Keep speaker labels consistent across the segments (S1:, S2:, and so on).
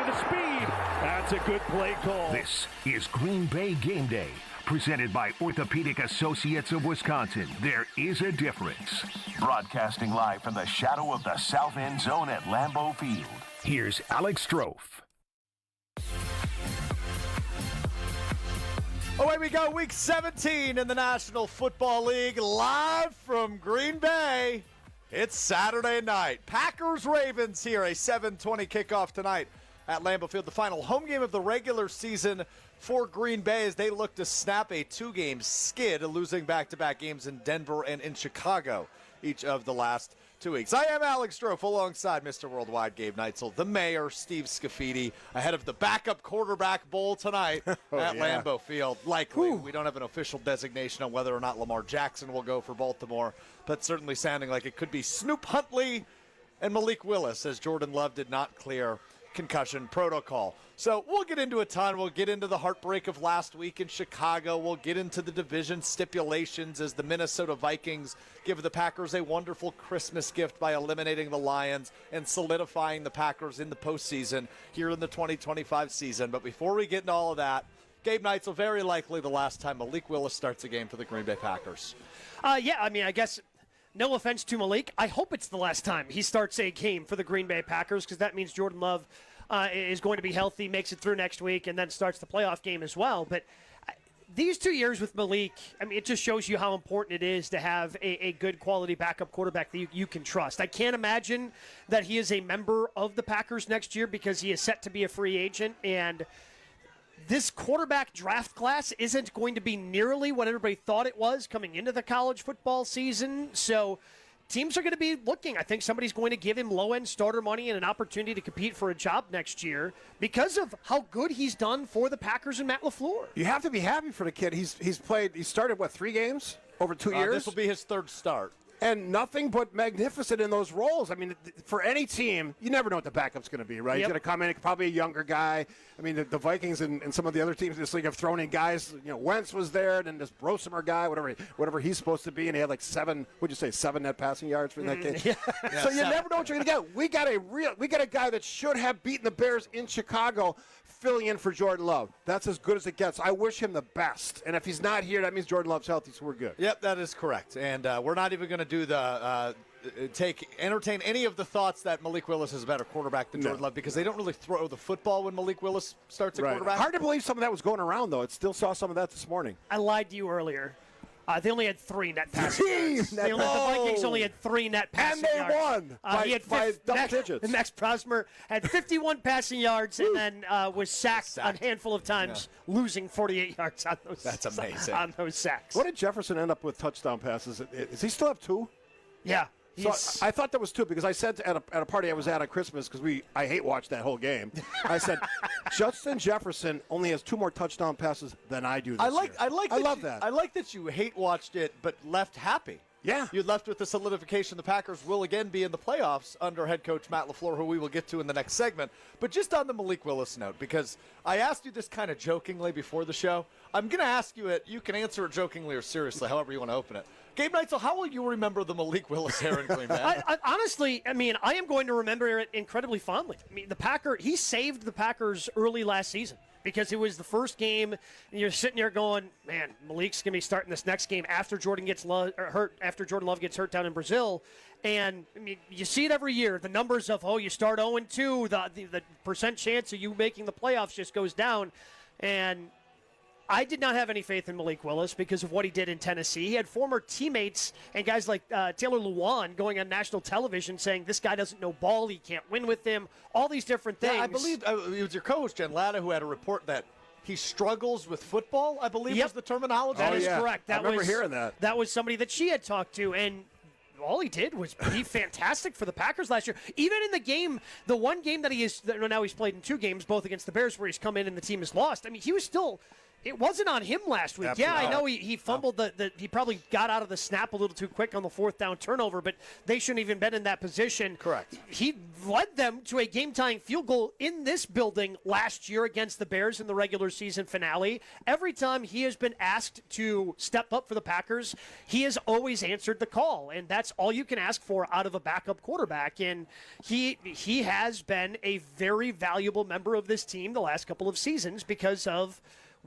S1: the speed. That's a good play call.
S2: This is Green Bay Game Day, presented by Orthopedic Associates of Wisconsin. There is a difference. Broadcasting live from the shadow of the south end zone at Lambeau Field. Here's Alex Strofe.
S3: Away we go, Week 17 in the National Football League, live from Green Bay. It's Saturday night. Packers-Ravens here, a 7:20 kickoff tonight at Lambeau Field. The final home game of the regular season for Green Bay as they look to snap a two-game skid, losing back-to-back games in Denver and in Chicago each of the last 2 weeks. I am Alex Strofe alongside Mr. Worldwide Gabe Neitzel, the mayor, Steve Scafidi, ahead of the backup quarterback bowl tonight at Lambeau Field. Likely. We don't have an official designation on whether or not Lamar Jackson will go for Baltimore, but certainly sounding like it could be Snoop Huntley and Malik Willis, as Jordan Love did not clear concussion protocol. So we'll get into a ton. We'll get into the heartbreak of last week in Chicago. We'll get into the division stipulations as the Minnesota Vikings give the Packers a wonderful Christmas gift by eliminating the Lions and solidifying the Packers in the postseason here in the 2025 season. But before we get into all of that, Gabe Neitzel, very likely the last time Malik Willis starts a game for the Green Bay Packers.
S4: I guess no offense to Malik, I hope it's the last time he starts a game for the Green Bay Packers, because that means Jordan Love is going to be healthy, makes it through next week, and then starts the playoff game as well. But these 2 years with Malik, it just shows you how important it is to have a good quality backup quarterback that you can trust. I can't imagine that he is a member of the Packers next year because he is set to be a free agent, and this quarterback draft class isn't going to be nearly what everybody thought it was coming into the college football season. So teams are going to be looking. I think somebody's going to give him low-end starter money and an opportunity to compete for a job next year because of how good he's done for the Packers and Matt LaFleur.
S5: You have to be happy for the kid. He started, 3 games over 2 years?
S3: This will be his third start.
S5: And nothing but magnificent in those roles. For any team, you never know what the backup's going to be, right?
S4: Yep.
S5: He's going to come in, probably a younger guy. The Vikings and some of the other teams in this league have thrown in guys. Wentz was there, and then this Brosemer guy, whatever he's supposed to be, and he had 7 net passing yards for that game. So you never know what you're going to get. We got a guy that should have beaten the Bears in Chicago, filling in for Jordan Love. That's as good as it gets. I wish him the best. And if he's not here, that means Jordan Love's healthy, so we're good.
S3: Yep, that is correct. And we're not even going to do the entertain any of the thoughts that Malik Willis is a better quarterback than Jordan Love, because they don't really throw the football when Malik Willis starts a quarterback.
S5: Hard to believe some of that was going around, though. I still saw some of that this morning.
S4: I lied to you earlier. They only had 3 net passing yards. The Vikings only had 3 net passing yards.
S5: And they won by double digits.
S4: Max Prosper had 51 passing yards and then was sacked a handful of times, losing 48 yards on those.
S3: That's amazing.
S4: On those sacks.
S5: What did Jefferson end up with touchdown passes? Does he still have 2?
S4: Yeah.
S5: So I thought that was 2 because I said at a party I was at on Christmas, because I hate watch that whole game. I said Justin Jefferson only has 2 more touchdown passes than I do this year. I love that.
S3: I like that you hate watched it but left happy.
S5: Yeah.
S3: You left with the solidification the Packers will again be in the playoffs under head coach Matt LaFleur, who we will get to in the next segment. But just on the Malik Willis note, because I asked you this kind of jokingly before the show, I'm going to ask you it. You can answer it jokingly or seriously, however you want to open it. Gabe Neitzel, how will you remember the Malik Willis hair in Green Bay?
S4: Honestly, I am going to remember it incredibly fondly. He saved the Packers early last season, because it was the first game, and you're sitting there going, man, Malik's going to be starting this next game after Jordan Love gets hurt down in Brazil. And, you see it every year. The numbers of, you start 0-2, the percent chance of you making the playoffs just goes down. And I did not have any faith in Malik Willis because of what he did in Tennessee. He had former teammates and guys like Taylor Lewan going on national television saying this guy doesn't know ball, he can't win with him, all these different things.
S3: Yeah, I believe it was your co-host, Jen Latta, who had a report that he struggles with football, I believe was the terminology.
S4: That is correct.
S5: I remember hearing that.
S4: That was somebody that she had talked to, and all he did was be fantastic for the Packers last year. Even in the game, the one game that now he's played in 2 games, both against the Bears, where he's come in and the team has lost. He was still It wasn't on him last week.
S3: Absolutely.
S4: Yeah, I know he fumbled he probably got out of the snap a little too quick on the 4th down turnover, but they shouldn't even been in that position.
S3: Correct.
S4: He led them to a game-tying field goal in this building last year against the Bears in the regular season finale. Every time he has been asked to step up for the Packers, he has always answered the call, and that's all you can ask for out of a backup quarterback. And he has been a very valuable member of this team the last couple of seasons because of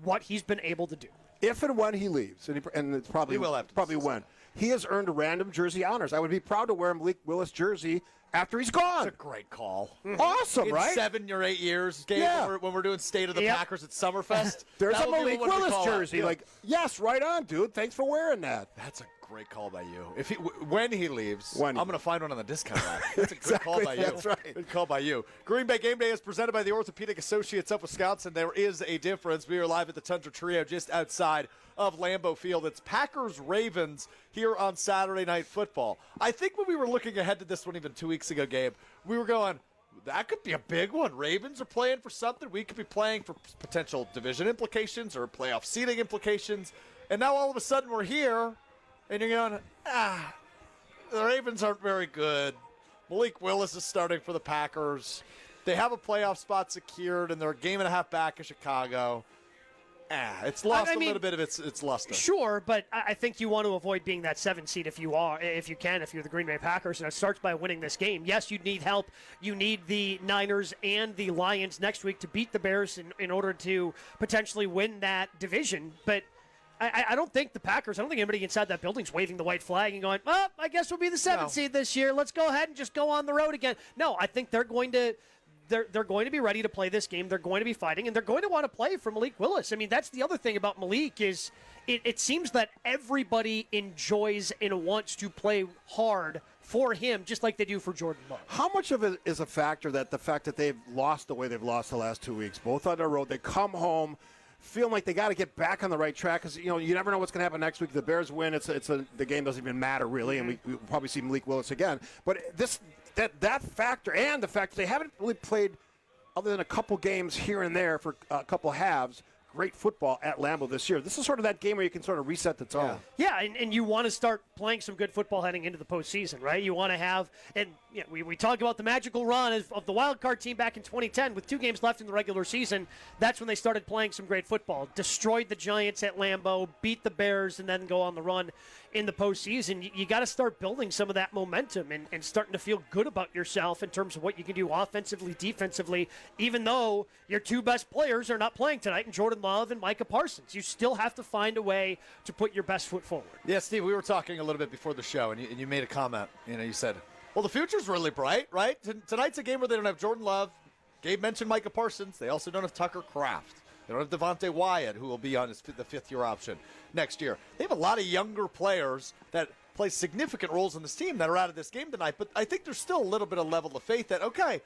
S4: what he's been able to do.
S5: If and when he leaves, and it's probably
S3: He will have to
S5: probably when, he has earned random jersey honors. I would be proud to wear a Malik Willis jersey after he's gone.
S3: That's a great call.
S5: Awesome,
S3: In
S5: right?
S3: 7 or 8 years, Gabe,
S5: Yeah.
S3: when we're doing State of the
S4: Yep.
S3: Packers at Summerfest.
S5: There's
S3: that
S5: a
S3: will be
S5: Malik
S3: what we
S5: Willis
S3: call it.
S5: jersey.
S3: Yeah.
S5: Like, yes, right on, dude. Thanks for wearing that.
S3: That's a great call by you. If when he leaves,
S5: When he
S3: I'm going to find one on the discount rack. That's a good call by you.
S5: That's right.
S3: Good call by you. Green Bay Game Day is presented by the Orthopedic Associates of Wisconsin. There is a difference. We are live at the Tundra Trio just outside of Lambeau Field. It's Packers-Ravens here on Saturday Night Football. I think when we were looking ahead to this one even 2 weeks ago, Gabe, we were going, that could be a big one. Ravens are playing for something. We could be playing for potential division implications or playoff seeding implications. And now all of a sudden we're here, and you're going, the Ravens aren't very good. Malik Willis is starting for the Packers. They have a playoff spot secured, and they're a game and a half back of Chicago. It's lost a little bit of its luster.
S4: Sure, but I think you want to avoid being that 7 seed if you can, if you're the Green Bay Packers, and it starts by winning this game. Yes, you need help. You need the Niners and the Lions next week to beat the Bears in order to potentially win that division, but I don't think the Packers, I don't think anybody inside that building is waving the white flag and going, oh, I guess we'll be the 7th seed this year. Let's go ahead and just go on the road again. No, I think they're going to be ready to play this game. They're going to be fighting, and they're going to want to play for Malik Willis. I mean, that's the other thing about Malik is it seems that everybody enjoys and wants to play hard for him, just like they do for Jordan Love.
S5: How much of it is a factor that the fact that they've lost the way they've lost the last 2 weeks, both on the road, they come home feeling like they got to get back on the right track because you never know what's going to happen next week. The Bears win, the game doesn't even matter really, and we'll probably see Malik Willis again. But that factor and the fact that they haven't really played other than a couple games here and there for a couple halves. Great football at Lambeau this year. This is sort of that game where you can sort of reset the tone.
S4: Yeah, and you want to start playing some good football heading into the postseason, right? You want to have, and we talk about the magical run of the wild card team back in 2010 with 2 games left in the regular season. That's when they started playing some great football. Destroyed the Giants at Lambeau, beat the Bears, and then go on the run in the postseason. You got to start building some of that momentum and starting to feel good about yourself in terms of what you can do offensively, defensively, even though your 2 best players are not playing tonight, and Jordan Love and Micah Parsons. You still have to find a way to put your best foot forward.
S3: Yeah, Steve, we were talking a little bit before the show, and you made a comment. You said, well, the future's really bright, right? Tonight's a game where they don't have Jordan Love. Gabe mentioned Micah Parsons. They also don't have Tucker Kraft. They don't have Devontae Wyatt, who will be on the 5th-year option next year. They have a lot of younger players that play significant roles in this team that are out of this game tonight, but I think there's still a little bit of level of faith that, okay,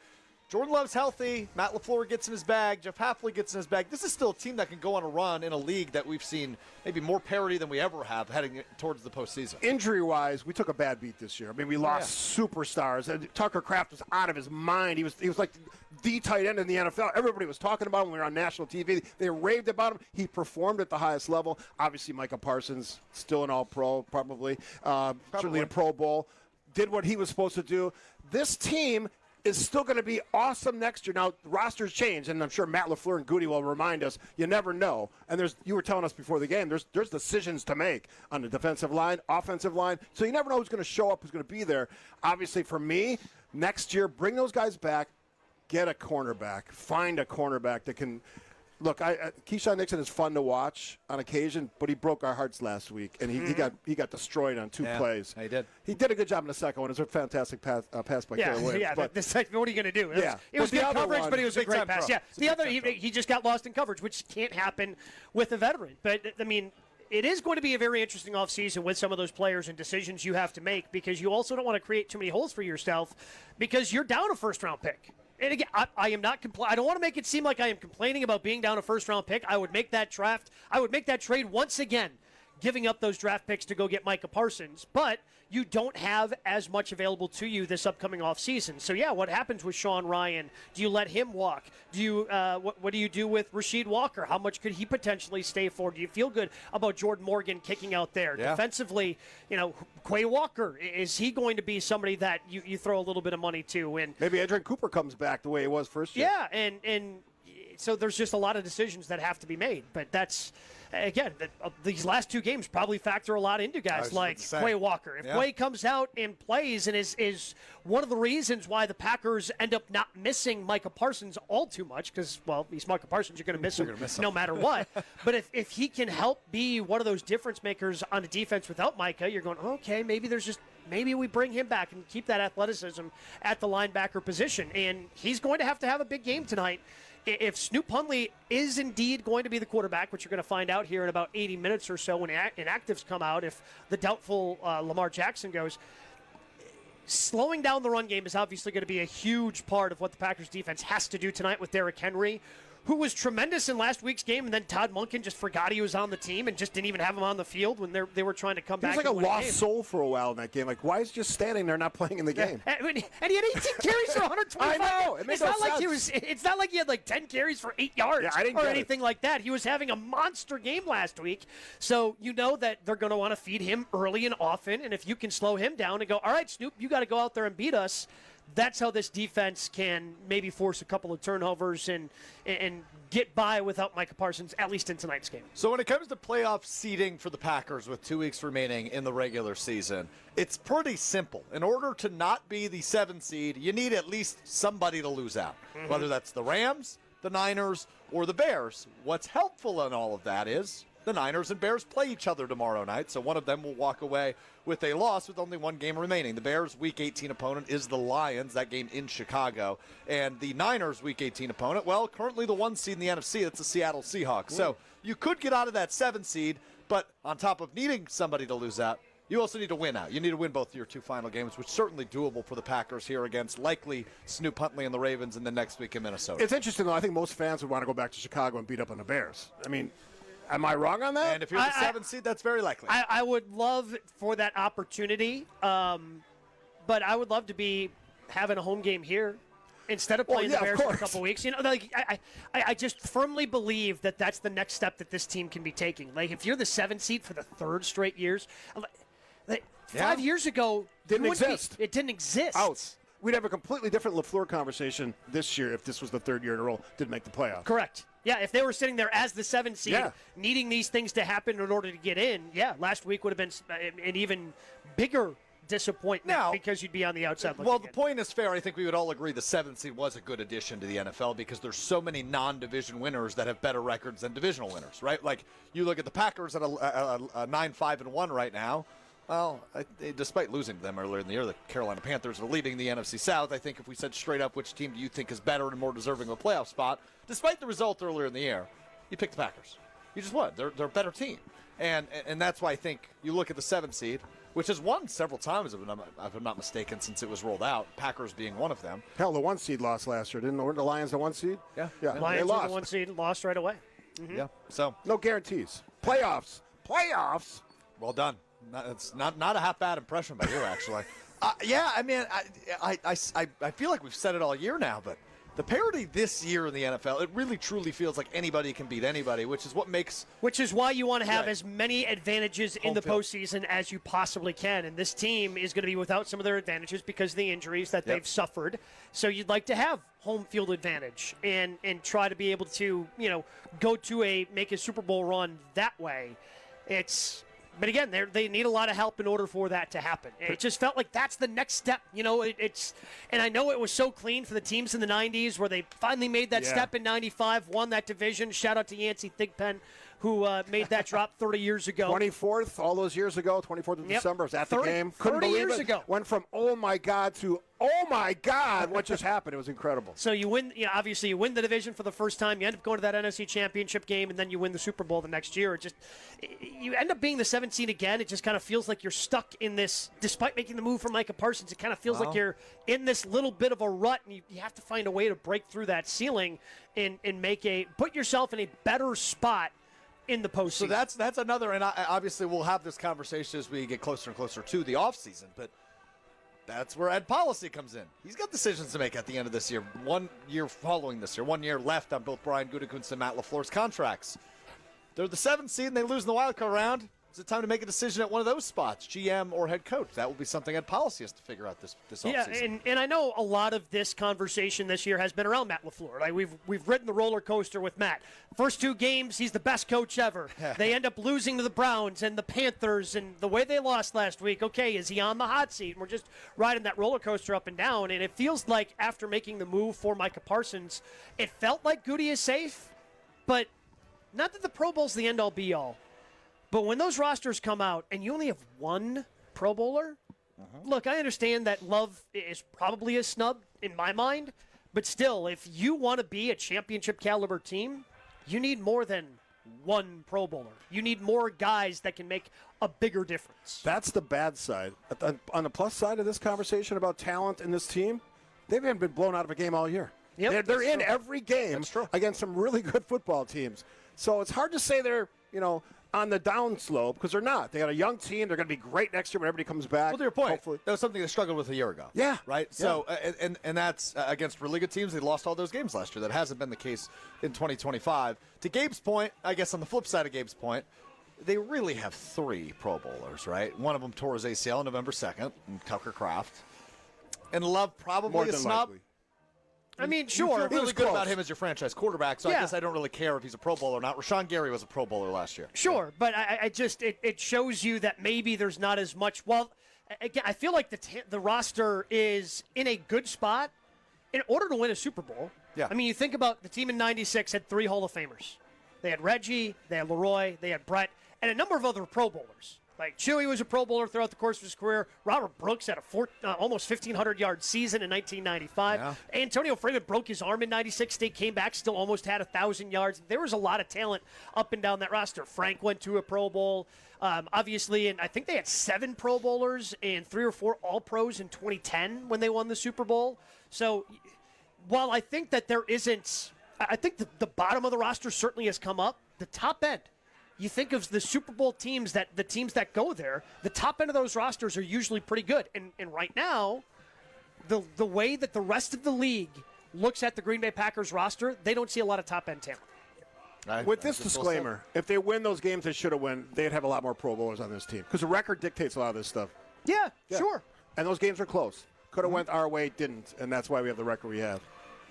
S3: Jordan Love's healthy. Matt LaFleur gets in his bag. Jeff Hafley gets in his bag. This is still a team that can go on a run in a league that we've seen maybe more parity than we ever have heading towards the postseason.
S5: Injury-wise, we took a bad beat this year. I mean, we lost superstars. And Tucker Kraft was out of his mind. He was like the tight end in the NFL. Everybody was talking about him when we were on national TV. They raved about him. He performed at the highest level. Obviously, Micah Parsons, still an All-Pro, probably. Certainly a Pro Bowl. Did what he was supposed to do. This team is still going to be awesome next year. Now, the roster's changed, and I'm sure Matt LaFleur and Goody will remind us, you never know. And you were telling us before the game, there's decisions to make on the defensive line, offensive line, so you never know who's going to show up, who's going to be there. Obviously, for me, next year, bring those guys back, get a cornerback, find a cornerback that can – look, Keyshawn Nixon is fun to watch on occasion, but he broke our hearts last week, and he got destroyed on 2 plays.
S3: He did.
S5: He did a good job in the second one. It was a fantastic pass by Caleb Williams.
S4: Yeah,
S5: but
S4: what are you going to do? It was
S5: But
S4: good
S5: the other
S4: coverage,
S5: one-
S4: but it was a great pass.
S3: throw.
S4: Yeah, the other, he just got lost in coverage, which can't happen with a veteran. But, I mean, it is going to be a very interesting offseason with some of those players and decisions you have to make because you also don't want to create too many holes for yourself because you're down a first-round pick. And again, I am not I don't want to make it seem like I am complaining about being down a first-round pick. I would make that trade once again. giving up those draft picks to go get Micah Parsons, but you don't have as much available to you this upcoming offseason. So, yeah, what happens with Sean Ryan? Do you let him walk? Do you what do you do with Rasheed Walker? How much could he potentially stay for? Do you feel good about Jordan Morgan kicking out there?
S3: Yeah.
S4: Defensively, Quay Walker, is he going to be somebody that you throw a little bit of money to? And
S5: maybe Adrian Cooper comes back the way he was first year.
S4: yeah, and so there's just a lot of decisions that have to be made. But that's, again, these last two games probably factor a lot into guys like Quay Walker. If Quay comes out and plays and is one of the reasons why the Packers end up not missing Micah Parsons all too much, because, well, he's Micah Parsons, you're going to miss him no matter what. But if he can help be one of those difference makers on the defense without Micah, you're going, okay, maybe we bring him back and keep that athleticism at the linebacker position. And he's going to have a big game tonight. If Snoop Hundley is indeed going to be the quarterback, which you're going to find out here in about 80 minutes or so when inactives come out, if the doubtful Lamar Jackson goes, slowing down the run game is obviously going to be a huge part of what the Packers defense has to do tonight with Derrick Henry, who was tremendous in last week's game, and then Todd Monken just forgot he was on the team and just didn't even have him on the field when they were trying to come back.
S5: He was like a lost soul for a while in that game. Like, why is he just standing there not playing in the game?
S4: And he had 18 carries for 125.
S5: I know. It makes no sense.
S4: It's not like he had like 10 carries for 8 yards or anything like that. He was having a monster game last week. So you know that they're going to want to feed him early and often. And if you can slow him down and go, all right, Snoop, you got to go out there and beat us. That's how this defense can maybe force a couple of turnovers and get by without Micah Parsons, at least in tonight's game.
S3: So when it comes to playoff seeding for the Packers with 2 weeks remaining in the regular season, it's pretty simple. In order to not be the 7th seed, you need at least somebody to lose out, whether that's the Rams, the Niners, or the Bears. What's helpful in all of that is the Niners and Bears play each other tomorrow night, so one of them will walk away with a loss with only one game remaining. The Bears' Week 18 opponent is the Lions, that game in Chicago. And the Niners' Week 18 opponent, well, currently the 1 seed in the NFC, that's the Seattle Seahawks. So you could get out of that 7 seed, but on top of needing somebody to lose out, you also need to win out. You need to win both your 2 final games, which is certainly doable for the Packers here against likely Snoop Huntley and the Ravens in the next week in Minnesota.
S5: It's interesting, though. I think most fans would want to go back to Chicago and beat up on the Bears. I mean, am I wrong on that?
S3: And if you're the 7th seed, that's very likely.
S4: I would love for that opportunity, but I would love to be having a home game here instead of playing the Bears for a couple weeks. I just firmly believe that that's the next step that this team can be taking. Like, if you're the 7th seed for the 3rd straight years, 5 years ago,
S5: it didn't exist.
S4: Out.
S5: We'd have a completely different LaFleur conversation this year if this was the 3rd year in a row didn't make the playoffs.
S4: Correct. Yeah, if they were sitting there as the 7th seed, needing these things to happen in order to get in, last week would have been an even bigger disappointment because you'd be on the outside.
S3: Well, the point is fair. I think we would all agree the 7th seed was a good addition to the NFL because there's so many non-division winners that have better records than divisional winners, right? Like, you look at the Packers at a 9-5-1 right now. Well, despite losing to them earlier in the year, the Carolina Panthers are leading the NFC South. I think if we said straight up which team do you think is better and more deserving of a playoff spot, despite the result earlier in the year, you pick the Packers. You just would. They're a better team. And that's why I think you look at the 7th seed, which has won several times, if I'm not mistaken, since it was rolled out, Packers being one of them.
S5: Hell, the 1 seed lost last year. Weren't the Lions the 1 seed?
S3: Yeah.
S4: Lions were the 1 seed, lost right away.
S3: Mm-hmm. Yeah. So
S5: no guarantees. Playoffs.
S3: Well done. It's not a half bad impression by you, actually. I mean, I feel like we've said it all year now, but the parity this year in the NFL, it really truly feels like anybody can beat anybody, which is why you want to have as many advantages in the postseason as you possibly can. And this team is going to be without some of their advantages because of the injuries that they've suffered. So you'd like to have home field advantage and try to be able to, go to make a Super Bowl run that way. But again, they need a lot of help in order for that to happen. It just felt like that's the next step. And I know it was so clean for the teams in the 90s where they finally made that step in 95, won that division. Shout out to Yancey Thigpen, who made that drop 30 years ago.
S5: 24th, all those years ago, 24th of December. I was at the game. Couldn't
S4: 30
S5: believe
S4: years
S5: it.
S4: Ago.
S5: Went from, oh, my God, to, oh, my God, what just happened? It was incredible.
S4: So you win, obviously you win the division for the first time. You end up going to that NFC Championship game, and then you win the Super Bowl the next year. You end up being the 7th seed again. It just kind of feels like you're stuck in this, despite making the move for Micah Parsons, it kind of feels like you're in this little bit of a rut, and you have to find a way to break through that ceiling and put yourself in a better spot in the postseason.
S3: So that's another, and obviously we'll have this conversation as we get closer and closer to the offseason, but that's where Ed Policy comes in. He's got decisions to make at the end of this year. 1 year following this year, 1 year left on both Brian Gutekunst and Matt LaFleur's contracts. They're the 7th seed and they lose in the wild card round. Is it time to make a decision at one of those spots, GM or head coach? That will be something Ed Policy has to figure out this offseason.
S4: Yeah, and I know a lot of this conversation this year has been around Matt LaFleur. Like we've ridden the roller coaster with Matt. First 2 games, he's the best coach ever. They end up losing to the Browns and the Panthers, and the way they lost last week. Okay, is he on the hot seat? And we're just riding that roller coaster up and down, and it feels like after making the move for Micah Parsons, it felt like Goody is safe, but not that the Pro Bowl's the end-all, be-all. But when those rosters come out and you only have 1 Pro Bowler, look, I understand that Love is probably a snub in my mind, but still, if you want to be a championship caliber team, you need more than 1 Pro Bowler. You need more guys that can make a bigger difference.
S5: That's the bad side. On the plus side of this conversation about talent in this team, they haven't been blown out of a game all year.
S4: Yep,
S5: they're in every game against some really good football teams. So it's hard to say they're, on the down slope, because they're not. They got a young team. They're going to be great next year when everybody comes back.
S3: Well, to your point,
S5: hopefully.
S3: that was something they struggled with a year ago.
S5: Yeah.
S3: Right?
S5: Yeah.
S3: So, and that's against really good teams. They lost all those games last year. That hasn't been the case in 2025. To Gabe's point, I guess on the flip side of Gabe's point, they really have 3 Pro Bowlers, right? One of them tore his ACL on November 2nd, and Tucker Kraft. And Love probably
S5: More
S3: a
S5: than
S3: snub.
S5: likely.
S4: I mean,
S3: You
S4: sure.
S3: feel really good
S5: close.
S3: about him as your franchise quarterback, so I
S4: Yeah.
S3: guess I don't really care if he's a Pro Bowler or not. Rashawn Gary was a Pro Bowler last year.
S4: Sure, but I just it shows you that maybe there's not as much. Well, again, I feel like the roster is in a good spot in order to win a Super Bowl.
S3: Yeah.
S4: I mean, you think about the team in '96 had 3 Hall of Famers. They had Reggie, they had Leroy, they had Brett, and a number of other Pro Bowlers. Like Chewy was a Pro Bowler throughout the course of his career. Robert Brooks had a almost 1,500-yard season in 1995.
S3: Yeah.
S4: Antonio Freeman broke his arm in '96. They came back, still almost had 1,000 yards. There was a lot of talent up and down that roster. Frank went to a Pro Bowl, obviously, and I think they had 7 Pro Bowlers and 3 or 4 All-Pros in 2010 when they won the Super Bowl. So while I think that there isn't, I think the bottom of the roster certainly has come up. The top end. You think of the Super Bowl teams, the teams that go there, the top end of those rosters are usually pretty good. And right now, the way that the rest of the league looks at the Green Bay Packers roster, they don't see a lot of top end talent.
S5: With this disclaimer, if they win those games they should have won, they'd have a lot more Pro Bowlers on this team. Because the record dictates a lot of this stuff.
S4: Yeah, sure.
S5: And those games are close. Could have went our way, didn't. And that's why we have the record we have.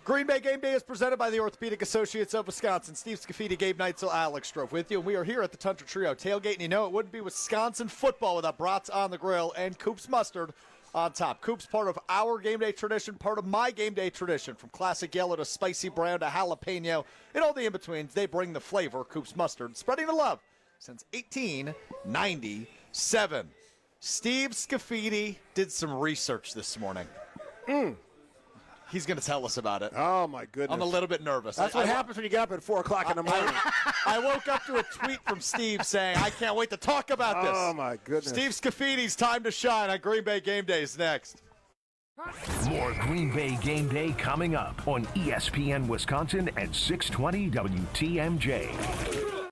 S3: Green Bay Game Day is presented by the Orthopedic Associates of Wisconsin. Steve Scafidi, Gabe Neitzel, Alex Strofe with you. We are here at the Tundra Trio tailgate, and you know it wouldn't be Wisconsin football without brats on the grill and Coop's mustard on top. Coop's part of our game day tradition, part of my game day tradition. From classic yellow to spicy brown to jalapeno and all the in-betweens, they bring the flavor. Coop's mustard, spreading the love since 1897. Steve Scafidi did some research this morning. He's going to tell us about it.
S5: Oh, my goodness.
S3: I'm a little bit nervous.
S5: That's what happens when you get up at 4 o'clock in the morning.
S3: I woke up to a tweet from Steve saying, I can't wait to talk about this.
S5: Oh, my goodness.
S3: Steve Scafidi's time to shine on Green Bay Game Days next.
S2: More Green Bay Game Day coming up on ESPN Wisconsin at 620 WTMJ.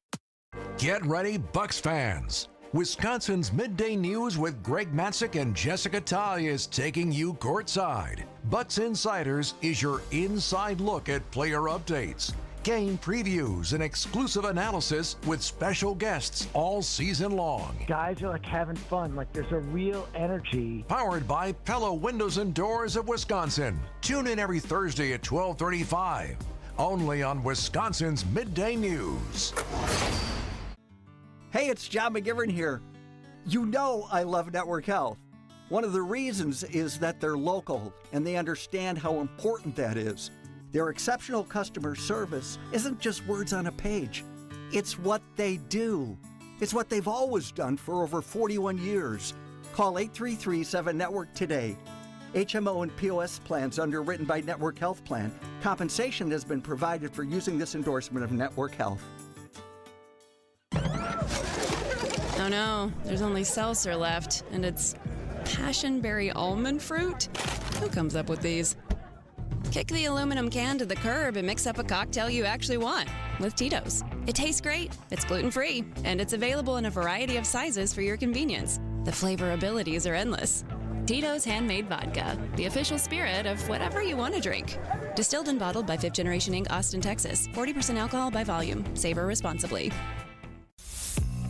S6: Get ready, Bucks fans. Wisconsin's Midday News with Greg Matzik and Jessica Ty is taking you courtside. Bucks Insiders is your inside look at player updates, game previews, and exclusive analysis with special guests all season long.
S7: Guys are like having fun, like there's a real energy.
S6: Powered by Pella Windows and Doors of Wisconsin. Tune in every Thursday at 12:35, only on Wisconsin's Midday News.
S8: Hey, it's John McGivern here. You know I love Network Health. One of the reasons is that they're local and they understand how important that is. Their exceptional customer service isn't just words on a page. It's what they do. It's what they've always done for over 41 years. Call 833-7-NETWORK today. HMO and POS plans underwritten by Network Health Plan. Compensation has been provided for using this endorsement of Network Health.
S9: Oh no, there's only seltzer left, and it's passionberry almond fruit? Who comes up with these? Kick the aluminum can to the curb and mix up a cocktail you actually want with Tito's. It tastes great, it's gluten-free, and it's available in a variety of sizes for your convenience. The flavor abilities are endless. Tito's Handmade Vodka, the official spirit of whatever you want to drink. Distilled and bottled by 5th Generation Inc., Austin, Texas. 40% alcohol by volume. Savor responsibly.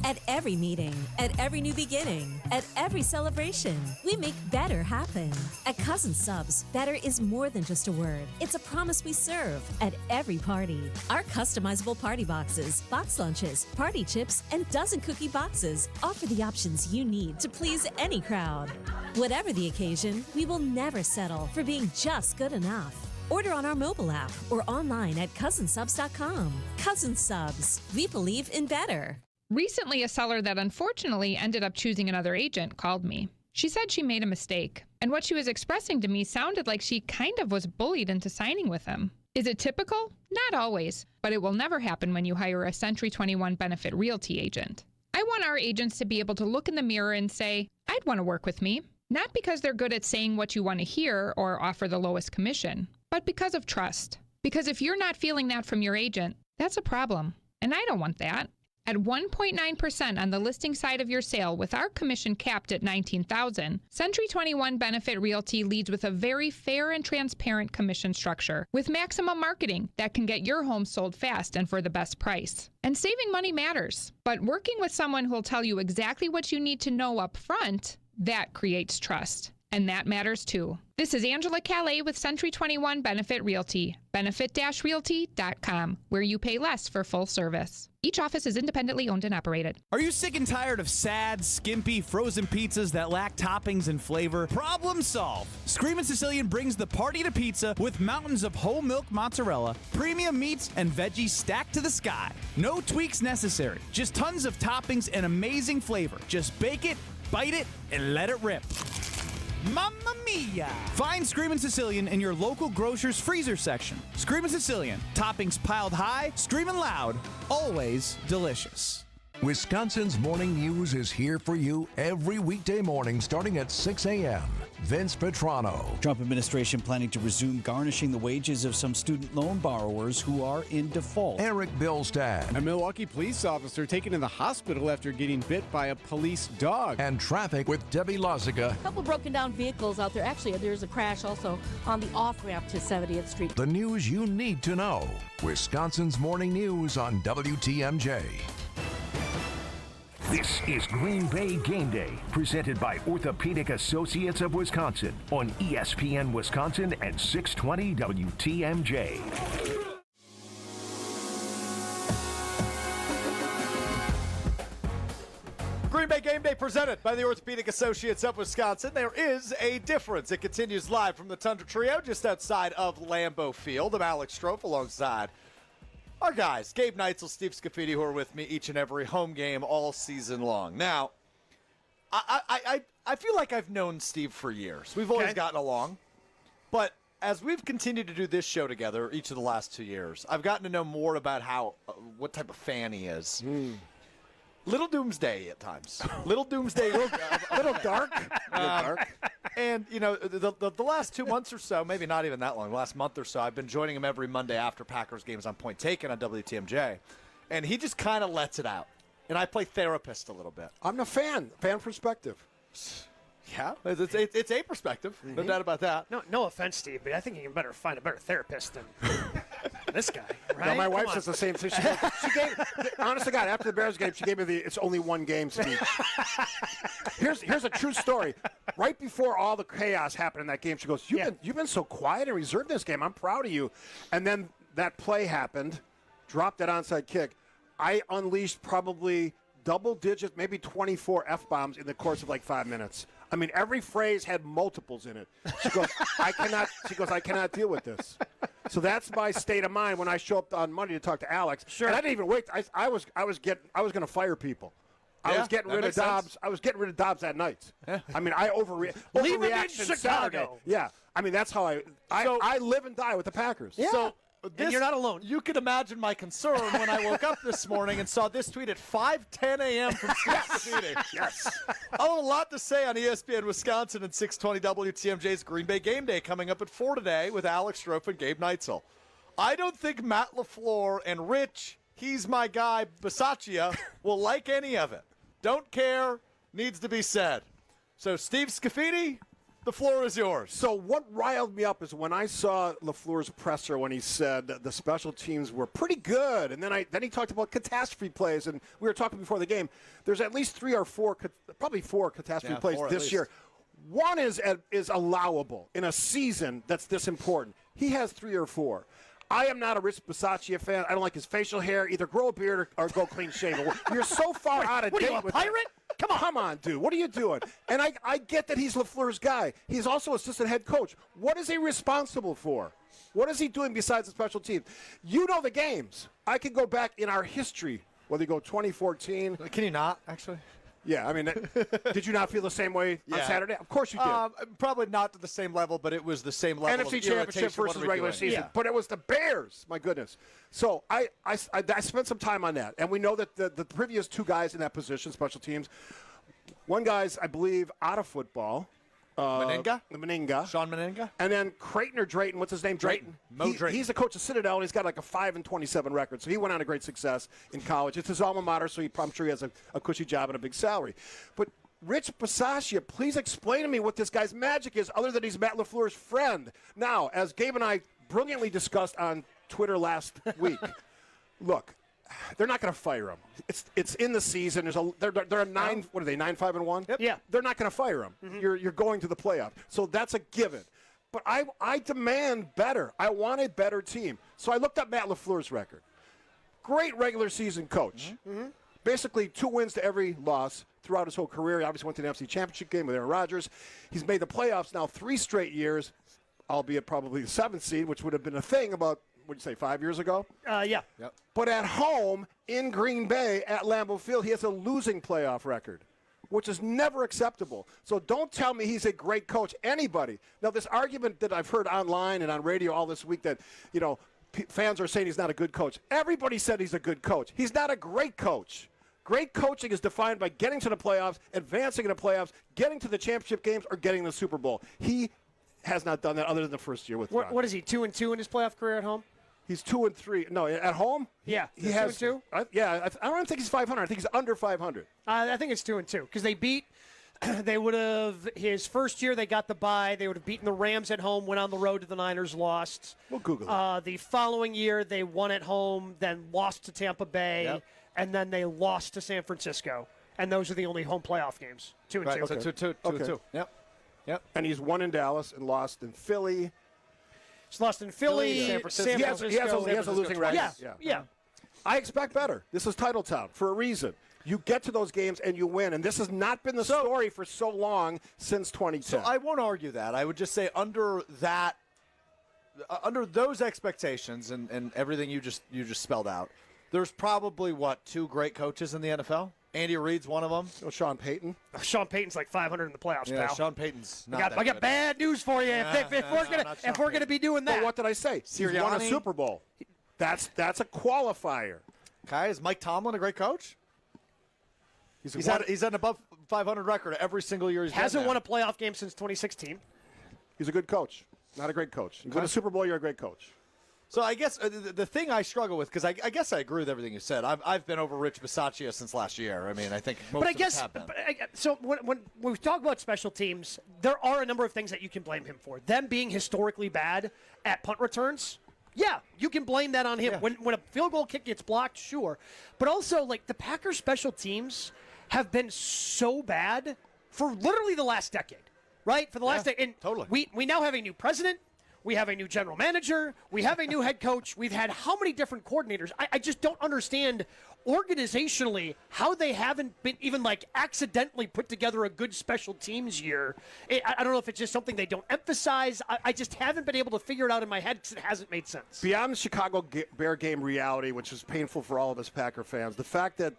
S10: At every meeting, at every new beginning, at every celebration, we make better happen. At Cousin Subs, better is more than just a word. It's a promise we serve at every party. Our customizable party boxes, box lunches, party chips, and dozen cookie boxes offer the options you need to please any crowd. Whatever the occasion, we will never settle for being just good enough. Order on our mobile app or online at cousinsubs.com. Cousin Subs, we believe in better.
S11: Recently, a seller that unfortunately ended up choosing another agent called me. She said she made a mistake, and what she was expressing to me sounded like she kind of was bullied into signing with him. Is it typical? Not always, but it will never happen when you hire a Century 21 Benefit Realty agent. I want our agents to be able to look in the mirror and say, I'd want to work with me, not because they're good at saying what you want to hear or offer the lowest commission, but because of trust. Because if you're not feeling that from your agent, that's a problem, and I don't want that. At 1.9% on the listing side of your sale with our commission capped at $19,000, Century 21 Benefit Realty leads with a very fair and transparent commission structure with maximum marketing that can get your home sold fast and for the best price. And saving money matters, but working with someone who will tell you exactly what you need to know up front, that creates trust. And that matters too. This is Angela Calais with Century 21 Benefit Realty, benefit-realty.com, where you pay less for full service. Each office is independently owned and operated.
S12: Are you sick and tired of sad, skimpy, frozen pizzas that lack toppings and flavor? Problem solved. Screamin' Sicilian brings the party to pizza with mountains of whole milk mozzarella, premium meats, and veggies stacked to the sky. No tweaks necessary. Just tons of toppings and amazing flavor. Just bake it, bite it, and let it rip. Mamma mia! Find Screamin' Sicilian in your local grocer's freezer section. Screamin' Sicilian. Toppings piled high, screaming loud, always delicious.
S6: Wisconsin's Morning News is here for you every weekday morning starting at 6 a.m. Vince Petrano.
S13: Trump administration planning to resume garnishing the wages of some student loan borrowers who are in default.
S6: Eric Bilstad.
S14: A Milwaukee police officer taken to the hospital after getting bit by a police dog.
S6: And traffic with Debbie Lozica.
S15: A couple broken down vehicles out there. Actually, there's a crash also on the off-ramp to 70th Street.
S6: The news you need to know. Wisconsin's Morning News on WTMJ.
S2: This is Green Bay Game Day, presented by Orthopedic Associates of Wisconsin on ESPN Wisconsin and 620 WTMJ.
S3: Green Bay Game Day presented by the Orthopedic Associates of Wisconsin. There is a difference. It continues live from the Tundra Trio just outside of Lambeau Field. I'm Alex Strofe alongside our guys, Gabe Neitzel, Steve Scafidi, who are with me each and every home game all season long. Now, I feel like I've known Steve for years. We've always gotten along. But as we've continued to do this show together each of the last 2 years, I've gotten to know more about what type of fan he is. Little doomsday at times. Little doomsday. little dark. And, you know, the last 2 months or so, maybe not even that long, the last month or so, I've been joining him every Monday after Packers games on Point Taken on WTMJ. And he just kind of lets it out. And I play therapist a little bit.
S5: I'm a fan perspective.
S3: Yeah, it's a perspective. No doubt about that.
S4: No offense, Steve, but I think you can find a better therapist than this guy, right?
S5: No, my wife says the same thing. She gave, honest to God, after the Bears game, she gave me it's only one game speech. Here's a true story. Right before all the chaos happened in that game, she goes, you've been so quiet and reserved this game. I'm proud of you. And then that play happened, dropped that onside kick. I unleashed probably double digits, maybe 24 F-bombs in the course of like 5 minutes. I mean, every phrase had multiples in it. She goes, I cannot deal with this. So that's my state of mind when I show up on Monday to talk to Alex. Sure. And I didn't even wait. I was going to fire people. I was getting rid of Dobbs. Sense. I was getting rid of Dobbs that night. Yeah. I mean, I overreacted
S4: Saturday.
S5: Yeah. I mean, that's how I live and die with the Packers.
S3: Yeah. So
S4: And you're not alone.
S3: You could imagine my concern when I woke up this morning and saw this tweet at 5:10 a.m. from Steve Scafidi.
S5: Yes.
S3: A lot to say on ESPN Wisconsin and 620 WTMJ's Green Bay Game Day coming up at 4 today with Alex Strofe and Gabe Neitzel. I don't think Matt LaFleur and Rich, he's my guy, Bisaccia, will like any of it. Don't care, needs to be said. So, Steve Scafidi, the floor is yours.
S5: So what riled me up is when I saw LaFleur's presser when he said that the special teams were pretty good, and then he talked about catastrophe plays, and we were talking before the game. There's at least 3 or 4, probably 4 catastrophe plays this year. One is allowable in a season that's this important. He has 3 or 4. I am not a Rich Bisaccia fan. I don't like his facial hair. Either grow a beard or go clean shaven. You're so far out of date.
S4: What are you, a pirate?
S5: Come on, dude. What are you doing? And I get that he's LaFleur's guy. He's also assistant head coach. What is he responsible for? What is he doing besides the special team? You know the games. I can go back in our history, whether you go 2014.
S3: Can you not, actually?
S5: Yeah, I mean, did you not feel the same way on Saturday? Of course you did.
S3: Probably not to the same level, but it was the same level
S5: NFC
S3: of
S5: Championship versus regular season. But it was the Bears, my goodness. So I spent some time on that, and we know that the previous 2 guys in that position, special teams, one guy's, I believe, out of football.
S3: Meninga? Sean Meninga?
S5: And then Creighton or Drayton, what's his name?
S3: Drayton. Drayton.
S5: He's the coach of Citadel, and he's got like a 5-27 record. So he went on to great success in college. It's his alma mater, so I'm sure he has a cushy job and a big salary. But Rich Bisaccia, please explain to me what this guy's magic is other than he's Matt LaFleur's friend. Now, as Gabe and I brilliantly discussed on Twitter last week, look, they're not going to fire him. It's in the season. They're a 9. What are they? 9-5-1.
S4: Yep. Yeah.
S5: They're not going to fire him. Mm-hmm. You're going to the playoff, so that's a given. But I demand better. I want a better team. So I looked up Matt LaFleur's record. Great regular season coach. Mm-hmm. Basically 2 wins to every loss throughout his whole career. He obviously went to the NFC Championship game with Aaron Rodgers. He's made the playoffs now 3 straight years, albeit probably the 7th seed, which would have been a thing about. What did you say, 5 years ago?
S4: Yeah.
S3: Yep.
S5: But at home in Green Bay at Lambeau Field, he has a losing playoff record, which is never acceptable. So don't tell me he's a great coach. Anybody. Now, this argument that I've heard online and on radio all this week that, fans are saying he's not a good coach. Everybody said he's a good coach. He's not a great coach. Great coaching is defined by getting to the playoffs, advancing in the playoffs, getting to the championship games, or getting the Super Bowl. He has not done that other than the first year with Rodgers.
S4: What is he, 2-2 in his playoff career at home?
S5: He's 2-3. No, at home?
S4: Yeah.
S5: He has
S4: 2-2?
S5: I don't think he's 500. I think he's under 500.
S4: I think it's 2-2 because they would have, his first year they got the bye. They would have beaten the Rams at home, went on the road to the Niners, lost.
S5: We'll Google it.
S4: The following year they won at home, then lost to Tampa Bay, and then they lost to San Francisco. And those are the only home playoff games. 2-2.
S3: Right, so 2-2. Yep.
S5: And he's won in Dallas and lost in Philly.
S4: He's lost in Philly, San Francisco.
S5: He has a losing record.
S4: Yeah.
S5: I expect better. This is Title Town for a reason. You get to those games and you win, and this has not been the story for so long since 2010.
S3: So I won't argue that. I would just say under those expectations and everything you just spelled out, there's probably, 2 great coaches in the NFL? Andy Reid's one of them.
S5: Oh, Sean Payton.
S4: Sean Payton's like 500 in the playoffs,
S3: yeah,
S4: pal.
S3: Sean Payton's not
S4: I got bad news for you. If we're gonna be doing that,
S5: well, what did I say? He's won a Super Bowl. That's a qualifier.
S3: Okay, is Mike Tomlin a great coach? He's had an above 500 record every single year.
S4: Hasn't won a playoff game since 2016.
S5: He's a good coach, not a great coach. You win a Super Bowl, you're a great coach.
S3: So I guess the thing I struggle with, because I guess I agree with everything you said. I've been over Rich Bisaccia since last year. I mean, I think most of us have been.
S4: So when we talk about special teams, there are a number of things that you can blame him for. Them being historically bad at punt returns, yeah, you can blame that on him. Yeah. When a field goal kick gets blocked, sure. But also, like, the Packers special teams have been so bad for literally the last decade, right? For the last decade. And
S3: totally.
S4: We now have a new president. We have a new general manager. We have a new head coach. We've had how many different coordinators? I just don't understand organizationally how they haven't been even accidentally put together a good special teams year. I don't know if it's just something they don't emphasize. I just haven't been able to figure it out in my head because it hasn't made sense.
S5: Beyond the Chicago Bear game reality, which is painful for all of us Packer fans, the fact that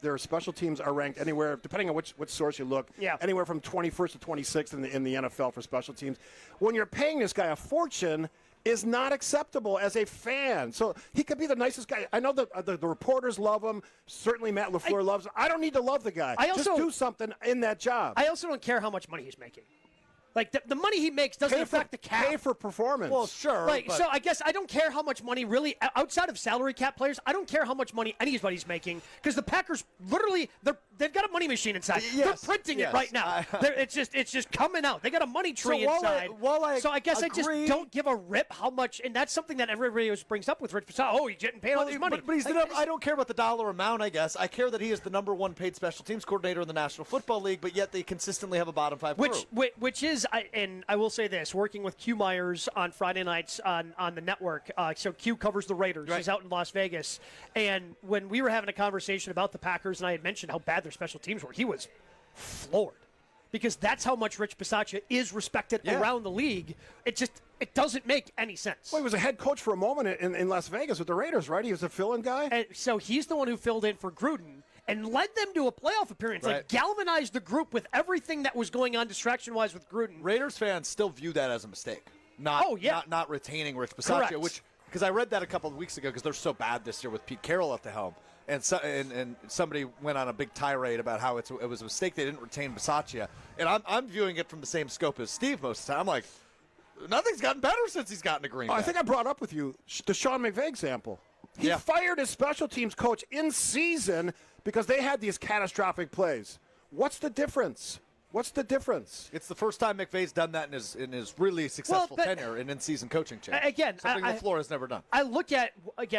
S5: their special teams are ranked anywhere, depending on which source you look, anywhere from 21st to 26th in the NFL for special teams. When you're paying this guy a fortune is not acceptable as a fan. So he could be the nicest guy. I know the reporters love him. Certainly Matt LaFleur loves him. I don't need to love the guy. Just do something in that job.
S4: I also don't care how much money he's making. Like, the money he makes doesn't affect the cap.
S5: Pay for performance.
S3: Well, sure.
S4: So I guess I don't care how much money really, outside of salary cap players, I don't care how much money anybody's making, because the Packers literally, they've got a money machine inside.
S3: Yes,
S4: They're printing it right now. It's just coming out. They got a money tree inside. So I guess I just don't give a rip how much, and that's something that everybody always brings up with Rich Bisaccia. Oh, he's getting paid all this money.
S3: But he's I don't care about the dollar amount, I guess. I care that he is the #1 paid special teams coordinator in the National Football League, but yet they consistently have a bottom 5 crew.
S4: Which is, and I will say this, working with Q Myers on Friday nights on the network, so Q covers the Raiders. He's out in Las Vegas. And when we were having a conversation about the Packers, and I had mentioned how bad their special teams were, he was floored. Because that's how much Rich Bisaccia is respected around the league. It doesn't make any sense.
S5: Well, he was a head coach for a moment in Las Vegas with the Raiders, right? He was a fill-in guy?
S4: And so he's the one who filled in for Gruden and led them to a playoff appearance, like galvanized the group with everything that was going on distraction-wise with Gruden.
S3: Raiders fans still view that as a mistake. Not retaining Rich Bisaccia, which, because I read that a couple of weeks ago because they're so bad this year with Pete Carroll at the helm. And somebody went on a big tirade about how it was a mistake they didn't retain Bisaccia. And I'm viewing it from the same scope as Steve most of the time. I'm like, nothing's gotten better since he's gotten to Green Bay.
S5: I think I brought up with you the Sean McVay example. He fired his special teams coach in season because they had these catastrophic plays. What's the difference? What's the difference?
S3: It's the first time McVay's done that in his really successful tenure in in-season coaching change.
S4: Again,
S3: something LaFleur has never done.
S4: I look at,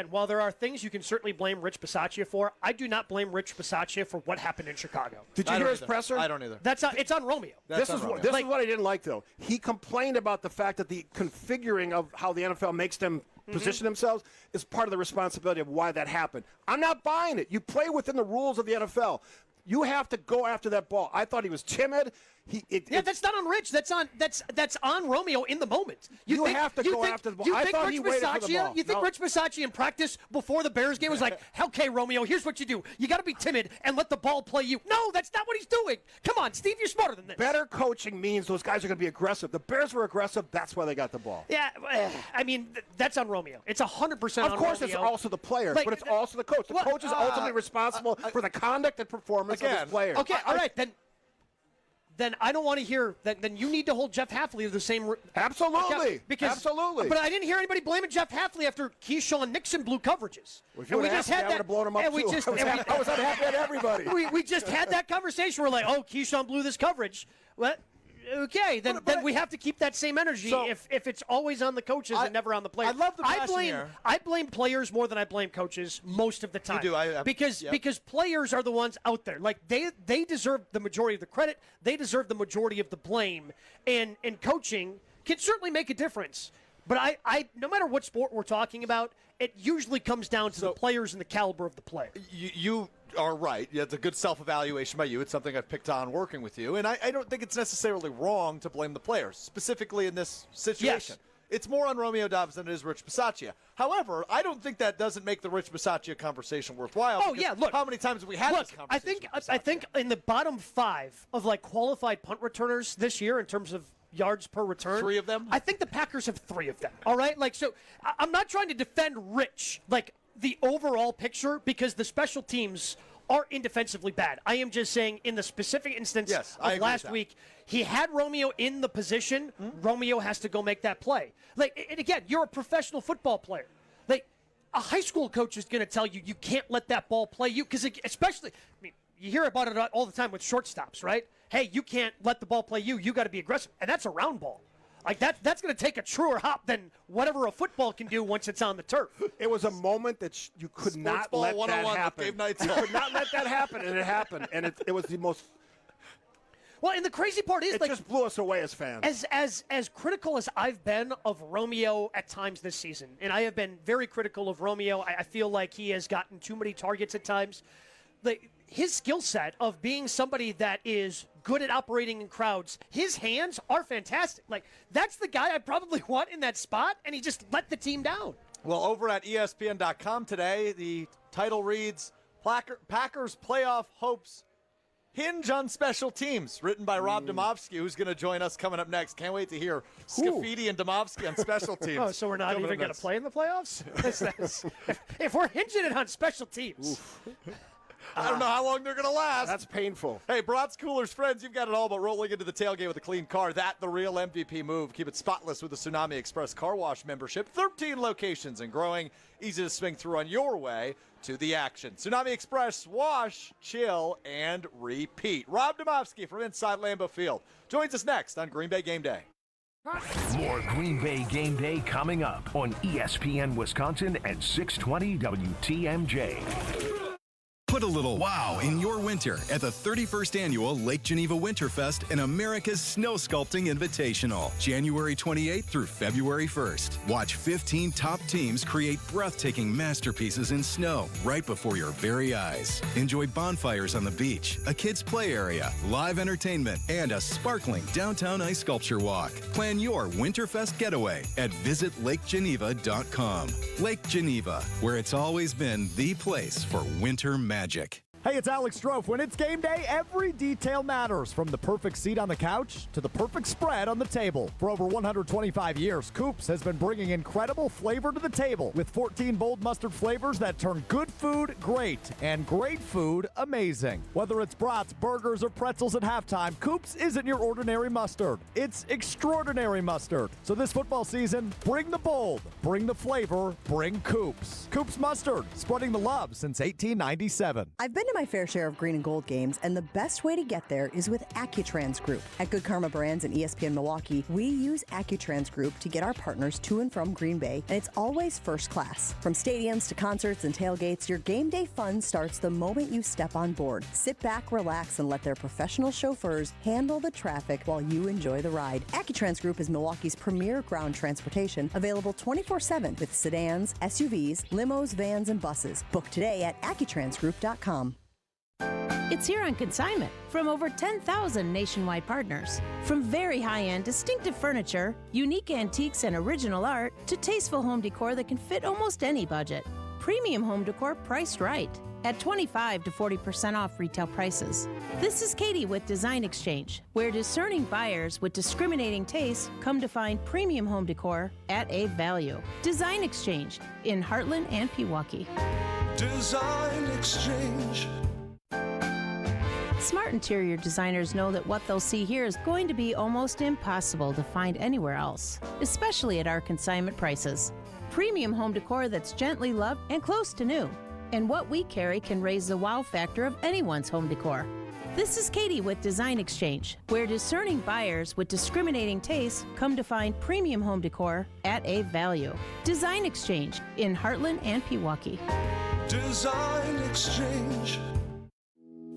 S4: while there are things you can certainly blame Rich Bisaccia for, I do not blame Rich Bisaccia for what happened in Chicago.
S5: Did you hear his presser?
S3: I don't either.
S4: It's on Romeo.
S5: This is what I didn't like, though. He complained about the fact that the configuring of how the NFL makes them position themselves is part of the responsibility of why that happened. I'm not buying it. You play within the rules of the NFL. You have to go after that ball. I thought he was timid.
S4: That's not on Rich. That's on Romeo in the moment.
S5: You have to go after the ball. I thought he waited for the ball.
S4: You think Rich Bisaccia in practice before the Bears game was like, okay, Romeo, here's what you do. You got to be timid and let the ball play you. No, that's not what he's doing. Come on, Steve, you're smarter than this.
S5: Better coaching means those guys are going to be aggressive. The Bears were aggressive. That's why they got the ball.
S4: Yeah, I mean, that's on Romeo. It's 100% on Romeo.
S5: Of course, it's also the players, but it's also the coach. The coach is ultimately responsible for the conduct and performance of his players.
S4: Okay, all right, then I don't want to hear that. Then you need to hold Jeff Hafley to the same.
S5: Absolutely, absolutely.
S4: But I didn't hear anybody blaming Jeff Hafley after Keyshawn Nixon blew coverages.
S5: Well, if you would have asked me, I would have blown him up too. I was unhappy at everybody.
S4: We just had that conversation. We're like, oh, Keyshawn blew this coverage. What? Okay, then we have to keep that same energy if it's always on the coaches and never on the players.
S3: I love the passion here.
S4: I blame players more than I blame coaches most of the time.
S3: You do,
S4: because players are the ones out there. Like they deserve the majority of the credit. They deserve the majority of the blame. And coaching can certainly make a difference. But I no matter what sport we're talking about, it usually comes down to the players and the caliber of the player.
S3: You are right. It's a good self-evaluation by you. It's something I've picked on working with you. And I don't think it's necessarily wrong to blame the players, specifically in this situation.
S4: Yes.
S3: It's more on Romeo Dobbs than it is Rich Bisaccia. However, I don't think that doesn't make the Rich Bisaccia conversation worthwhile.
S4: Oh, yeah, look.
S3: How many times have we had this conversation?
S4: I think in the bottom 5 of like qualified punt returners this year in terms of yards per return.
S3: 3 of them?
S4: I think the Packers have 3 of them. All right? Like, so I'm not trying to defend Rich, like the overall picture, because the special teams are indefensively bad. I am just saying in the specific instance of last week, he had Romeo in the position. Romeo has to go make that play. Like, and again, you're a professional football player. Like, a high school coach is going to tell you you can't let that ball play you, because especially, I mean, you hear about it all the time with shortstops, right? Hey, you can't let the ball play you. You got to be aggressive, and that's a round ball. Like that's going to take a truer hop than whatever a football can do once it's on the turf.
S5: It was a moment that you could not let that happen. You could not let that happen, and it happened, and it was the most.
S4: Well, and the crazy part is,
S5: it just blew us away as fans.
S4: As critical as I've been of Romeo at times this season, and I have been very critical of Romeo. I feel like he has gotten too many targets at times. His skill set of being somebody that is good at operating in crowds, his hands are fantastic. Like, that's the guy I probably want in that spot, and he just let the team down.
S3: Well, over at ESPN.com today, the title reads, Packers playoff hopes hinge on special teams, written by Rob Demovsky, who's going to join us coming up next. Can't wait to hear Scafidi and Demovsky on special teams.
S4: Oh, so we're not even going to play in the playoffs? If we're hinging it on special teams.
S3: I don't know how long they're going to last.
S5: That's painful.
S3: Hey, Brats, Coolers, friends, you've got it all but rolling into the tailgate with a clean car. The real MVP move. Keep it spotless with the Tsunami Express Car Wash membership. 13 locations and growing. Easy to swing through on your way to the action. Tsunami Express, wash, chill, and repeat. Rob Demovsky from inside Lambeau Field joins us next on Green Bay Game Day.
S2: More Green Bay Game Day coming up on ESPN Wisconsin at 620 WTMJ.
S16: Put a little wow in your winter at the 31st Annual Lake Geneva Winterfest and America's Snow Sculpting Invitational, January 28th through February 1st. Watch 15 top teams create breathtaking masterpieces in snow right before your very eyes. Enjoy bonfires on the beach, a kids' play area, live entertainment, and a sparkling downtown ice sculpture walk. Plan your Winterfest getaway at visitlakeggeneva.com. Lake Geneva, where it's always been the place for winter magic.
S17: Hey, it's Alex Strofe. When it's game day, every detail matters, from the perfect seat on the couch to the perfect spread on the table. For over 125 years, Coops has been bringing incredible flavor to the table with 14 bold mustard flavors that turn good food great and great food amazing. Whether it's brats, burgers, or pretzels at halftime, Coops isn't your ordinary mustard. It's extraordinary mustard. So this football season, bring the bold, bring the flavor, bring Coops. Coops Mustard, spreading the love since 1897.
S18: I've been to my fair share of green and gold games, and the best way to get there is with Accutrans Group. At Good Karma Brands and ESPN Milwaukee, we use Accutrans Group to get our partners to and from Green Bay, and it's always first class. From stadiums to concerts and tailgates, your game day fun starts the moment you step on board. Sit back, relax, and let their professional chauffeurs handle the traffic while you enjoy the ride. Accutrans Group is Milwaukee's premier ground transportation, available 24/7 with sedans, SUVs, limos, vans, and buses. Book today at Accutransgroup.com.
S15: It's here on consignment from over 10,000 nationwide partners. From very high-end, distinctive furniture, unique antiques and original art, to tasteful home decor that can fit almost any budget. Premium home decor priced right at 25 to 40% off retail prices. This is Katie with Design Exchange, where discerning buyers with discriminating tastes come to find premium home decor at a value. Design Exchange in Heartland and Pewaukee.
S19: Design Exchange.
S15: Smart interior designers know that what they'll see here is going to be almost impossible to find anywhere else, especially at our consignment prices. Premium home decor that's gently loved and close to new. And what we carry can raise the wow factor of anyone's home decor. This is Katie with Design Exchange, where discerning buyers with discriminating tastes come to find premium home decor at a value. Design Exchange in Heartland and Pewaukee.
S19: Design Exchange.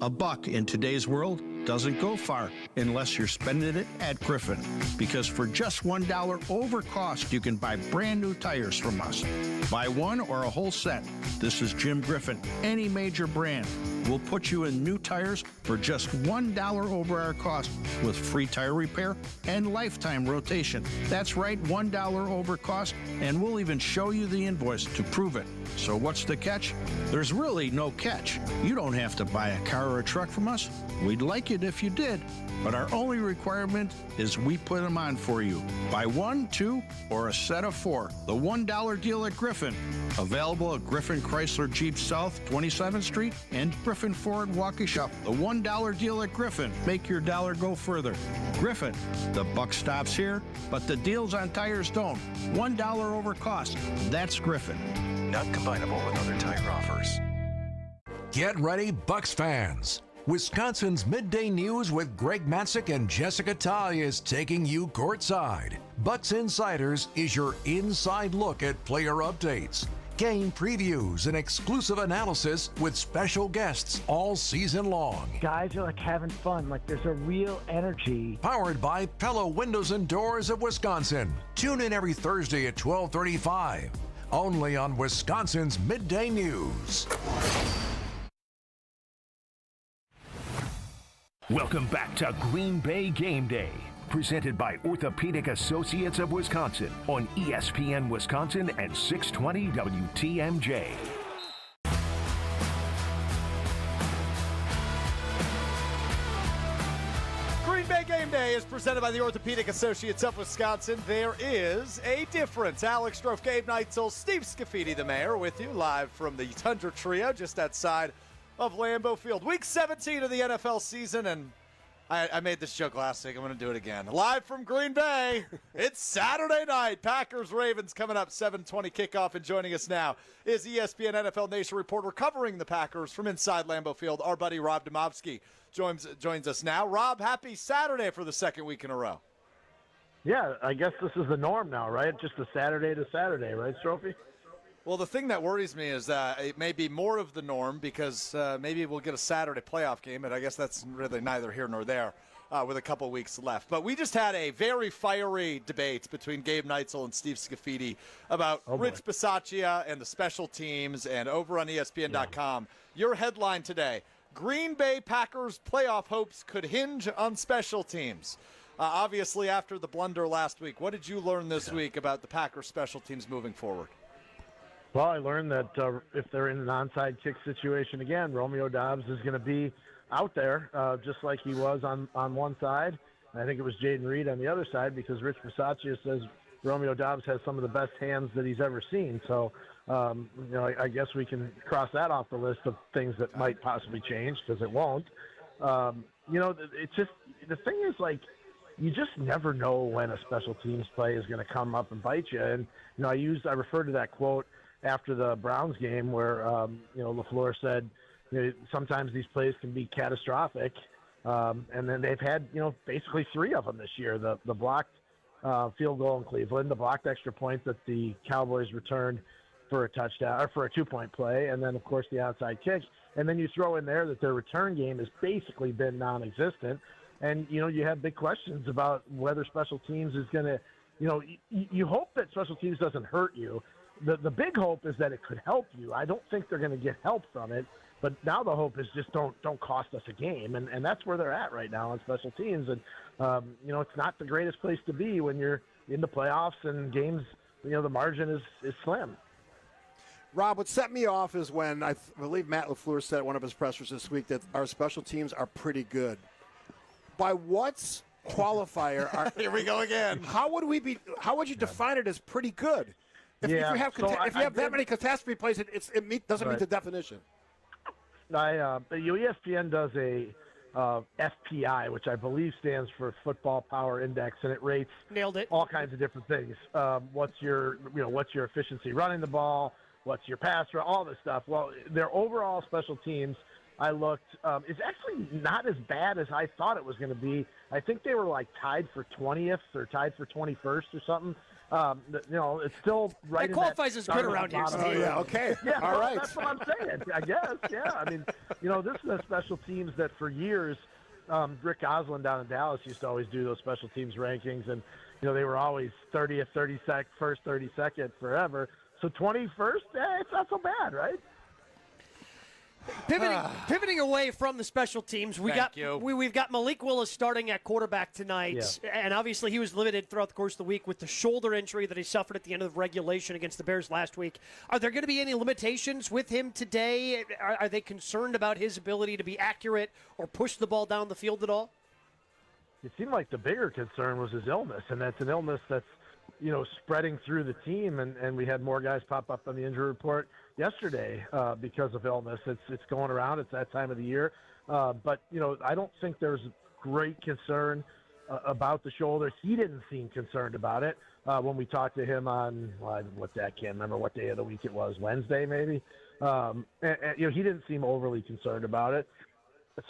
S20: A buck in today's world doesn't go far unless you're spending it at Griffin. Because for just $1 over cost, you can buy brand new tires from us. Buy one or a whole set. This is Jim Griffin. Any major brand. We'll put you in new tires for just $1 over our cost with free tire repair and lifetime rotation. That's right, $1 over cost, and we'll even show you the invoice to prove it. So what's the catch? There's really no catch. You don't have to buy a car or a truck from us. We'd like it if you did, but our only requirement is we put them on for you. Buy one, two, or a set of four. The $1 deal at Griffin. Available at Griffin Chrysler Jeep South 27th Street and Griffin Ford Waukesha. The $1 deal at Griffin. Make your dollar go further. Griffin, the buck stops here, but the deals on tires don't. $1 over cost. That's Griffin.
S2: Not combinable with other tire offers.
S6: Get ready, Bucks fans. Wisconsin's Midday News with Greg Matzik and Jessica Talia is taking you courtside. Bucks Insiders is your inside look at player updates, game previews, and exclusive analysis with special guests all season long.
S7: Guys are like having fun, like there's a real energy.
S6: Powered by Pella Windows and Doors of Wisconsin. Tune in every Thursday at 12:35. Only on Wisconsin's Midday News.
S2: Welcome back to Green Bay Game Day, presented by Orthopedic Associates of Wisconsin on ESPN Wisconsin and 620 WTMJ.
S3: Game Day is presented by the Orthopedic Associates of Wisconsin. There is a difference. Alex Strofe, Gabe Neitzel, Steve Scafidi, the mayor, with you live from the Tundra Trio just outside of Lambeau Field. Week 17 of the NFL season, and I made this joke last week. I'm going to do it again. Live from Green Bay, it's Saturday night. Packers-Ravens coming up, 7:20 kickoff, and joining us now is ESPN NFL Nation reporter covering the Packers from inside Lambeau Field, our buddy Rob Demovsky joins us now. Rob, happy Saturday for the second week in a row.
S17: Yeah, I guess this is the norm now, right? Just a Saturday to Saturday, right, Strophy?
S3: Well, the thing that worries me is that it may be more of the norm because maybe we'll get a Saturday playoff game, and I guess that's really neither here nor there with a couple weeks left. But we just had a very fiery debate between Gabe Neitzel and Steve Scafidi about Rich Bisaccia and the special teams, and over on ESPN.com, your headline today, Green Bay Packers playoff hopes could hinge on special teams. Obviously, after the blunder last week, what did you learn this week about the Packers special teams moving forward?
S17: Well, I learned that if they're in an onside kick situation again, Romeo Doubs is going to be out there just like he was on one side. I think it was Jaden Reed on the other side because Rich Bisaccia says Romeo Doubs has some of the best hands that he's ever seen. So, I guess we can cross that off the list of things that might possibly change because it won't. It's just the thing is, like, you just never know when a special teams play is going to come up and bite you. And, I referred to that quote after the Browns game where, LaFleur said, sometimes these plays can be catastrophic. And then they've had, basically three of them this year. The blocked field goal in Cleveland, the blocked extra point that the Cowboys returned for a touchdown or for a 2-point play, and then, of course, the outside kick. And then you throw in there that their return game has basically been non-existent. And, you have big questions about whether special teams is going to, you hope that special teams doesn't hurt you. The big hope is that it could help you. I don't think they're going to get help from it, but now the hope is just don't cost us a game, and that's where they're at right now on special teams. And it's not the greatest place to be when you're in the playoffs and games. The margin is slim.
S5: Rob, what set me off is when I believe Matt LaFleur said at one of his pressers this week that our special teams are pretty good. By what's qualifier?
S3: Here we go again.
S5: How would you define it as pretty good? If you have that many catastrophe plays, it doesn't meet the definition.
S17: ESPN does a FPI, which I believe stands for Football Power Index, and it rates all kinds of different things. What's your efficiency running the ball? What's your pass run? All this stuff. Well, their overall special teams, I looked, is actually not as bad as I thought it was going to be. I think they were like tied for 20th or tied for 21st or something. It's still right.
S4: It qualifies as good around here.
S5: Oh, yeah, okay.
S17: Yeah,
S5: all right.
S17: That's what I'm saying, I guess. Yeah, I mean, this is a special teams that for years, Rick Gosselin down in Dallas used to always do those special teams rankings, and, they were always 30th, 32nd, first, 32nd forever. So 21st, it's not so bad, right?
S4: Pivoting away from the special teams, we've got Malik Willis starting at quarterback tonight, and obviously he was limited throughout the course of the week with the shoulder injury that he suffered at the end of regulation against the Bears last week. Are there going to be any limitations with him today? Are they concerned about his ability to be accurate or push the ball down the field at all?
S17: It seemed like the bigger concern was his illness, and that's an illness that's spreading through the team, and we had more guys pop up on the injury report yesterday because of illness. It's going around. It's that time of the year. But I don't think there's great concern about the shoulder. He didn't seem concerned about it when we talked to him on, I can't remember what day of the week it was, Wednesday maybe. He didn't seem overly concerned about it.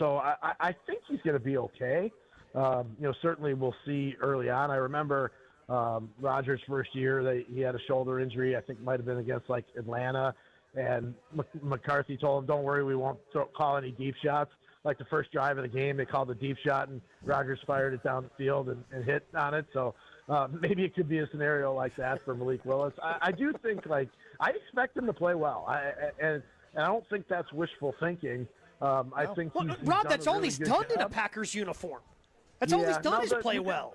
S17: So I think he's going to be okay. Certainly we'll see early on. I remember Rodgers' first year, he had a shoulder injury. I think it might have been against Atlanta, and McCarthy told him, "Don't worry, we won't call any deep shots." Like the first drive of the game, they called a deep shot, and Rodgers fired it down the field and hit on it. So maybe it could be a scenario like that for Malik Willis. I do think I expect him to play well, and I don't think that's wishful thinking. I think
S4: Rob, that's all he's done in a Packers uniform. That's all he's done is play well.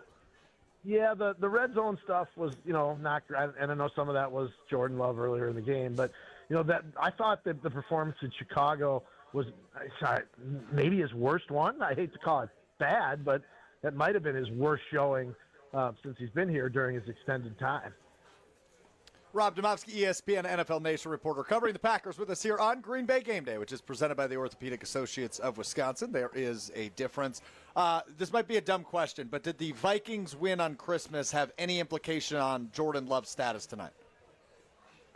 S17: Yeah, the red zone stuff was, not, and I know some of that was Jordan Love earlier in the game, but that I thought that the performance in Chicago was maybe his worst one. I hate to call it bad, but
S7: that might have been his worst showing since he's been here during his extended time.
S3: Rob Demovsky, ESPN NFL Nation reporter, covering the Packers with us here on Green Bay Game Day, which is presented by the Orthopedic Associates of Wisconsin. There is a difference. This might be a dumb question, but did the Vikings win on Christmas have any implication on Jordan Love's status tonight?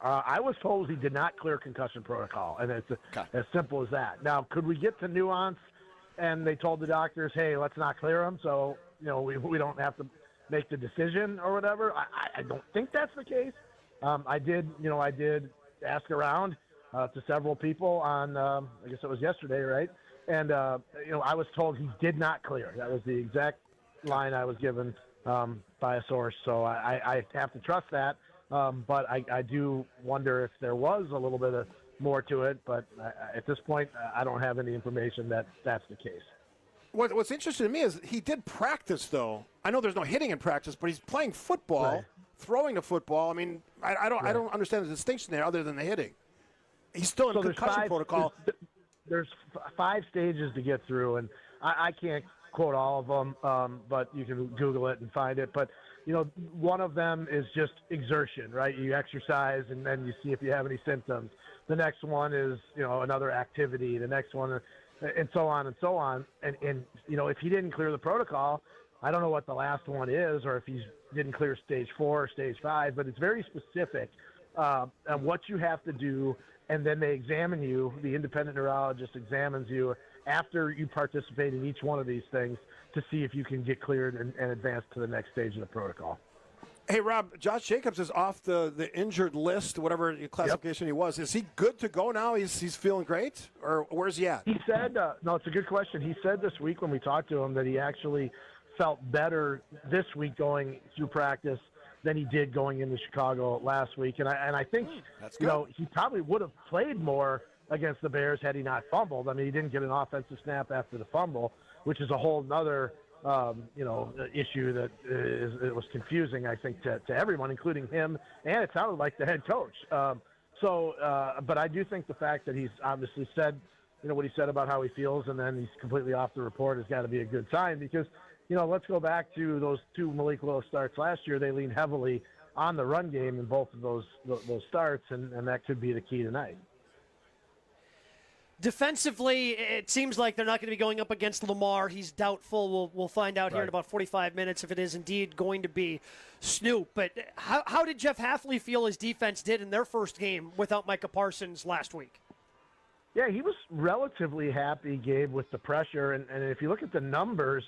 S7: I was told he did not clear concussion protocol, and it's as simple as that. Now, could we get to nuance, and they told the doctors, hey, let's not clear him, so we don't have to make the decision or whatever? I don't think that's the case. I did ask around to several people on, I guess it was yesterday, right? And, I was told he did not clear. That was the exact line I was given by a source. So I have to trust that. But I do wonder if there was a little bit of more to it. But at this point, I don't have any information that that's the case.
S5: What's interesting to me is he did practice, though. I know there's no hitting in practice, but he's playing football.
S7: Right.
S5: Throwing the football, I mean, I don't understand the distinction there other than the hitting. He's still in concussion protocol.
S7: There's 5 stages to get through, and I can't quote all of them, but you can Google it and find it. But, one of them is just exertion, right? You exercise, and then you see if you have any symptoms. The next one is, another activity. The next one, and so on and so on. And if he didn't clear the protocol, I don't know what the last one is, or if he didn't clear stage 4 or stage 5, but it's very specific on what you have to do, and then they examine you. The independent neurologist examines you after you participate in each one of these things to see if you can get cleared and advance to the next stage of the protocol.
S5: Hey, Rob, Josh Jacobs is off the injured list, whatever classification he was. Is he good to go now? He's feeling great, or where's he at?
S7: He said, no, it's a good question. He said this week when we talked to him that he actually felt better this week going through practice than he did going into Chicago last week. And I think, he probably would have played more against the Bears had he not fumbled. I mean, he didn't get an offensive snap after the fumble, which is a whole nother, issue that it was confusing, I think, to everyone, including him. And it sounded like the head coach. But I do think the fact that he's obviously said, what he said about how he feels, and then he's completely off the report has got to be a good sign because, let's go back to those 2 Malik Willis starts last year. They leaned heavily on the run game in both of those starts, and that could be the key tonight.
S4: Defensively, it seems like they're not going to be going up against Lamar. He's doubtful. We'll find out here in about 45 minutes if it is indeed going to be Snoop. But how did Jeff Hafley feel his defense did in their first game without Micah Parsons last week?
S7: Yeah, he was relatively happy, Gabe, with the pressure. And if you look at the numbers,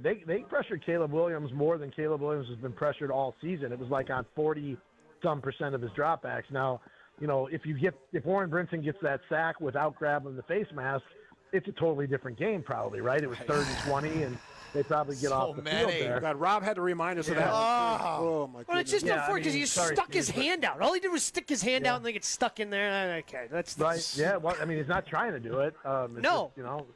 S7: they pressured Caleb Williams more than Caleb Williams has been pressured all season. It was like on 40-some% of his dropbacks. Now, if Warren Brinson gets that sack without grabbing the face mask, it's a totally different game probably, right? It was 3rd and 20, and they probably get off the field there.
S5: God, Rob had to remind us of that. Oh, my goodness.
S4: Well, it's just unfortunate because he stuck his hand out. All he did was stick his hand out and then get stuck in there. Okay, that's
S7: right. Yeah, well, I mean, he's not trying to do it.
S4: No.
S7: Just,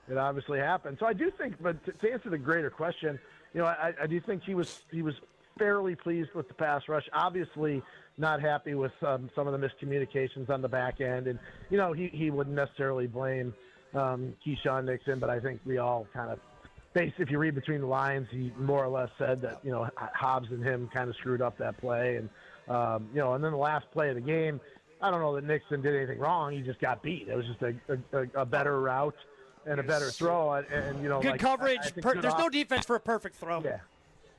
S7: it obviously happened. So I do think, but to answer the greater question, I do think he was fairly pleased with the pass rush. Obviously not happy with some of the miscommunications on the back end. And, he wouldn't necessarily blame Keyshawn Nixon, but I think we all kind of if you read between the lines, he more or less said that, Hobbs and him kind of screwed up that play. And, and then the last play of the game, I don't know that Nixon did anything wrong. He just got beat. It was just a better route and a better throw. And
S4: good coverage. There's no defense for a perfect throw.
S7: Yeah.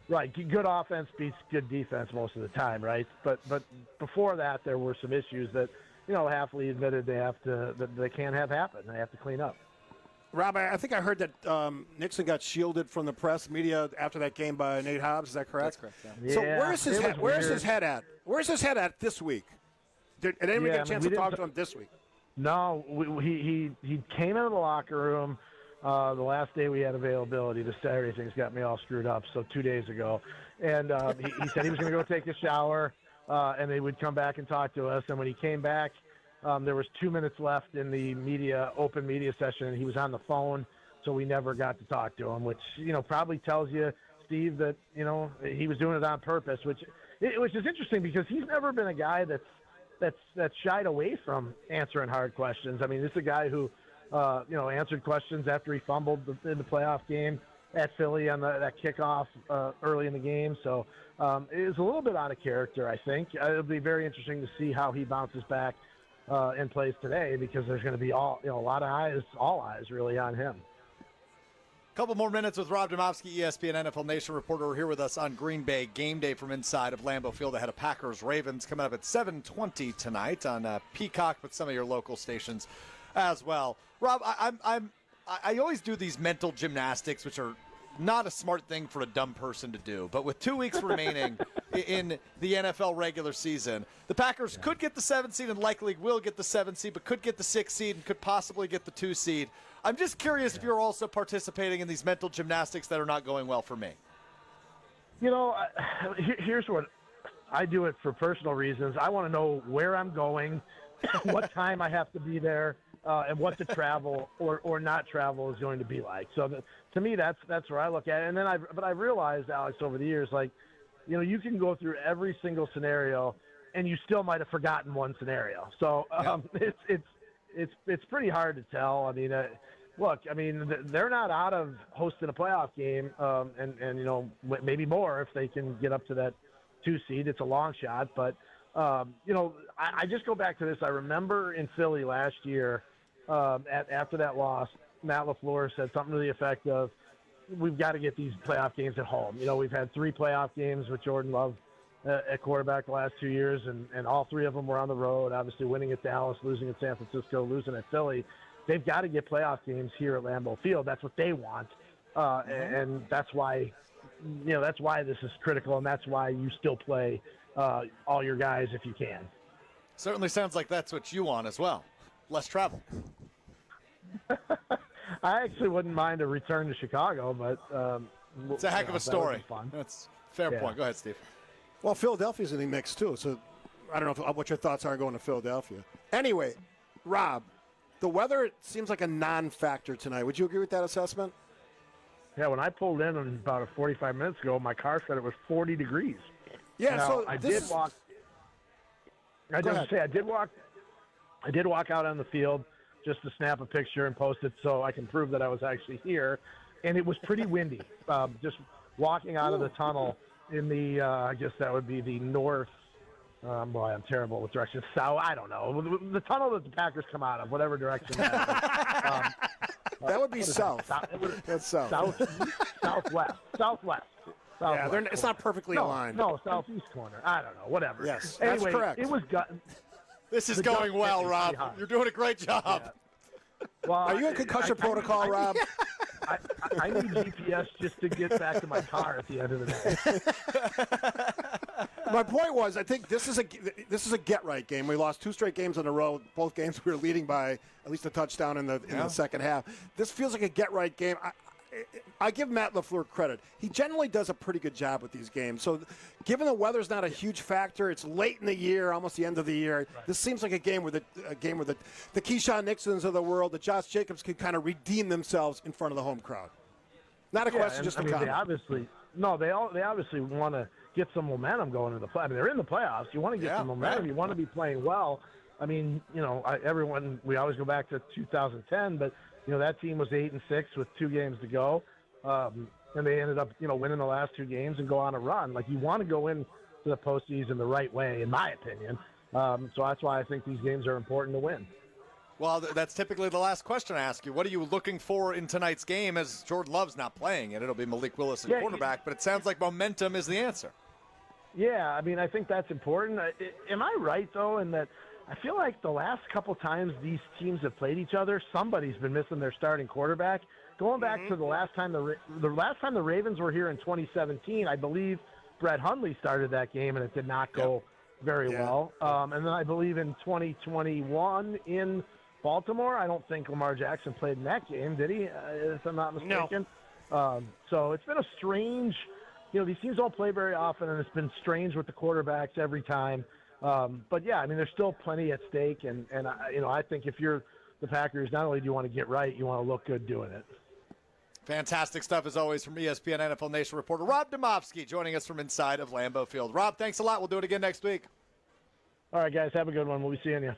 S7: Right. Good offense beats good defense most of the time, right? But before that, there were some issues that, Hafley admitted that they can't have happen. They have to clean up.
S5: Rob, I think I heard that Nixon got shielded from the press media after that game by Nate Hobbs. Is that correct?
S3: That's correct, yeah.
S5: So where's his head at? Where's his head at this week? Did anybody get a chance to talk to him this week?
S7: No, he came into the locker room the last day we had availability. The Saturday things got me all screwed up, so 2 days ago. And he said he was going to go take a shower, and they would come back and talk to us. And when he came back, there was 2 minutes left in the open media session, and he was on the phone, so we never got to talk to him, which, probably tells you, Steve, that, he was doing it on purpose, which is interesting because he's never been a guy that's shied away from answering hard questions. I mean, this is a guy who, answered questions after he fumbled in the playoff game. at Philly on that kickoff early in the game. So it was a little bit out of character, I think. It'll be very interesting to see how he bounces back and plays today, because there's going to be a lot of eyes, all eyes really on him.
S3: Couple more minutes with Rob Demovsky, ESPN NFL Nation reporter, here with us on Green Bay Game Day from inside of Lambeau Field ahead of Packers-Ravens coming up at 7:20 tonight on Peacock, with some of your local stations as well. Rob, I always do these mental gymnastics, which are not a smart thing for a dumb person to do. But with 2 weeks remaining in the NFL regular season, the Packers could get the 7th seed and likely will get the 7th seed, but could get the 6th seed and could possibly get the 2 seed. I'm just curious if you're also participating in these mental gymnastics that are not going well for me.
S7: Here's what I do it for personal reasons. I want to know where I'm going, what time I have to be there, and what the travel or not travel is going to be like. So to me, that's where I look at it. And then I've realized, Alex, over the years, you can go through every single scenario and you still might have forgotten one scenario. So it's pretty hard to tell. I mean, they're not out of hosting a playoff game, and maybe more if they can get up to that 2 seed. It's a long shot, but I just go back to this. I remember in Philly last year, after that loss, Matt LaFleur said something to the effect of, "We've got to get these playoff games at home." We've had 3 playoff games with Jordan Love at quarterback the last 2 years, and all 3 of them were on the road. Obviously, winning at Dallas, losing at San Francisco, losing at Philly. They've got to get playoff games here at Lambeau Field. That's what they want, and that's why, that's why this is critical, and that's why you still play all your guys if you can.
S3: Certainly sounds like that's what you want as well. Less travel.
S7: I actually wouldn't mind a return to Chicago, but
S3: it's a heck of a story. That's a fair point. Go ahead, Steve.
S5: Well, Philadelphia's in the mix too, so I don't know what your thoughts are going to Philadelphia. Anyway, Rob, the weather seems like a non-factor tonight. Would you agree with that assessment?
S7: Yeah, when I pulled in about 45 minutes ago, my car said it was 40 degrees.
S5: Yeah,
S7: now,
S5: so
S7: I did walk. I did walk out on the field just to snap a picture and post it so I can prove that I was actually here. And it was pretty windy. Just walking out of the tunnel in the, I guess that would be the north. Boy, I'm terrible with directions. South, I don't know. The tunnel that the Packers come out of, whatever direction that is.
S5: That would be south. That's south.
S7: Southwest.
S5: Yeah, it's not perfectly aligned.
S7: No, southeast corner. I don't know. Whatever.
S5: Yes,
S7: anyway,
S5: that's correct.
S7: It was
S3: This is going well, Rob. You're doing a great job.
S7: Yeah. Well,
S5: are you in concussion protocol, Rob?
S7: I need GPS just to get back to my car at the end of the day.
S5: My point was, I think this is a get-right game. We lost 2 straight games in a row. Both games we were leading by at least a touchdown in the second half. This feels like a get-right game. I give Matt LaFleur credit. He generally does a pretty good job with these games. So given the weather's not a huge factor, it's late in the year, almost the end of the year. Right. This seems like a game where the Keyshawn Nixons of the world, the Josh Jacobs can kind of redeem themselves in front of the home crowd. Not a question, just a comment.
S7: They obviously want to get some momentum going into the play. I mean, they're in the playoffs. You want to get some momentum. Right. You want to be playing well. I mean, we always go back to 2010, but that team was 8-6 with 2 games to go, and they ended up, winning the last 2 games and go on a run. Like, you want to go into the postseason the right way, in my opinion. So that's why I think these games are important to win.
S3: Well, that's typically the last question I ask you. What are you looking for in tonight's game? As Jordan Love's not playing, and it'll be Malik Willis at quarterback, but it sounds like momentum is the answer.
S7: Yeah, I mean, I think that's important. Am I right, though, in that I feel like the last couple times these teams have played each other, somebody's been missing their starting quarterback. Going back to the last time the Ravens were here in 2017, I believe Brett Hundley started that game, and it did not go very well. And then I believe in 2021 in Baltimore, I don't think Lamar Jackson played in that game, did he? If I'm not mistaken. No. So it's been a strange, these teams don't play very often, and it's been strange with the quarterbacks every time. But yeah, I mean, there's still plenty at stake, and I think if you're the Packers, not only do you want to get right, you want to look good doing it.
S3: Fantastic stuff, as always, from ESPN NFL Nation reporter Rob Demovsky joining us from inside of Lambeau Field. Rob, thanks a lot. We'll do it again next week.
S7: All right, guys, have a good one. We'll be seeing you.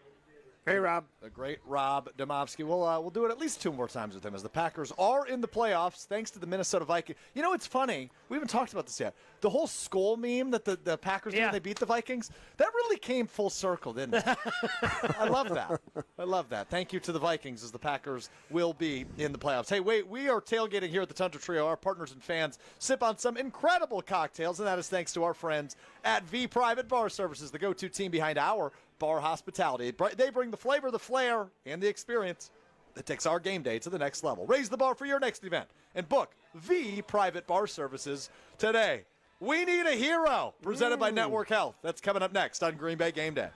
S5: Hey, Rob.
S3: The great Rob Demovsky. We'll do it at least 2 more times with him as the Packers are in the playoffs thanks to the Minnesota Vikings. You know, it's funny. We haven't talked about this yet. The whole skull meme that the Packers did when they beat the Vikings, that really came full circle, didn't it? I love that. I love that. Thank you to the Vikings as the Packers will be in the playoffs. Hey, wait, we are tailgating here at the Tundra Trio. Our partners and fans sip on some incredible cocktails, and that is thanks to our friends at V Private Bar Services, the go-to team behind our bar hospitality. They bring the flavor, the flair, and the experience that takes our game day to the next level. Raise the bar for your next event and book V Private Bar Services today. We Need a Hero, presented by Network Health. That's coming up next on Green Bay Game Day.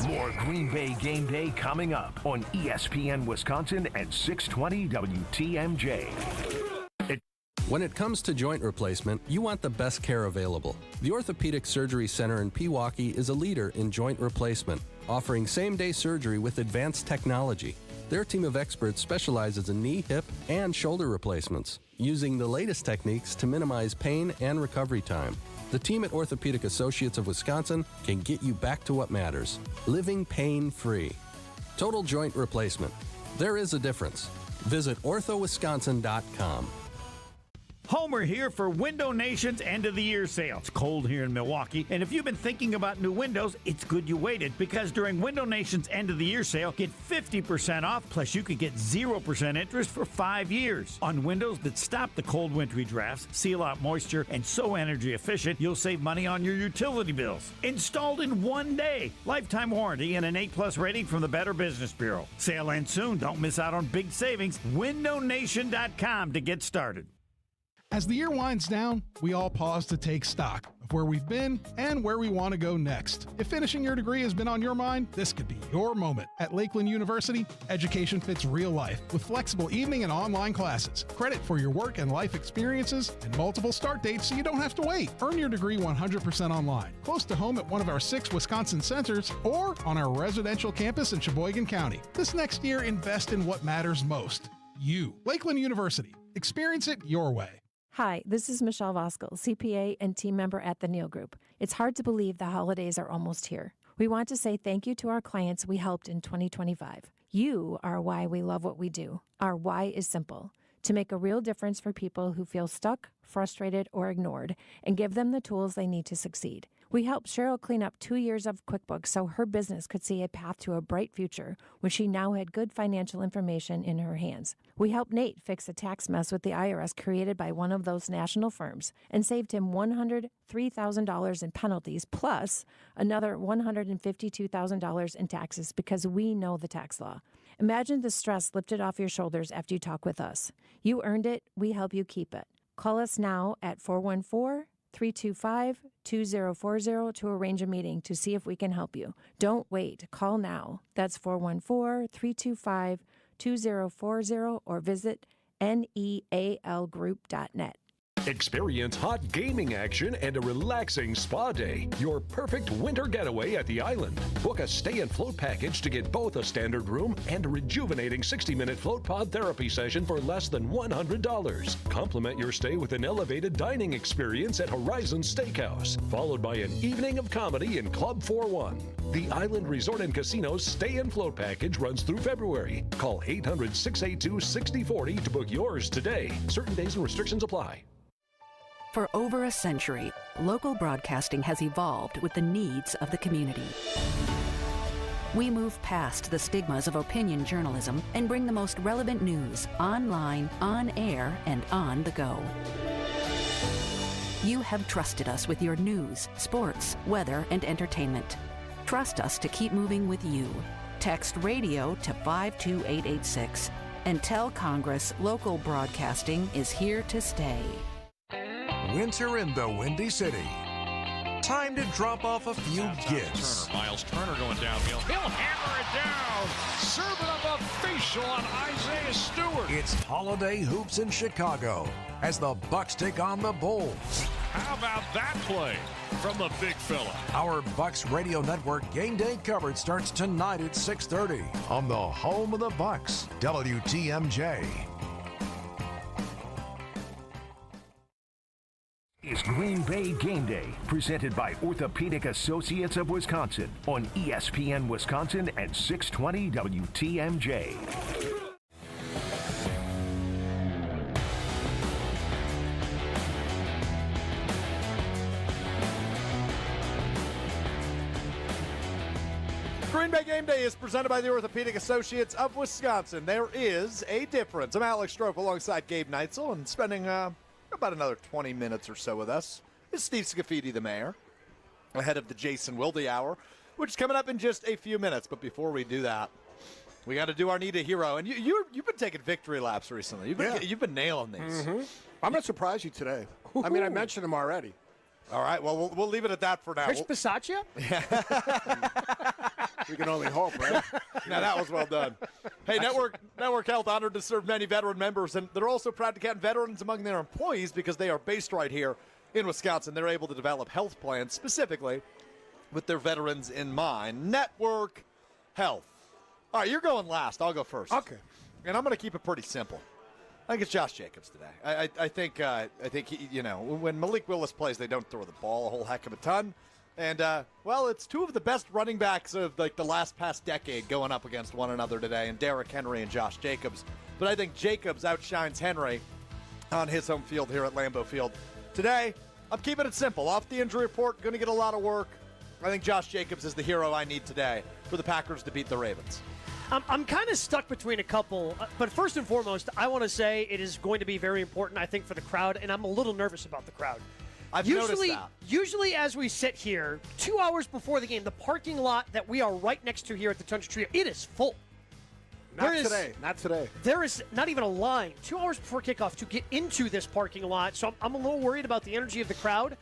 S2: More Green Bay Game Day coming up on ESPN Wisconsin at 620 WTMJ.
S21: When it comes to joint replacement, you want the best care available. The Orthopedic Surgery Center in Pewaukee is a leader in joint replacement, offering same-day surgery with advanced technology. Their team of experts specializes in knee, hip, and shoulder replacements, using the latest techniques to minimize pain and recovery time. The team at Orthopedic Associates of Wisconsin can get you back to what matters, living pain-free. Total joint replacement. There is a difference. Visit orthowisconsin.com.
S22: Homer here for Window Nation's end of the year sale. It's cold here in Milwaukee, and if you've been thinking about new windows, it's good you waited, because during Window Nation's end of the year sale, get 50% off, plus you could get 0% interest for 5 years. On windows that stop the cold wintry drafts, seal out moisture, and so energy efficient, you'll save money on your utility bills. Installed in 1 day. Lifetime warranty and an A+ rating from the Better Business Bureau. Sale ends soon. Don't miss out on big savings. WindowNation.com to get started.
S23: As the year winds down, we all pause to take stock of where we've been and where we want to go next. If finishing your degree has been on your mind, this could be your moment. At Lakeland University, education fits real life with flexible evening and online classes, credit for your work and life experiences, and multiple start dates so you don't have to wait. Earn your degree 100% online, close to home at one of our 6 Wisconsin centers, or on our residential campus in Sheboygan County. This next year, invest in what matters most. You. Lakeland University. Experience it your way.
S24: Hi, this is Michelle Voskel, CPA and team member at the Neal Group. It's hard to believe the holidays are almost here. We want to say thank you to our clients we helped in 2025. You are why we love what we do. Our why is simple: to make a real difference for people who feel stuck, frustrated, or ignored, and give them the tools they need to succeed. We helped Cheryl clean up 2 years of QuickBooks so her business could see a path to a bright future when she now had good financial information in her hands. We helped Nate fix a tax mess with the IRS created by one of those national firms and saved him $103,000 in penalties, plus another $152,000 in taxes, because we know the tax law. Imagine the stress lifted off your shoulders after you talk with us. You earned it. We help you keep it. Call us now at 414-325-2040 to arrange a meeting to see if we can help you. Don't wait. Call now. That's 414-325-2040 or visit nealgroup.net.
S2: Experience hot gaming action and a relaxing spa day. Your perfect winter getaway at the island. Book a stay and float package to get both a standard room and a rejuvenating 60-minute float pod therapy session for less than $100. Complement your stay with an elevated dining experience at Horizon Steakhouse, followed by an evening of comedy in Club 41. The Island Resort and Casino's stay and float package runs through February. Call 800-682-6040 to book yours today. Certain days and restrictions apply.
S25: For over a century, local broadcasting has evolved with the needs of the community. We move past the stigmas of opinion journalism and bring the most relevant news online, on air, and on the go. You have trusted us with your news, sports, weather, and entertainment. Trust us to keep moving with you. Text radio to 52886 and tell Congress local broadcasting is here to stay.
S6: Winter in the Windy City. Time to drop off a few gifts.
S1: Miles Turner going downfield. He'll hammer it down. Serving up a facial on Isaiah Stewart.
S6: It's Holiday Hoops in Chicago as the Bucks take on the Bulls.
S1: How about that play from the big fella?
S6: Our Bucks Radio Network game day coverage starts tonight at 6:30 on the home of the Bucks, WTMJ.
S2: Is is Green Bay Game Day, presented by Orthopedic Associates of Wisconsin on ESPN Wisconsin and 620 WTMJ.
S3: Green Bay Game Day is presented by the Orthopedic Associates of Wisconsin. There is a difference. I'm Alex Strofe alongside Gabe Neitzel, and spending about another 20 minutes or so with us is Steve Scafidi, the mayor, ahead of the Jason Wilde Hour, which is coming up in just a few minutes. But before we do that, we got to do our Need a Hero. And you've been taking victory laps recently. You've been nailing these.
S5: Mm-hmm. I'm going to surprise you today. I mean, I mentioned them already.
S3: All right, well, we'll leave it at that for now.
S4: Rich Bisaccia?
S5: We can only hope, right?
S3: Now, that was well done. Hey, Network Health honored to serve many veteran members, and they're also proud to count veterans among their employees because they are based right here in Wisconsin. They're able to develop health plans specifically with their veterans in mind. Network Health. All right, you're going last. I'll go first.
S5: Okay.
S3: And I'm going to keep it pretty simple. I think it's Josh Jacobs today. I think he, when Malik Willis plays, they don't throw the ball a whole heck of a ton. And, it's two of the best running backs of, the last past decade going up against one another today, and Derrick Henry and Josh Jacobs. But I think Jacobs outshines Henry on his home field here at Lambeau Field. Today, I'm keeping it simple. Off the injury report, going to get a lot of work. I think Josh Jacobs is the hero I need today for the Packers to beat the Ravens.
S4: I'm kind of stuck between a couple, but first and foremost, I want to say it is going to be very important, I think, for the crowd, and I'm a little nervous about the crowd.
S3: I've noticed that.
S4: Usually as we sit here, 2 hours before the game, the parking lot that we are right next to here at the Tundra Trio, it is full.
S5: Not today.
S4: There is not even a line 2 hours before kickoff to get into this parking lot, so I'm a little worried about the energy of the crowd.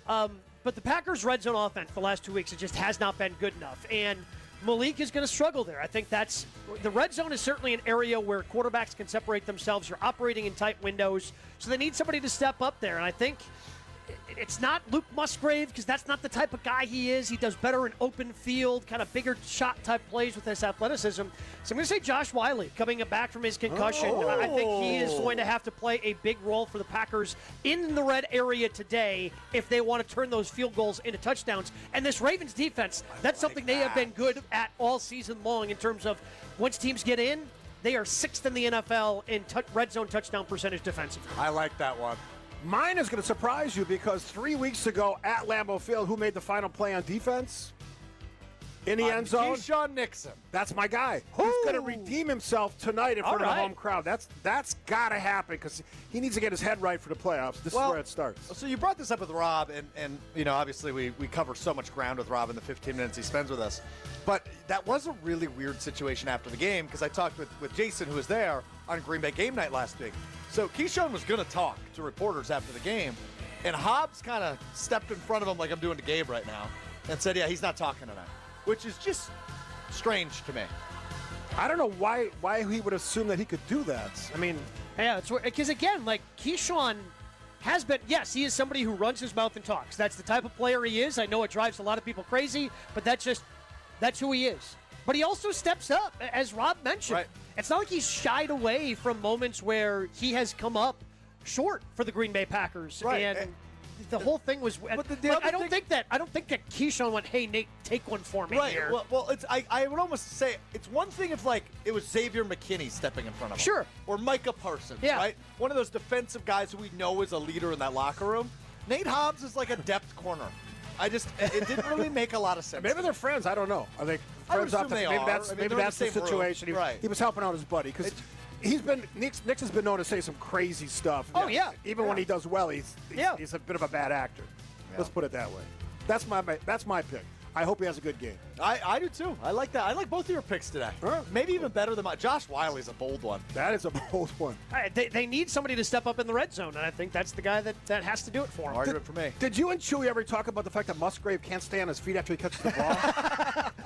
S4: But the Packers' red zone offense the last 2 weeks, it just has not been good enough, and Malik is going to struggle there. I think the red zone is certainly an area where quarterbacks can separate themselves. You're operating in tight windows, so they need somebody to step up there. And I think it's not Luke Musgrave because that's not the type of guy he is. He does better in open field, kind of bigger shot type plays with his athleticism. So I'm going to say Josh Wilde coming back from his concussion. I think he is going to have to play a big role for the Packers in the red area today if they want to turn those field goals into touchdowns. And this Ravens defense, that's something they have been good at all season long in terms of once teams get in, they are 6th in the NFL in red zone touchdown percentage defensively.
S3: I like that one.
S5: Mine is going to surprise you because 3 weeks ago at Lambeau Field, who made the final play on defense? In the end zone?
S3: Keyshawn Nixon.
S5: That's my guy. He's going to redeem himself tonight in front of the home crowd. That's got to happen because he needs to get his head right for the playoffs. This is where it starts.
S3: So you brought this up with Rob, and obviously we cover so much ground with Rob in the 15 minutes he spends with us. But that was a really weird situation after the game because I talked with Jason, who was there on Green Bay game night last week. So Keyshawn was going to talk to reporters after the game, and Hobbs kind of stepped in front of him like I'm doing to Gabe right now and said, yeah, he's not talking tonight, which is just strange to me.
S5: I don't know why he would assume that he could do that. I mean,
S4: yeah, it's because, again, Keyshawn has been, yes, he is somebody who runs his mouth and talks. That's the type of player he is. I know it drives a lot of people crazy, but that's who he is. But he also steps up, as Rob mentioned. Right. It's not like he's shied away from moments where he has come up short for the Green Bay Packers.
S3: Right.
S4: And the whole thing was. But I don't think that Keyshawn went, "Hey, Nate, take one for me here."
S3: Well, I would almost say it's one thing if it was Xavier McKinney stepping in front of him,
S4: sure,
S3: or Micah Parsons,
S4: yeah,
S3: right? One of those defensive guys who we know is a leader in that locker room. Nate Hobbs is like a depth corner. It didn't really make a lot of sense.
S5: Maybe they're friends. I don't know. Are they friends? Maybe that's the situation. He was helping out his buddy because Nick has been known to say some crazy stuff.
S4: Oh yeah.
S5: Even when he does well, he's a bit of a bad actor. Yeah. Let's put it that way. That's my pick. I hope he has a good game.
S3: I do too. I like that. I like both of your picks today. Maybe even better than mine. Josh Wiley's a bold one.
S5: That is a bold one.
S4: They need somebody to step up in the red zone, and I think that's the guy that has to do it for him.
S3: Argument for me.
S5: Did you and Chewy ever talk about the fact that Musgrave can't stay on his feet after he catches the ball?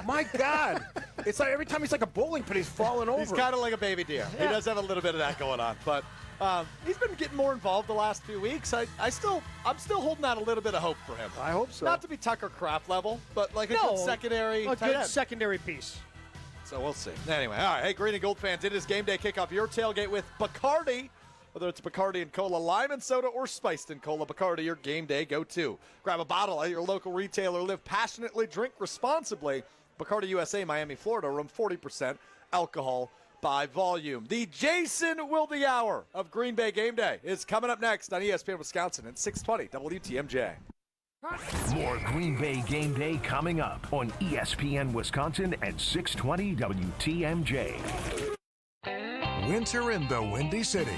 S5: My God. It's like every time he's like a bowling pin, he's falling over.
S3: He's kind of like a baby deer. Yeah. He does have a little bit of that going on. But he's been getting more involved the last few weeks. I'm still holding out a little bit of hope for him.
S5: I hope so.
S3: Not to be Tucker Kraft level, but like a good secondary
S4: a good secondary piece.
S3: So we'll see. Anyway, all right. Hey, Green and Gold fans, it is game day kickoff. Your tailgate with Bacardi Whether it's Bacardi and Cola, lime and soda, or spiced in Cola, Bacardi, your game day go-to. Grab a bottle at your local retailer. Live passionately, drink responsibly. Bacardi USA, Miami, Florida, room 40% alcohol by volume. The Jason Wilde Hour of Green Bay Game Day is coming up next on ESPN Wisconsin at 620 WTMJ.
S2: More Green Bay Game Day coming up on ESPN Wisconsin at 620 WTMJ.
S6: Winter in the Windy City.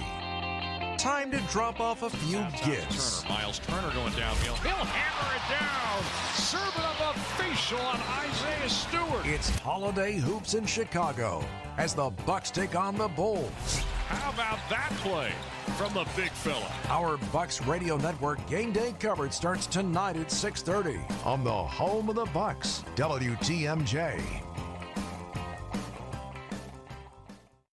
S6: Time to drop off a few gifts.
S1: Miles Turner going downhill. He'll hammer it down. Serving up a facial on Isaiah Stewart.
S6: It's Holiday Hoops in Chicago as the Bucks take on the Bulls.
S1: How about that play from the big fella?
S6: Our Bucks Radio Network Game Day coverage starts tonight at 6:30 on the home of the Bucks, WTMJ.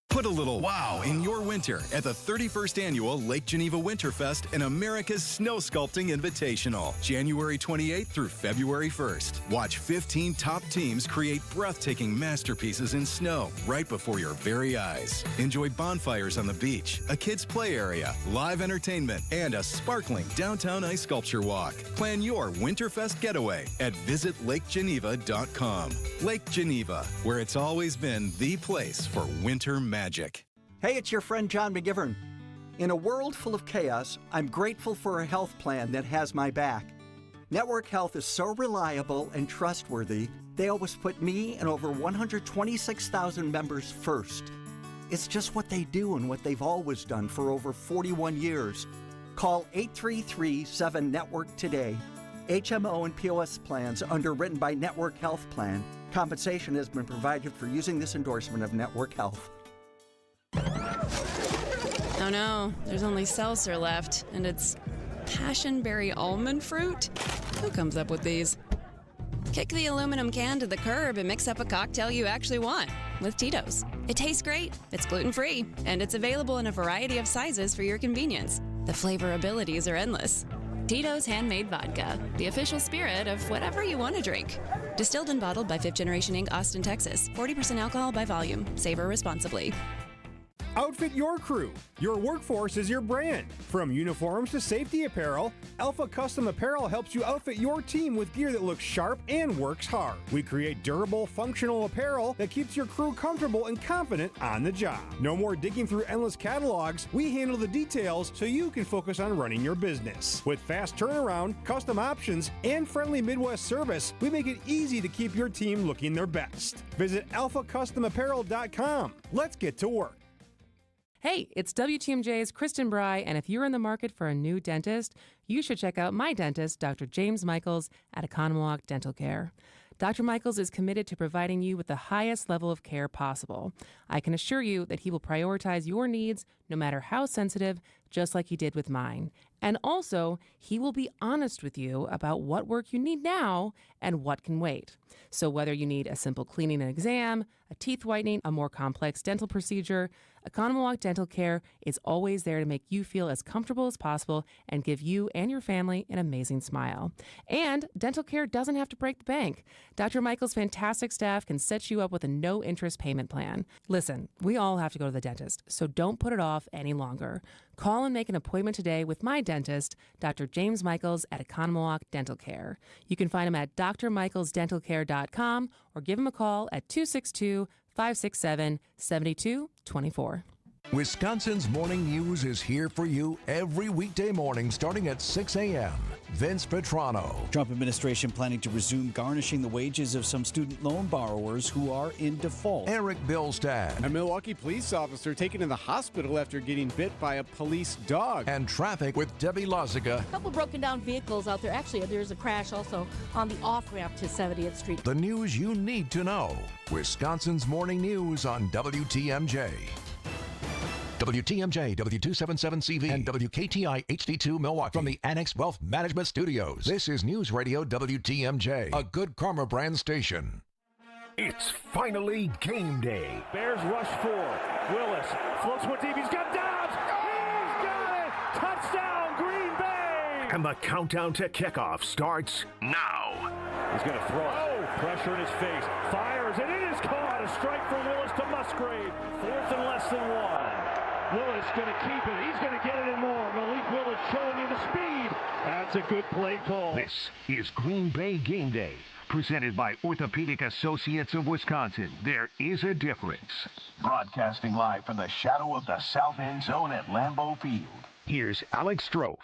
S16: Put a little wow in your winter at the 31st Annual Lake Geneva Winterfest and America's Snow Sculpting Invitational, January 28th through February 1st. Watch 15 top teams create breathtaking masterpieces in snow right before your very eyes. Enjoy bonfires on the beach, a kids' play area, live entertainment, and a sparkling downtown ice sculpture walk. Plan your Winterfest getaway at visitlakegeneva.com. Lake Geneva, where it's always been the place for winter magic.
S8: Hey, it's your friend John McGivern. In a world full of chaos, I'm grateful for a health plan that has my back. Network Health is so reliable and trustworthy, they always put me and over 126,000 members first. It's just what they do and what they've always done for over 41 years. Call 833-7-NETWORK today. HMO and POS plans underwritten by Network Health Plan. Compensation has been provided for using this endorsement of Network Health.
S9: Oh no, there's only seltzer left, and it's passionberry almond fruit? Who comes up with these? Kick the aluminum can to the curb and mix up a cocktail you actually want with Tito's. It tastes great, it's gluten-free, and it's available in a variety of sizes for your convenience. The flavor abilities are endless. Tito's Handmade Vodka, the official spirit of whatever you want to drink. Distilled and bottled by 5th Generation Inc., Austin, Texas. 40% alcohol by volume. Savor responsibly.
S10: Outfit your crew. Your workforce is your brand. From uniforms to safety apparel, Alpha Custom Apparel helps you outfit your team with gear that looks sharp and works hard. We create durable, functional apparel that keeps your crew comfortable and confident on the job. No more digging through endless catalogs. We handle the details so you can focus on running your business. With fast turnaround, custom options, and friendly Midwest service, we make it easy to keep your team looking their best. Visit alphacustomapparel.com. Let's get to work.
S11: Hey, it's WTMJ's Kristen Bry, and if you're in the market for a new dentist, you should check out my dentist, Dr. James Michaels at Economwalk Dental Care. Dr. Michaels is committed to providing you with the highest level of care possible. I can assure you that he will prioritize your needs, no matter how sensitive, just like he did with mine. And also, he will be honest with you about what work you need now and what can wait. So whether you need a simple cleaning and exam, a teeth whitening, a more complex dental procedure, Economwalk Dental Care is always there to make you feel as comfortable as possible and give you and your family an amazing smile. And dental care doesn't have to break the bank. Dr. Michael's fantastic staff can set you up with a no-interest payment plan. Listen, we all have to go to the dentist, so don't put it off any longer. Call and make an appointment today with my dentist, Dr. James Michaels at Economwalk Dental Care. You can find him at drmichaelsdentalcare.com or give him a call at 262-567-7224.
S6: Wisconsin's Morning News is here for you every weekday morning starting at 6 a.m. Vince Petrano.
S13: Trump administration planning to resume garnishing the wages of some student loan borrowers who are in default.
S6: Eric Billstad.
S14: A Milwaukee police officer taken to the hospital after getting bit by a police dog.
S6: And traffic with Debbie Lozica.
S12: A couple broken down vehicles out there. Actually, there's a crash also on the off-ramp to 70th Street.
S6: The news you need to know. Wisconsin's Morning News on WTMJ. WTMJ, W277CV, and WKTI HD2 Milwaukee. From the Annex Wealth Management Studios, this is News Radio WTMJ, a Good Karma brand station.
S2: It's finally game day.
S26: Bears rush 4. Willis floats one deep. He's got Dobbs. He's got it. Touchdown, Green Bay.
S2: And the countdown to kickoff starts now.
S26: He's going to throw it. Oh, pressure in his face. Fires, and it is caught. A strike for Willis to Musgrave. 4th and less than 1. Willis going to keep it. He's going to get it in more. Malik Willis showing you the speed. That's a good play call.
S2: This is Green Bay Game Day, presented by Orthopedic Associates of Wisconsin. There is a difference. Broadcasting live from the shadow of the South End Zone at Lambeau Field. Here's Alex Strofe.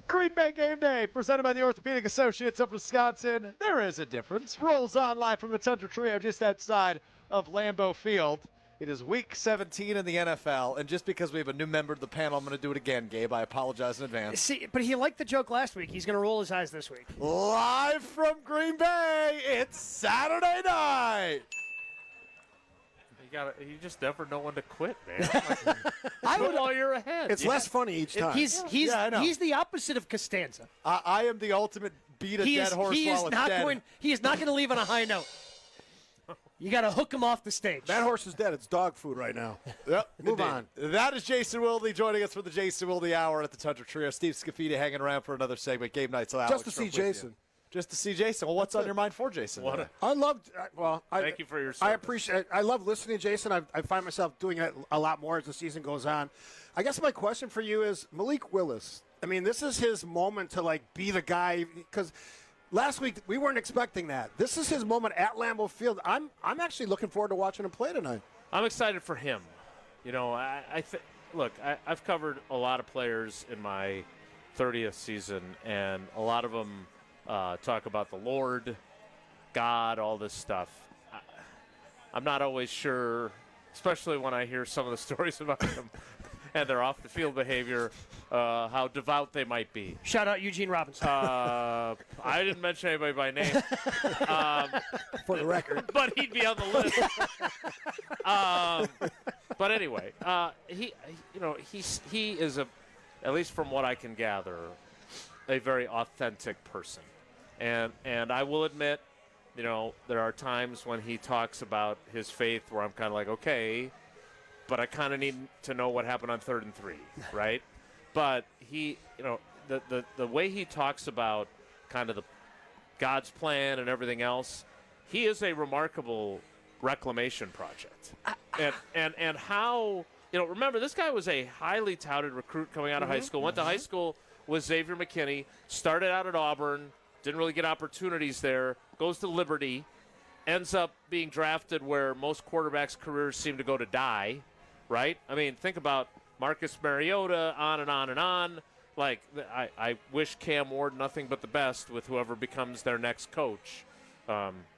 S3: Green Bay Game Day, presented by the Orthopedic Associates of Wisconsin. There is a difference. Rolls on live from the Tundra Trio just outside of Lambeau Field. It is week 17 in the NFL, and just because we have a new member of the panel, I'm going to do it again, Gabe. I apologize in advance.
S4: See, but he liked the joke last week. He's going to roll his eyes this week.
S3: Live from Green Bay, it's Saturday night.
S7: You just never know when to quit, man.
S4: I would
S7: while you're ahead.
S5: It's less funny each time.
S4: He's the opposite of Costanza.
S3: I am the ultimate beat a dead horse while it's dead.
S4: He is not going to leave on a high note. You got to hook him off the stage.
S5: That horse is dead. It's dog food right now.
S3: Yep.
S5: Move on.
S3: That is Jason Wilde joining us for the Jason Wilde Hour at the Tundra Trio. Steve Scafidi hanging around for another segment. Gabe Knights.
S5: Just to see Jason.
S3: Just to see Jason. Well, what's on your mind for Jason?
S5: I loved.
S7: Thank you for your service.
S5: I appreciate. I love listening to Jason. I find myself doing it a lot more as the season goes on. I guess my question for you is Malik Willis. I mean, this is his moment to be the guy because last week we weren't expecting that. This is his moment at Lambeau Field. I'm actually looking forward to watching him play tonight.
S7: I'm excited for him. You know, I've covered a lot of players in my 30th season, and a lot of them talk about the Lord, God, all this stuff. I'm not always sure, especially when I hear some of the stories about them and their off-the-field behavior, how devout they might be.
S4: Shout out Eugene Robinson.
S7: I didn't mention anybody by name.
S5: For the record.
S7: But he'd be on the list. But anyway, he is at least from what I can gather, a very authentic person. And I will admit, there are times when he talks about his faith where I'm kind of like, okay, but I kind of need to know what happened on 3rd and 3, right? But he, the way he talks about kind of the God's plan and everything else, he is a remarkable reclamation project. And how, remember, this guy was a highly touted recruit coming out of high school, went to high school with Xavier McKinney, started out at Auburn, didn't really get opportunities there, goes to Liberty, ends up being drafted where most quarterbacks' careers seem to go to die, right? I mean, think about Marcus Mariota, on and on and on. Like, I wish Cam Ward nothing but the best with whoever becomes their next coach.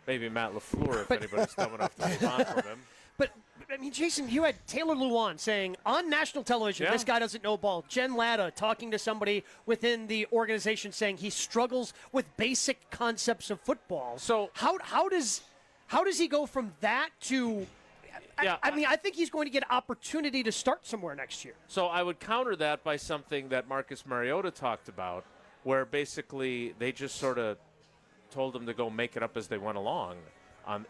S7: Maybe Matt LaFleur if anybody's dumb enough to move on from him.
S4: But, I mean, Jason, you had Taylor Lewan saying on national television, this guy doesn't know ball. Jen Latta talking to somebody within the organization saying he struggles with basic concepts of football. So how does he go from that to I think he's going to get opportunity to start somewhere next year.
S7: So I would counter that by something that Marcus Mariota talked about, where basically they just sort of told him to go make it up as they went along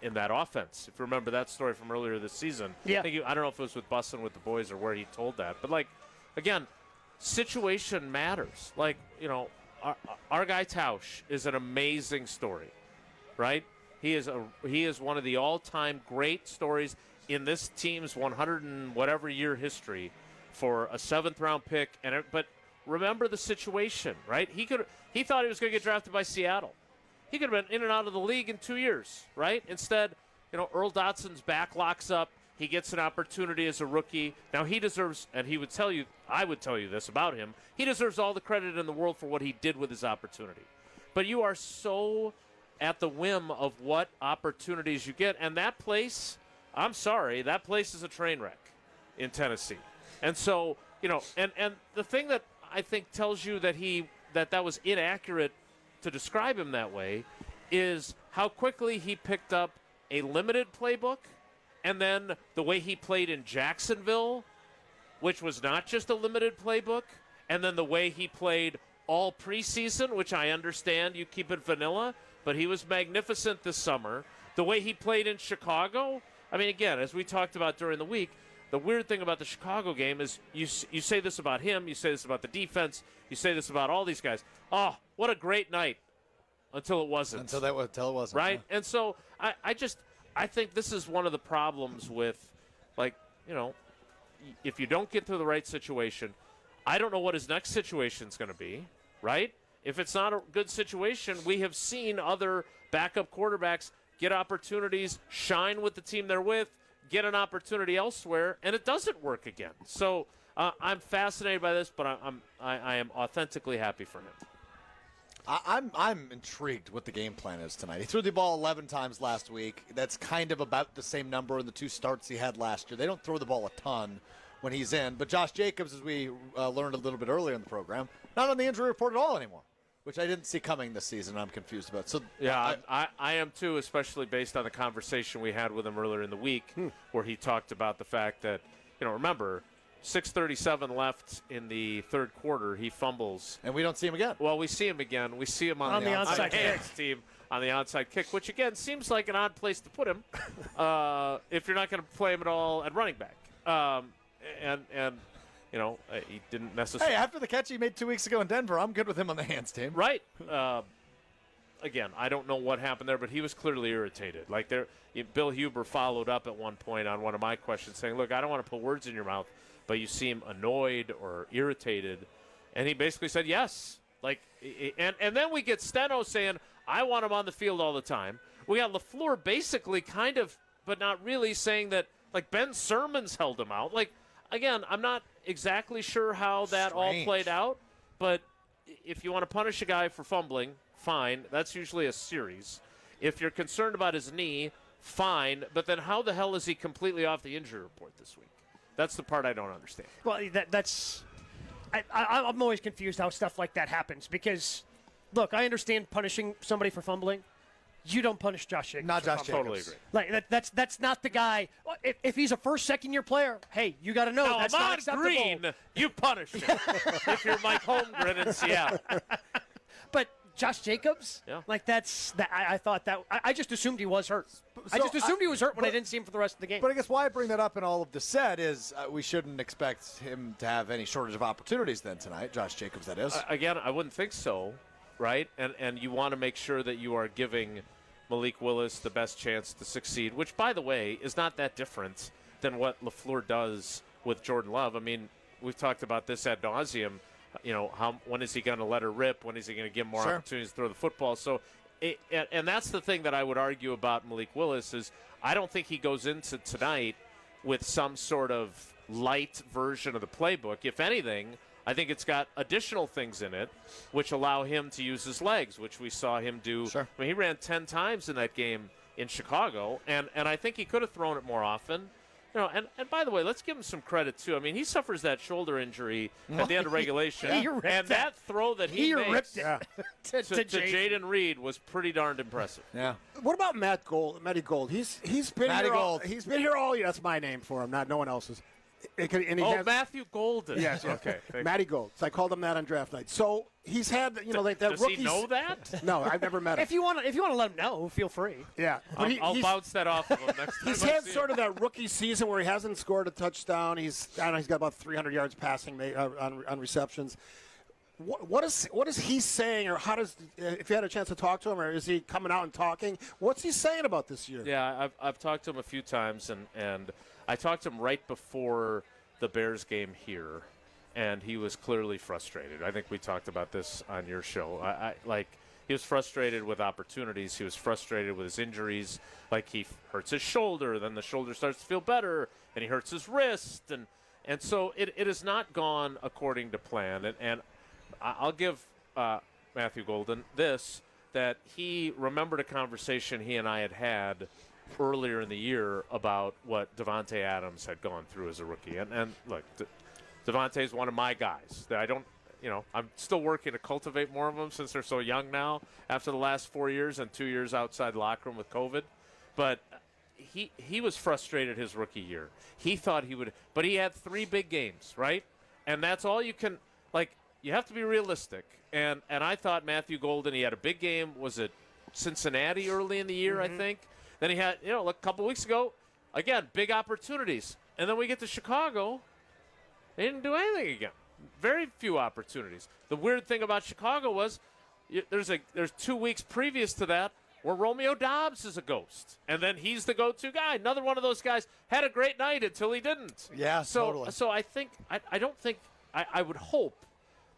S7: in that offense. If you remember that story from earlier this season.
S4: Yeah.
S7: I don't know if it was with Bussin' with the boys or where he told that. But, again, situation matters. Our guy Tausch is an amazing story, right? He is one of the all-time great stories in this team's 100 and whatever year history for a 7th-round pick. But remember the situation, right? He thought he was going to get drafted by Seattle. He could have been in and out of the league in 2 years, right? Instead, Earl Dotson's back locks up. He gets an opportunity as a rookie. Now he deserves, and I would tell you this about him, he deserves all the credit in the world for what he did with his opportunity. But you are so at the whim of what opportunities you get. And that place, I'm sorry, that place is a train wreck in Tennessee. And so, and the thing that I think tells you that was inaccurate to describe him that way is how quickly he picked up a limited playbook, and then the way he played in Jacksonville, which was not just a limited playbook, and then the way he played all preseason, which I understand you keep it vanilla, but he was magnificent this summer. The way he played in Chicago, I mean, again, as we talked about during the week, the weird thing about the Chicago game is you say this about him, you say this about the defense, you say this about all these guys. Oh, what a great night until it wasn't.
S3: Until it wasn't.
S7: Right?
S3: Yeah.
S7: And so I think this is one of the problems with, like, you know, if you don't get to the right situation, I don't know what his next situation is going to be, right? If it's not a good situation, we have seen other backup quarterbacks get opportunities, shine with the team they're with, get an opportunity elsewhere, and it doesn't work again. So I'm fascinated by this, but I am authentically happy for him.
S3: I'm intrigued what the game plan is tonight. He threw the ball 11 times last week. That's kind of about the same number in the 2 starts he had last year. They don't throw the ball a ton when he's in. But Josh Jacobs, as we learned a little bit earlier in the program, not on the injury report at all anymore, which I didn't see coming this season. I'm confused about. So
S7: yeah, I am too, especially based on the conversation we had with him earlier in the week where he talked about the fact that, you know, remember, 6:37 left in the third quarter. He fumbles.
S3: And we don't see him again.
S7: Well, we see him again. We see him on the onside kick team on the onside kick, which, again, seems like an odd place to put him if you're not going to play him at all at running back. And you know, he didn't necessarily.
S3: Hey, after the catch he made 2 weeks ago in Denver, I'm good with him on the hands team.
S7: Right. Again, I don't know what happened there, but he was clearly irritated. Like Bill Huber followed up at one point on one of my questions saying, look, I don't want to put words in your mouth, but you seem annoyed or irritated. And he basically said yes. Like, and then we get Steno saying, I want him on the field all the time. We got LaFleur basically kind of, but not really, saying that, like, Ben Sermons held him out. Like, again, I'm not exactly sure how that all played out, but if you want to punish a guy for fumbling, fine. That's usually a series. If you're concerned about his knee, fine. But then how the hell is he completely off the injury report this week? That's the part I don't understand.
S4: Well, I'm always confused how stuff like that happens because, look, I understand punishing somebody for fumbling. You don't punish Josh Jacobs.
S3: Not Josh Jacobs.
S7: Totally agree.
S4: Like that's not the guy. If he's a second year player, hey, you got to know
S7: now,
S4: that's
S7: Ahman
S4: not acceptable.
S7: Green, you punish him if you're Mike Holmgren in Seattle.
S4: But Josh Jacobs, like that's that. I thought that. I just assumed he was hurt. I just assumed he was hurt when I didn't see him for the rest of the game.
S3: But I guess why I bring that up in all of the said is we shouldn't expect him to have any shortage of opportunities then tonight. Josh Jacobs, that is.
S7: Again, I wouldn't think so, right? And you want to make sure that you are giving Malik Willis the best chance to succeed, which, by the way, is not that different than what LaFleur does with Jordan Love. I mean, we've talked about this ad nauseum. You know, when is he going to let her rip? When is he going to give more opportunities to throw the football? So, and that's the thing that I would argue about Malik Willis is I don't think he goes into tonight with some sort of light version of the playbook. If anything, I think it's got additional things in it which allow him to use his legs, which we saw him do.
S3: Sure.
S7: I mean, he ran 10 times in that game in Chicago, and I think he could have thrown it more often. You know, and by the way, let's give him some credit, too. I mean, he suffers that shoulder injury at the end of regulation. And that throw that he makes
S4: ripped it
S7: to Jaden Reed was pretty darned impressive.
S3: Yeah.
S5: What about Matty Gold? He's been
S3: Matty
S5: here.
S3: Gold.
S5: He's been here all year. That's my name for him, not no one else's.
S7: Matthew Golden.
S5: Yes.
S7: Okay.
S5: Matty Gold. So I called him that on draft night. So he's had, like that.
S7: Does he know that?
S5: No, I've never met him.
S4: If you want to let him know, feel free.
S5: Yeah.
S7: I'll bounce that off of him next time.
S5: He's had sort of that rookie season where he hasn't scored a touchdown. He's got about 300 yards passing on receptions. What is he saying, or how does, if you had a chance to talk to him, or is he coming out and talking? What's he saying about this year?
S7: Yeah, I've talked to him a few times, and I talked to him right before the Bears game here, and he was clearly frustrated. I think we talked about this on your show. He was frustrated with opportunities. He was frustrated with his injuries. Like, he hurts his shoulder, then the shoulder starts to feel better, and he hurts his wrist, and so it has not gone according to plan. And I'll give Matthew Golden this, that he remembered a conversation he and I had earlier in the year about what Davante Adams had gone through as a rookie. And look, Davante is one of my guys that I don't, I'm still working to cultivate more of them since they're so young now after the last 4 years and 2 years outside the locker room with COVID. But he was frustrated his rookie year. He thought he would, but he had 3 big games, right? And that's all you can, you have to be realistic. And I thought Matthew Golden, he had a big game, was it Cincinnati early in the year, I think? Then he had, a couple weeks ago, again, big opportunities. And then we get to Chicago. They didn't do anything again. Very few opportunities. The weird thing about Chicago was there's 2 weeks previous to that where Romeo Doubs is a ghost. And then he's the go-to guy. Another one of those guys had a great night until he didn't.
S3: Yeah, totally.
S7: So I would hope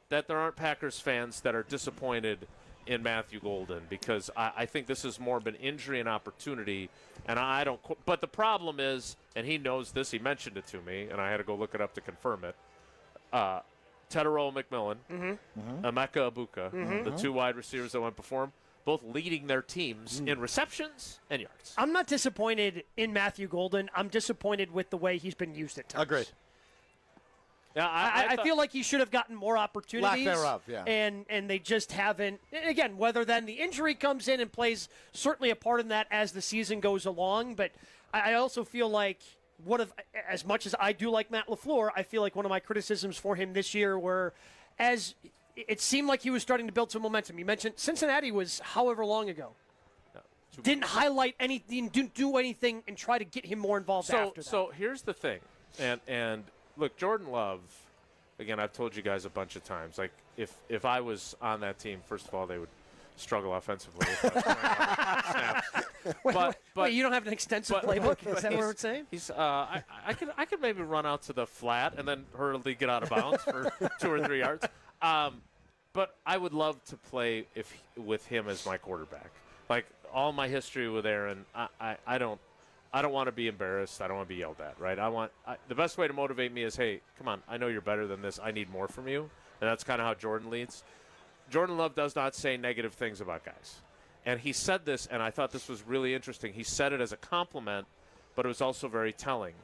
S7: that there aren't Packers fans that are disappointed in Matthew Golden, because I think this has more been injury and opportunity, and I don't. But the problem is, and he knows this. He mentioned it to me, and I had to go look it up to confirm it. Tedero McMillan, Emeka Ibuka, the 2 wide receivers that went before him, both leading their teams in receptions and yards.
S4: I'm not disappointed in Matthew Golden. I'm disappointed with the way he's been used at times.
S3: Agreed.
S4: Yeah, I feel like he should have gotten more opportunities.
S3: Lack thereof, yeah.
S4: And they just haven't. Again, whether then the injury comes in and plays certainly a part in that as the season goes along. But I also feel like as much as I do like Matt LaFleur, I feel like one of my criticisms for him this year were, as it seemed like he was starting to build some momentum. You mentioned Cincinnati was however long ago. Didn't highlight anything, didn't do anything, and try to get him more involved after that.
S7: So here's the thing, and look, Jordan Love, again, I've told you guys a bunch of times, like, if I was on that team, first of all, they would struggle offensively.
S4: Wait, you don't have an extensive playbook? Is that what we're saying?
S7: I could maybe run out to the flat and then hurriedly get out of bounds for 2 or 3 yards. But I would love to play with him as my quarterback. Like, all my history with Aaron, I don't want to be embarrassed. I don't want to be yelled at, right? The best way to motivate me is, hey, come on, I know you're better than this. I need more from you. And that's kind of how Jordan leads. Jordan Love does not say negative things about guys. And he said this, and I thought this was really interesting. He said it as a compliment, but it was also very telling.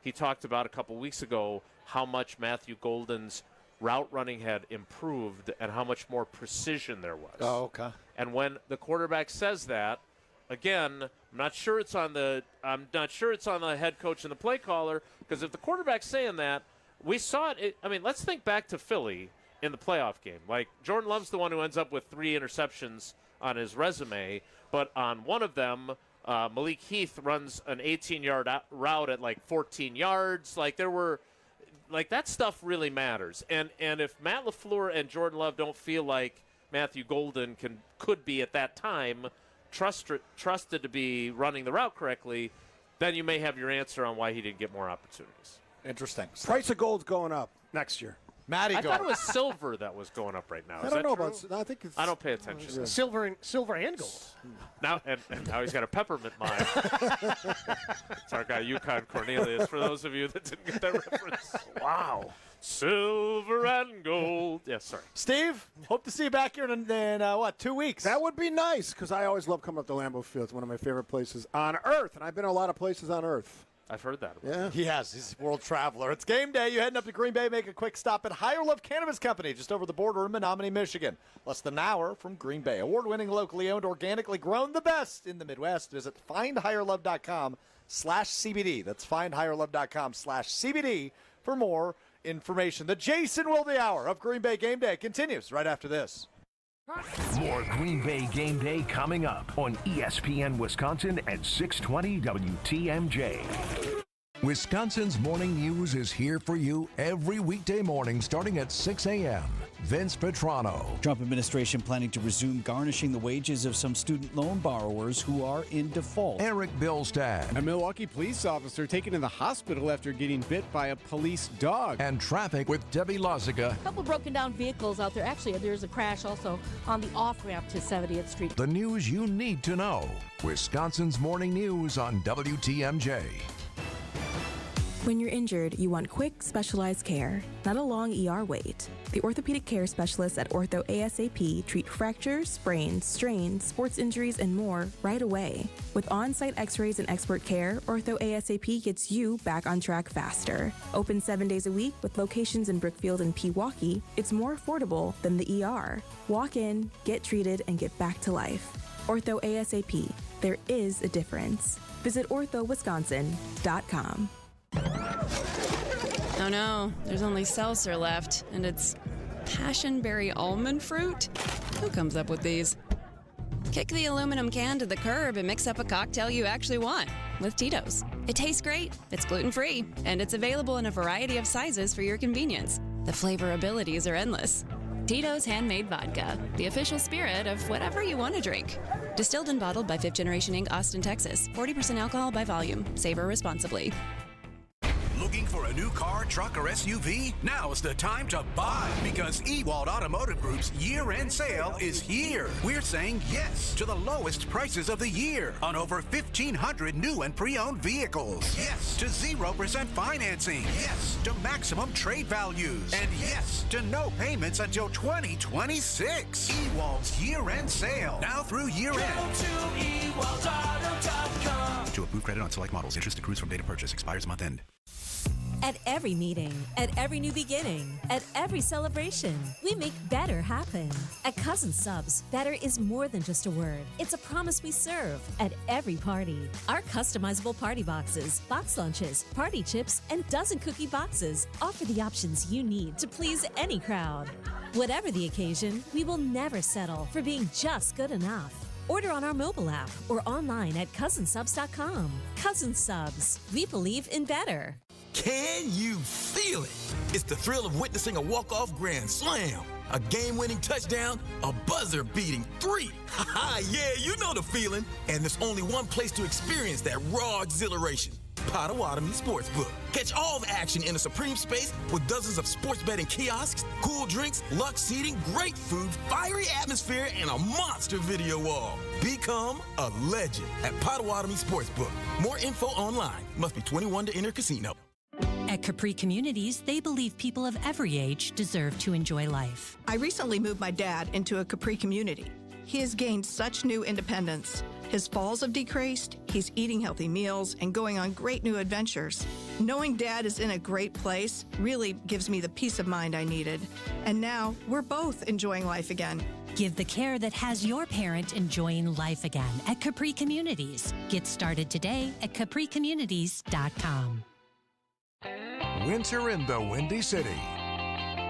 S7: He talked about a couple weeks ago how much Matthew Golden's route running had improved and how much more precision there was.
S3: Oh, okay.
S7: And when the quarterback says that, again, I'm not sure it's on the head coach and the play caller, because if the quarterback's saying that, we saw it. I mean, let's think back to Philly in the playoff game. Like, Jordan Love's the one who ends up with 3 interceptions on his resume, but on one of them, Malik Heath runs an 18-yard route at like 14 yards. Like, that stuff really matters. And if Matt LaFleur and Jordan Love don't feel like Matthew Golden could be at that time trusted to be running the route correctly, then you may have your answer on why he didn't get more opportunities.
S3: Interesting.
S5: Price of gold's going up next year.
S3: Matty,
S7: I thought it was silver that was going up right now.
S5: I don't know about. I think it's.
S7: I don't pay attention.
S5: Yeah.
S4: Silver and gold.
S7: Now and now he's got a peppermint mine. It's our guy Yukon Cornelius. For those of you that didn't get that reference, wow, silver and gold. Yes, sorry.
S3: Steve, hope to see you back here in 2 weeks.
S5: That would be nice, because I always love coming up to Lambeau Field. It's one of my favorite places on earth, and I've been to a lot of places on earth.
S7: I've heard that.
S5: Yeah.
S3: He has. He's a world traveler. It's game day. You're heading up to Green Bay. Make a quick stop at Higher Love Cannabis Company, just over the border in Menominee, Michigan. Less than an hour from Green Bay. Award-winning, locally owned, organically grown, the best in the Midwest. Visit findhigherlove.com/CBD. That's findhigherlove.com/CBD for more information. The Jason Wilde Hour of Green Bay Game Day continues right after this.
S2: More Green Bay Game Day coming up on ESPN Wisconsin at 620 WTMJ.
S6: Wisconsin's Morning News is here for you every weekday morning starting at 6 a.m. Vince Petrano.
S13: Trump administration planning to resume garnishing the wages of some student loan borrowers who are in default.
S6: Eric Billstad.
S14: A Milwaukee police officer taken to the hospital after getting bit by a police dog.
S6: And traffic with Debbie Lozica.
S12: A couple broken down vehicles out there. Actually, there's a crash also on the off-ramp to 70th Street.
S6: The news you need to know. Wisconsin's Morning News on WTMJ.
S15: When you're injured, you want quick, specialized care, not a long ER wait. The orthopedic care specialists at Ortho ASAP treat fractures, sprains, strains, sports injuries, and more right away. With on-site x-rays and expert care, Ortho ASAP gets you back on track faster. Open 7 days a week with locations in Brookfield and Pewaukee, it's more affordable than the ER. Walk in, get treated, and get back to life. Ortho ASAP. There is a difference. Visit orthowisconsin.com.
S9: Oh no, there's only seltzer left, and it's passionberry almond fruit? Who comes up with these? Kick the aluminum can to the curb and mix up a cocktail you actually want with Tito's. It tastes great, it's gluten-free, and it's available in a variety of sizes for your convenience. The flavor abilities are endless. Tito's Handmade Vodka, the official spirit of whatever you want to drink. Distilled and bottled by 5th Generation Inc., Austin, Texas. 40% alcohol by volume. Savor responsibly.
S2: Looking for a new car, truck, or SUV? Now is the time to buy, because Ewald Automotive Group's year-end sale is here. We're saying yes to the lowest prices of the year on over 1,500 new and pre-owned vehicles. Yes to 0% financing. Yes to maximum trade values. And yes to no payments until 2026. Ewald's year-end sale. Now through year-end.
S17: Go to ewaldauto.com.
S2: To approve credit on select models. Interest accrues from date of purchase. Expires month end.
S18: At every meeting, at every new beginning, at every celebration, we make better happen. At Cousin Subs, better is more than just a word. It's a promise we serve at every party. Our customizable party boxes, box lunches, party chips, and dozen cookie boxes offer the options you need to please any crowd. Whatever the occasion, we will never settle for being just good enough. Order on our mobile app or online at cousinsubs.com. Cousin Subs, we believe in better.
S19: Can you feel it? It's the thrill of witnessing a walk-off grand slam, a game-winning touchdown, a buzzer-beating 3. Yeah, you know the feeling. And there's only one place to experience that raw exhilaration. Potawatomi Sportsbook. Catch all the action in a supreme space with dozens of sports betting kiosks, cool drinks, luxe seating, great food, fiery atmosphere, and a monster video wall. Become a legend at Potawatomi Sportsbook. More info online. Must be 21 to enter casino.
S20: At Capri Communities, they believe people of every age deserve to enjoy life.
S21: I recently moved my dad into a Capri community. He has gained such new independence. His falls have decreased, he's eating healthy meals, and going on great new adventures. Knowing Dad is in a great place really gives me the peace of mind I needed. And now, we're both enjoying life again.
S20: Give the care that has your parent enjoying life again at Capri Communities. Get started today at capricommunities.com.
S6: Winter in the Windy City.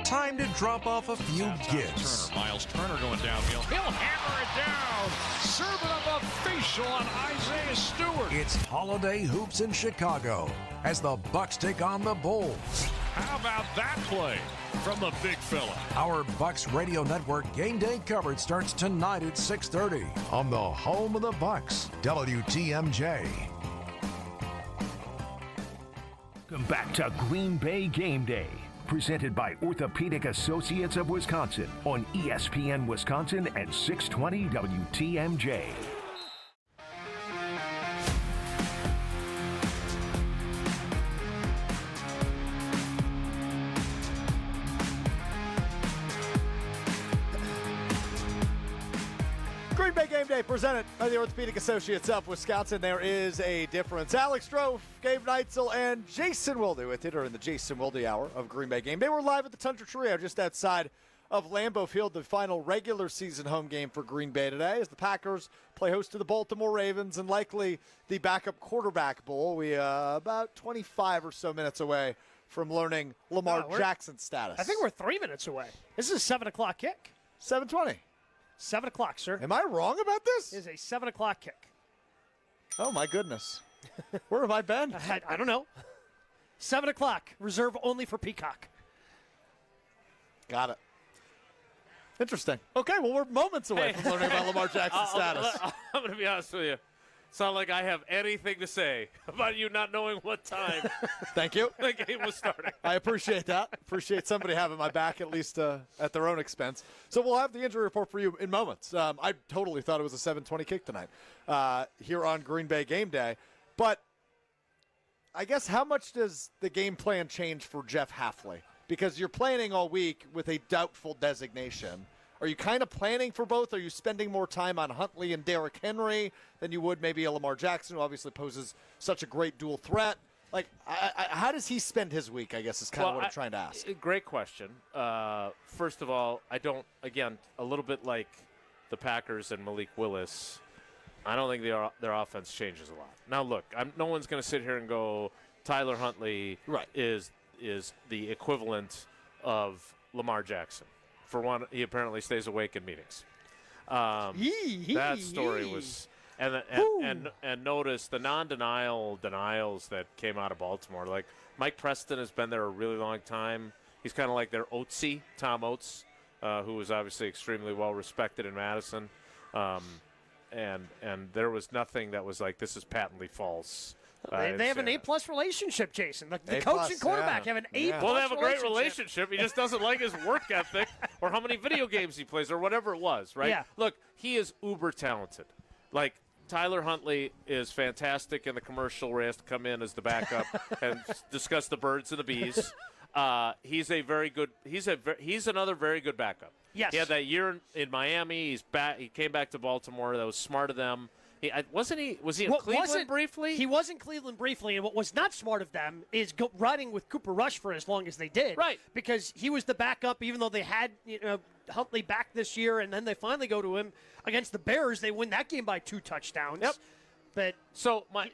S6: Time to drop off a few gifts.
S1: Miles Turner going downfield. He'll hammer it down. Serving up a facial on Isaiah Stewart.
S6: It's Holiday Hoops in Chicago as the Bucks take on the Bulls.
S1: How about that play from the big fella?
S6: Our Bucks Radio Network game day coverage starts tonight at 6:30 on the home of the Bucks, WTMJ.
S2: Welcome back to Green Bay Game Day, presented by Orthopedic Associates of Wisconsin on ESPN Wisconsin at 620 WTMJ.
S3: Green Bay Game Day presented by the Orthopedic Associates of Wisconsin. There is a difference. Alex Strofe, Gabe Neitzel, and Jason Wilde with it are in the Jason Wilde Hour of Green Bay Game Day. We're live at the Tundra Trio just outside of Lambeau Field, the final regular season home game for Green Bay today as the Packers play host to the Baltimore Ravens and likely the backup quarterback bowl. We about 25 or so minutes away from learning Lamar Jackson's status.
S4: I think we're 3 minutes away. This is a 7 o'clock kick.
S3: 7:20.
S4: 7 o'clock, sir.
S3: Am I wrong about this?
S4: It is a 7 o'clock kick.
S3: Oh, my goodness. Where have I been?
S4: I don't know. 7 o'clock. Reserve only for Peacock.
S3: Got it. Interesting. Okay, well, we're moments away from learning about Lamar Jackson's status.
S7: I'm going to be honest with you. It's not like I have anything to say about you not knowing what time
S3: Thank you.
S7: the game was starting.
S3: I appreciate that. Appreciate somebody having my back, at least at their own expense. So we'll have the injury report for you in moments. I totally thought it was a 7:20 kick tonight here on Green Bay Game Day. But I guess how much does the game plan change for Jeff Hafley? Because you're planning all week with a doubtful designation. Are you kind of planning for both? Are you spending more time on Huntley and Derrick Henry than you would maybe a Lamar Jackson, who obviously poses such a great dual threat? Like, how does he spend his week, I guess, is kind of what I'm trying to ask.
S7: Great question. First of all, I don't, again, a little bit like the Packers and Malik Willis, I don't think their offense changes a lot. Now, look, no one's going to sit here and go, Tyler Huntley is the equivalent of Lamar Jackson. For one, he apparently stays awake in meetings. That story was And notice the denials that came out of Baltimore. Like Mike Preston has been there a really long time. He's kind of like their Oatsy, Tom Oates, who was obviously extremely well respected in Madison. And there was nothing that was like, this is patently false.
S4: They have an A-plus relationship, Jason. The coach and quarterback have an A-plus
S7: Well, they have a great relationship. He just doesn't like his work ethic or how many video games he plays or whatever it was, right?
S4: Yeah.
S7: Look, he is uber talented. Like, Tyler Huntley is fantastic in the commercial where he has to come in as the backup and discuss the birds and the bees. He's a very good. He's another very good backup.
S4: Yes.
S7: He had that year in Miami. He's back. He came back to Baltimore. That was smart of them. Was he in Cleveland briefly?
S4: He was in Cleveland briefly, and what was not smart of them is riding with Cooper Rush for as long as they did.
S7: Right.
S4: Because he was the backup, even though they had Huntley back this year, and then they finally go to him against the Bears. They win that game by 2 touchdowns.
S7: Yep.
S4: But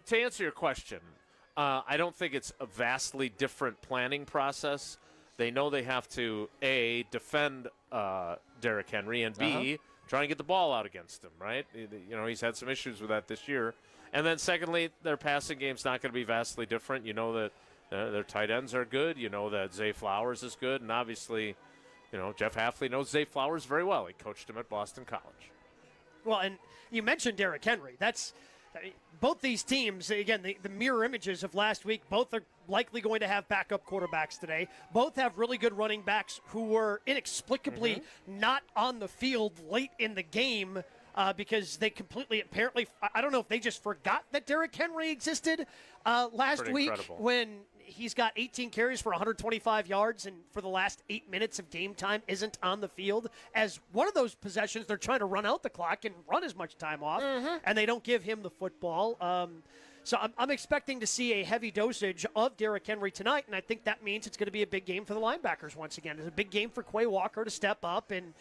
S7: to answer your question, I don't think it's a vastly different planning process. They know they have to, A, defend Derrick Henry, and B, try and get the ball out against him, right? He's had some issues with that this year. And then secondly, their passing game's not going to be vastly different. You know that their tight ends are good. You know that Zay Flowers is good. And obviously, Jeff Hafley knows Zay Flowers very well. He coached him at Boston College.
S4: Well, and you mentioned Derrick Henry. Both these teams, again, the mirror images of last week, both are likely going to have backup quarterbacks today. Both have really good running backs who were inexplicably not on the field late in the game because they apparently, I don't know if they just forgot that Derrick Henry existed last
S7: Pretty
S4: week
S7: incredible.
S4: when he's got 18 carries for 125 yards and for the last 8 minutes of game time isn't on the field. As one of those possessions, they're trying to run out the clock and run as much time off, and they don't give him the football. So I'm expecting to see a heavy dosage of Derrick Henry tonight, and I think that means it's going to be a big game for the linebackers once again. It's a big game for Quay Walker to step up and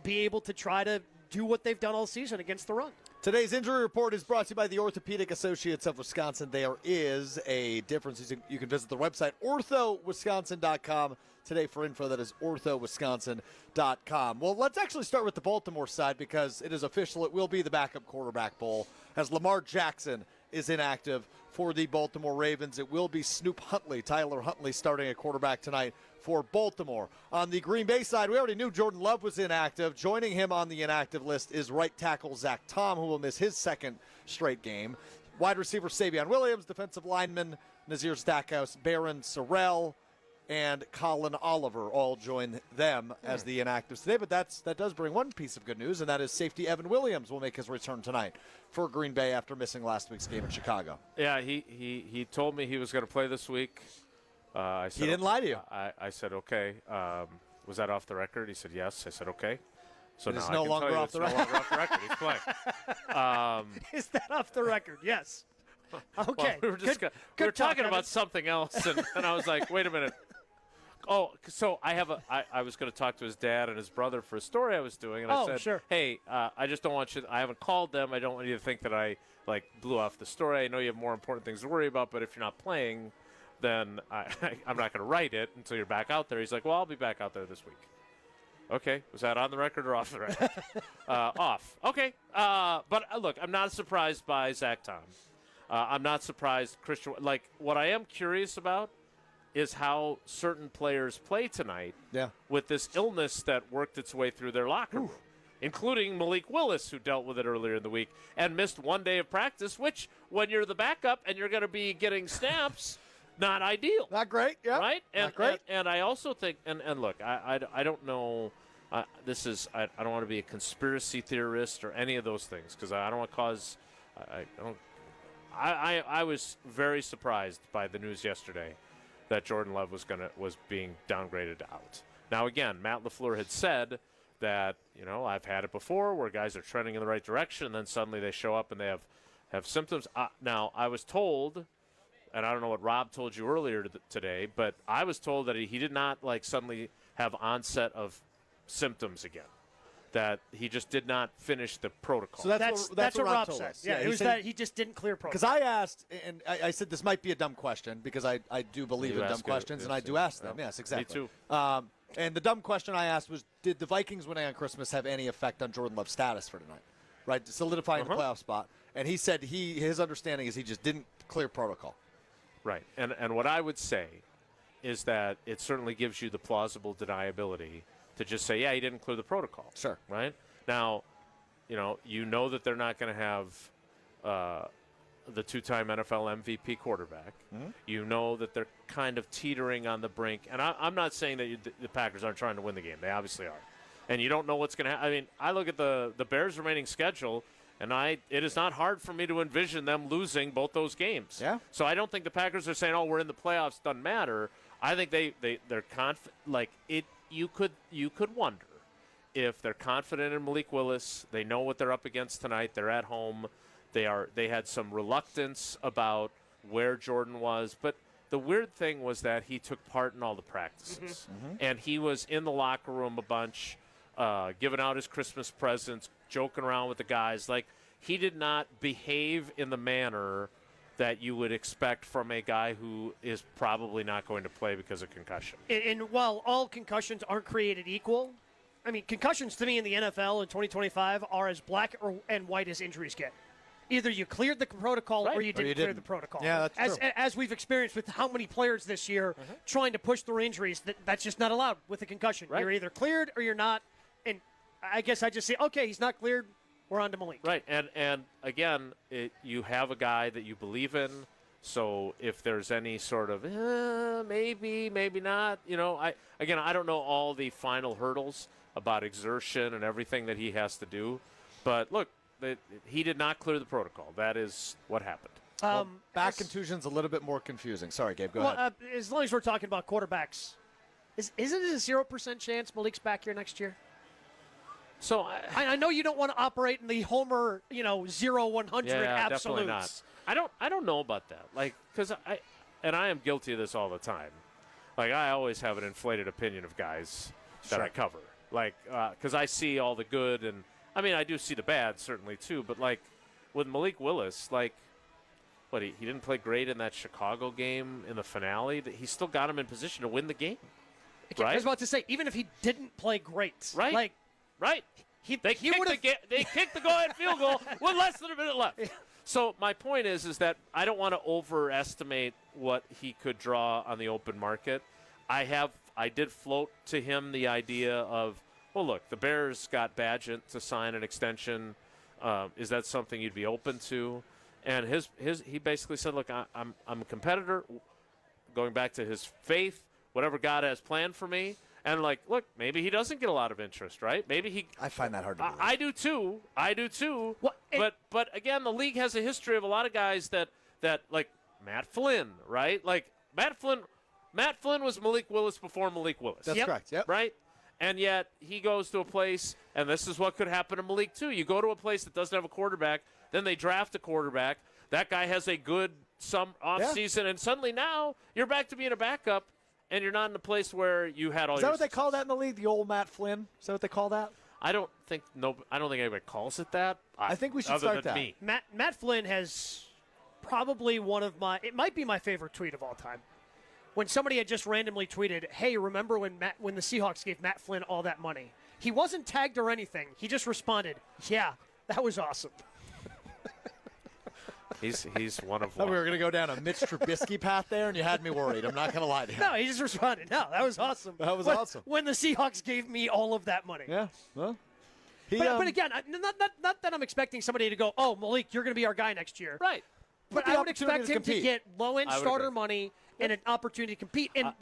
S4: be able to try to do what they've done all season against the run.
S3: Today's injury report is brought to you by the Orthopedic Associates of Wisconsin. There is a difference. You can visit the website, orthowisconsin.com. Today for info, that is orthowisconsin.com. Well, let's actually start with the Baltimore side because it is official. It will be the backup quarterback bowl as Lamar Jackson is inactive for the Baltimore Ravens. It will be Snoop Huntley, Tyler Huntley, starting at quarterback tonight for Baltimore. On the Green Bay side, we already knew Jordan Love was inactive. Joining him on the inactive list is right tackle Zach Tom, who will miss his second straight game. Wide receiver Savion Williams, defensive lineman Nazir Stackhouse, Barron Sorrell, and Colin Oliver all join them as the inactives today. But that does bring one piece of good news, and that is safety Evan Williams will make his return tonight for Green Bay after missing last week's game in Chicago.
S7: Yeah, he told me he was going to play this week. I said,
S3: he didn't lie to you.
S7: I said, okay. Was that off the record? He said, yes. I said, okay. So
S3: it's
S7: now
S3: no longer off the record.
S7: No longer off the record. He's playing.
S4: Is that off the record? Yes. Okay.
S7: Well, we were talking about something else, and I was like, wait a minute. Oh, so I was going to talk to his dad and his brother for a story I was doing, and I said,
S4: sure.
S7: hey, I just don't want you – I haven't called them. I don't want you to think that I, blew off the story. I know you have more important things to worry about, but if you're not playing, then I'm not going to write it until you're back out there. He's like, well, I'll be back out there this week. Okay. Was that on the record or off the record? Off. Okay. But, look, I'm not surprised by Zach Tom. I'm not surprised Christian – what I am curious about is how certain players play tonight with this illness that worked its way through their locker room, including Malik Willis, who dealt with it earlier in the week and missed one day of practice, which, when you're the backup and you're going to be getting snaps, not ideal.
S3: Not great, yeah.
S7: Right?
S3: Not great.
S7: And I also think, and look, I don't know, I don't want to be a conspiracy theorist or any of those things because I don't want to cause, I was very surprised by the news yesterday that Jordan Love was being downgraded out. Now, again, Matt LaFleur had said that, I've had it before where guys are trending in the right direction, and then suddenly they show up and they have symptoms. Now, I was told, and I don't know what Rob told you earlier today, but I was told that he did not, suddenly have onset of symptoms again. That he just did not finish the protocol.
S3: So that's what Rob
S4: said.
S3: Us.
S4: Yeah, it was that he just didn't clear protocol.
S3: Because I asked, and I said this might be a dumb question because I do believe in dumb questions, and I do ask them. Yes, exactly.
S7: Me too.
S3: And the dumb question I asked was, did the Vikings winning on Christmas have any effect on Jordan Love's status for tonight? right, solidifying the playoff spot. And he said his understanding is he just didn't clear protocol.
S7: Right. And what I would say is that it certainly gives you the plausible deniability to just say, yeah, he didn't clear the protocol.
S3: Sure.
S7: Right? Now, you know that they're not going to have the two-time NFL MVP quarterback.
S3: Mm-hmm.
S7: You know that they're kind of teetering on the brink. And I'm not saying that the Packers aren't trying to win the game. They obviously are. And you don't know what's going to happen. I mean, I look at the Bears' remaining schedule, and it is not hard for me to envision them losing both those games.
S3: Yeah.
S7: So I don't think the Packers are saying, "Oh, we're in the playoffs, doesn't matter." I think they're confident. Like it, you could wonder if they're confident in Malik Willis. They know what they're up against tonight. They're at home. They had some reluctance about where Jordan was, but the weird thing was that he took part in all the practices, and he was in the locker room a bunch, giving out his Christmas presents, joking around with the guys. Like, he did not behave in the manner that you would expect from a guy who is probably not going to play because of concussion.
S4: And while all concussions aren't created equal, I mean, concussions to me in the NFL in 2025 are as black and white as injuries get. Either you cleared the protocol or you didn't clear the protocol.
S3: Yeah, that's true.
S4: As we've experienced with how many players this year trying to push through injuries, that's just not allowed with a concussion.
S7: Right.
S4: You're either cleared or you're not. And I guess I just say, okay, he's not cleared. We're on to Malik.
S7: Right, and again, you have a guy that you believe in. So if there's any sort of maybe not, I don't know all the final hurdles about exertion and everything that he has to do, but look, he did not clear the protocol. That is what happened.
S3: Back contusion's a little bit more confusing. Sorry, Gabe, go ahead.
S4: As long as we're talking about quarterbacks, isn't it a 0% chance Malik's back here next year?
S7: So
S4: I know you don't want to operate in the homer, 0-100
S7: yeah,
S4: absolutes.
S7: Definitely not. I don't know about that. Like, because I am guilty of this all the time. Like, I always have an inflated opinion of guys that I cover. Like, because I see all the good, and I mean, I do see the bad certainly too. But like with Malik Willis, like, what he didn't play great in that Chicago game in the finale. That he still got him in position to win the game.
S4: I was about to say, even if he didn't play great,
S7: right? Right. They kicked the go-ahead field goal with less than a minute left. So my point is that I don't want to overestimate what he could draw on the open market. I did float to him the idea of, well, look, the Bears got Badgett to sign an extension. Is that something you'd be open to? And he basically said, look, I'm a competitor. Going back to his faith, whatever God has planned for me. And, like, look, maybe he doesn't get a lot of interest, right? Maybe he –
S3: I find that hard to believe.
S7: I do, too. But again, the league has a history of a lot of guys that like, Matt Flynn, right? Like, Matt Flynn was Malik Willis before Malik Willis.
S3: That's correct, yep.
S7: Right? And yet he goes to a place, and this is what could happen to Malik, too. You go to a place that doesn't have a quarterback, then they draft a quarterback. That guy has a good offseason, and suddenly now you're back to being a backup. And you're not in a place where you had all your.
S3: Is that what they call that in the league? The old Matt Flynn? Is that what they call that?
S7: I don't think anybody calls it that.
S3: I think we should
S7: other
S3: start
S7: than
S3: that.
S7: Me.
S4: Matt Flynn has probably it might be my favorite tweet of all time. When somebody had just randomly tweeted, "Hey, remember when the Seahawks gave Matt Flynn all that money?" He wasn't tagged or anything. He just responded, "Yeah, that was awesome."
S7: He's one of
S3: I thought we were going to go down a Mitch Trubisky path there, and you had me worried. I'm not going to lie to you.
S4: No, he just responded, "No, that was awesome."
S3: That was awesome.
S4: When the Seahawks gave me all of that money.
S3: Yeah, well.
S4: But again, not that I'm expecting somebody to go, "Oh, Malik, you're going to be our guy next year."
S7: Right.
S4: But I would expect him to get low-end starter money and an opportunity to compete. And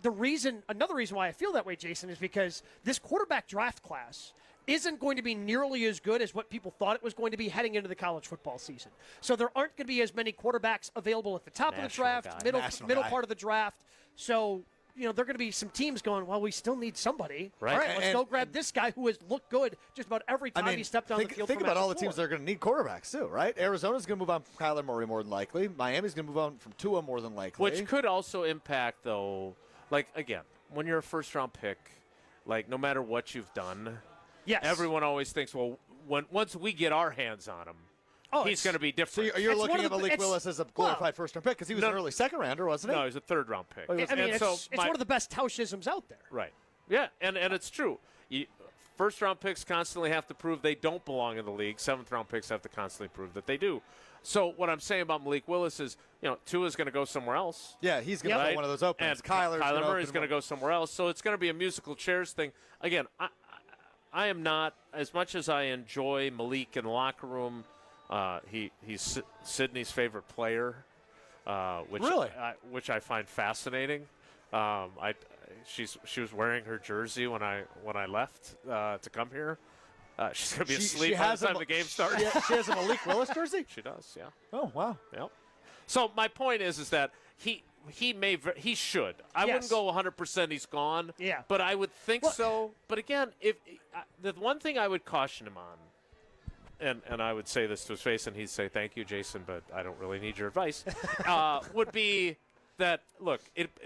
S4: another reason why I feel that way, Jason, is because this quarterback draft class isn't going to be nearly as good as what people thought it was going to be heading into the college football season. So there aren't going to be as many quarterbacks available at the top of the draft, middle part of the draft. So, there are going to be some teams going, well, we still need somebody.
S7: Right.
S4: All right, let's go grab this guy who has looked good just about every time he stepped on the field.
S3: Think about all the teams that are going to need quarterbacks, too, right? Arizona's going to move on from Kyler Murray more than likely. Miami's going to move on from Tua more than likely.
S7: Which could also impact, though, like, again, when you're a first-round pick, like, no matter what you've done –
S4: yes.
S7: Everyone always thinks, well, once we get our hands on him, he's going to be different.
S3: So you're looking at Malik Willis as a glorified first-round pick because he was an early second-rounder, wasn't he?
S7: No, he was a third-round pick.
S4: It's one of the best Taushisms out there.
S7: Right. Yeah, and it's true. first-round picks constantly have to prove they don't belong in the league. Seventh-round picks have to constantly prove that they do. So what I'm saying about Malik Willis is, Tua's going to go somewhere else.
S3: Yeah, he's going to play one of those openings.
S7: And Kyler Murray's going to go somewhere else. So it's going to be a musical chairs thing. Again, I am not, as much as I enjoy Malik in the locker room, he's Sydney's favorite player, which I find fascinating. She was wearing her jersey when I left to come here. She's going to be asleep by the time the game starts.
S3: She has a Malik Willis jersey?
S7: She does, yeah.
S3: Oh, wow.
S7: Yep. So my point is that he should. I wouldn't go 100% he's gone.
S4: Yeah.
S7: But I would think so. But again, the one thing I would caution him on, and I would say this to his face, and he'd say, "Thank you, Jason, but I don't really need your advice," would be that, look,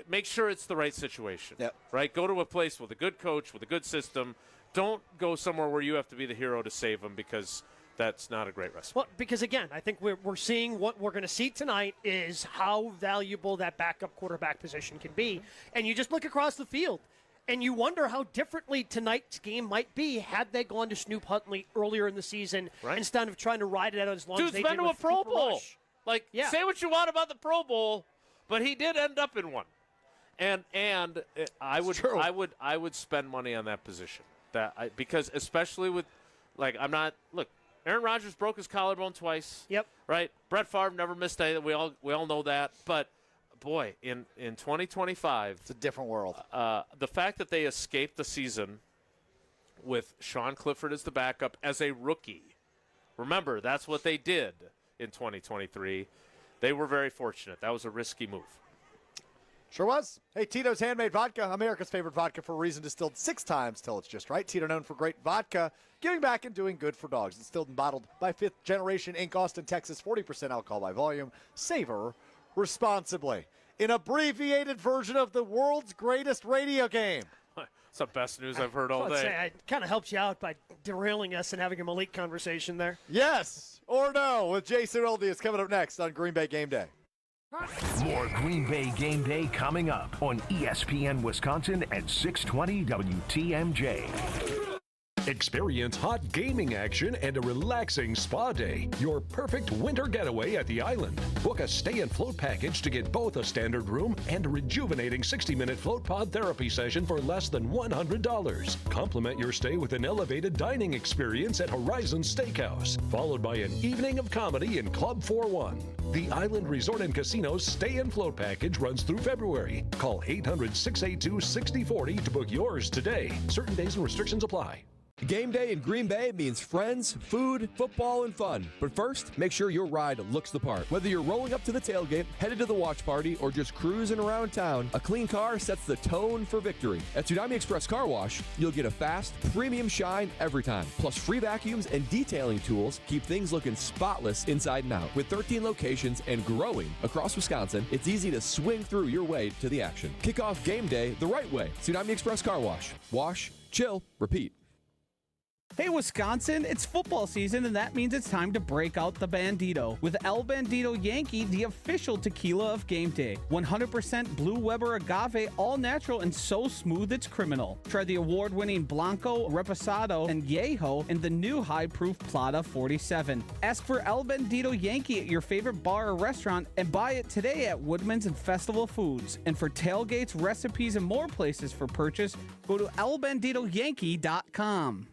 S7: make sure it's the right situation.
S3: Yep.
S7: Right? Go to a place with a good coach, with a good system. Don't go somewhere where you have to be the hero to save them, because that's not a great recipe.
S4: Well, because, again, I think we're seeing what we're going to see tonight is how valuable that backup quarterback position can be. And you just look across the field, and you wonder how differently tonight's game might be had they gone to Snoop Huntley earlier in the season instead of trying to ride it out as long as they did.
S7: Dude's been to a Pro Bowl.
S4: Rush.
S7: Say what you want about the Pro Bowl, but he did end up in one. And I would spend money on that position. Because especially with, Aaron Rodgers broke his collarbone twice.
S4: Yep.
S7: Right? Brett Favre never missed anything. We all know that. But, boy, in 2025.
S3: It's a different world.
S7: The fact that they escaped the season with Sean Clifford as the backup as a rookie. Remember, that's what they did in 2023. They were very fortunate. That was a risky move.
S3: Sure was. Hey, Tito's Handmade Vodka, America's favorite vodka for a reason, distilled 6 times till it's just right. Tito, known for great vodka, giving back and doing good for dogs. Distilled and bottled by 5th Generation Inc., Austin, Texas, 40% alcohol by volume. Savor responsibly. An abbreviated version of the world's greatest radio game.
S7: It's the best news I've heard all day.
S4: It kind of helps you out by derailing us and having a Malik conversation there.
S3: Yes or no with Jason Wilde is coming up next on Green Bay Game Day.
S2: More Green Bay Game Day coming up on ESPN Wisconsin at 620 WTMJ.
S6: Experience hot gaming action and a relaxing spa day. Your perfect winter getaway at the island. Book a stay and float package to get both a standard room and a rejuvenating 60-minute float pod therapy session for less than $100. Complement your stay with an elevated dining experience at Horizon Steakhouse, followed by an evening of comedy in Club 41. The Island Resort and Casino's stay and float package runs through February. Call 800-682-6040 to book yours today. Certain days and restrictions apply.
S16: Game day in Green Bay means friends, food, football, and fun. But first, make sure your ride looks the part. Whether you're rolling up to the tailgate, headed to the watch party, or just cruising around town, a clean car sets the tone for victory. At Tsunami Express Car Wash, you'll get a fast, premium shine every time. Plus, free vacuums and detailing tools keep things looking spotless inside and out. With 13 locations and growing across Wisconsin, it's easy to swing through your way to the action. Kick off game day the right way. Tsunami Express Car Wash. Wash, chill, repeat.
S17: Hey Wisconsin, it's football season and that means it's time to break out the Bandito. With El Bandito Yankee, the official tequila of game day. 100% Blue Weber agave, all natural and so smooth it's criminal. Try the award-winning Blanco, Reposado, and Yeho and the new high-proof Plata 47. Ask for El Bandito Yankee at your favorite bar or restaurant and buy it today at Woodman's and Festival Foods. And for tailgates, recipes, and more places for purchase, go to elbanditoyankee.com.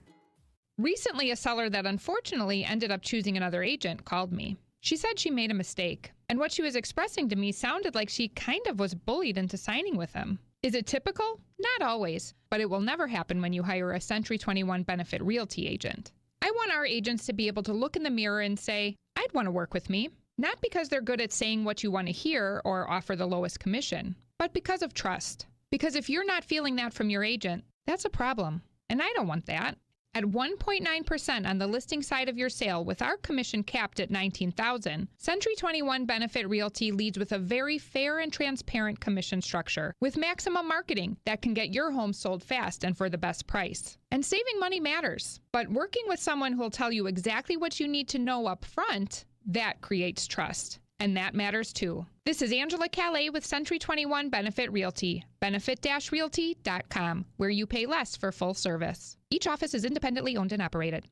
S22: Recently, a seller that unfortunately ended up choosing another agent called me. She said she made a mistake, and what she was expressing to me sounded like she kind of was bullied into signing with him. Is it typical? Not always, but it will never happen when you hire a Century 21 Benefit Realty agent. I want our agents to be able to look in the mirror and say, I'd want to work with me. Not because they're good at saying what you want to hear or offer the lowest commission, but because of trust. Because if you're not feeling that from your agent, that's a problem, and I don't want that. At 1.9% on the listing side of your sale with our commission capped at $19,000, Century 21 Benefit Realty leads with a very fair and transparent commission structure with maximum marketing that can get your home sold fast and for the best price. And saving money matters, but working with someone who'll tell you exactly what you need to know up front, that creates trust. And that matters too. This is Angela Calais with Century 21 Benefit Realty. Benefit-realty.com, where you pay less for full service. Each office is independently owned and operated.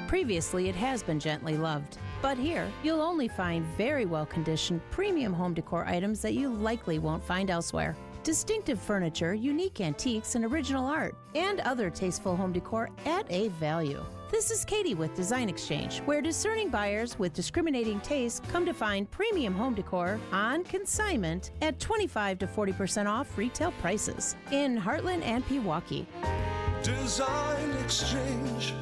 S8: Previously, it has been gently loved. But here, you'll only find very well-conditioned premium home decor items that you likely won't find elsewhere. Distinctive furniture, unique antiques, and original art, and other tasteful home decor at a value. This is Katie with Design Exchange, where discerning buyers with discriminating tastes come to find premium home decor on consignment at 25 to 40% off retail prices in Heartland and Pewaukee.
S6: Design Exchange.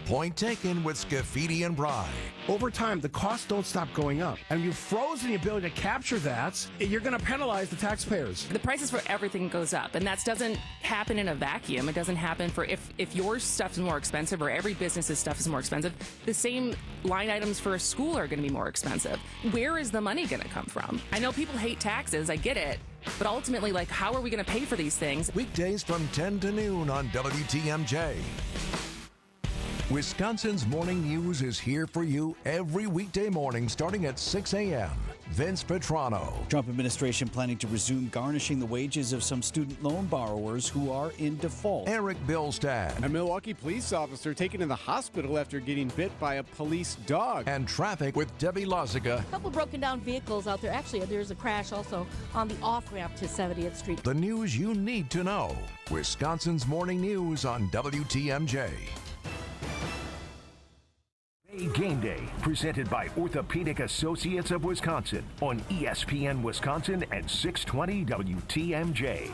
S6: Point taken with Scafidi and Bry.
S5: Over time, the costs don't stop going up. And you've frozen the ability to capture that, you're going to penalize the taxpayers.
S10: The prices for everything goes up, and that doesn't happen in a vacuum. It doesn't happen for if your stuff is more expensive or every business's stuff is more expensive, the same line items for a school are going to be more expensive. Where is the money going to come from? I know people hate taxes, I get it, but ultimately, how are we going to pay for these things?
S6: Weekdays from 10 to noon on WTMJ. Wisconsin's Morning News is here for you every weekday morning starting at 6 a.m. Vince Petrano.
S13: Trump administration planning to resume garnishing the wages of some student loan borrowers who are in default.
S6: Eric Billstad.
S14: A Milwaukee police officer taken to the hospital after getting bit by a police dog.
S6: And traffic with Debbie Lozica.
S12: A couple broken down vehicles out there. Actually, there's a crash also on the off-ramp to 70th Street.
S6: The news you need to know. Wisconsin's Morning News on WTMJ.
S2: Game Day, presented by Orthopedic Associates of Wisconsin on ESPN Wisconsin and 620 WTMJ.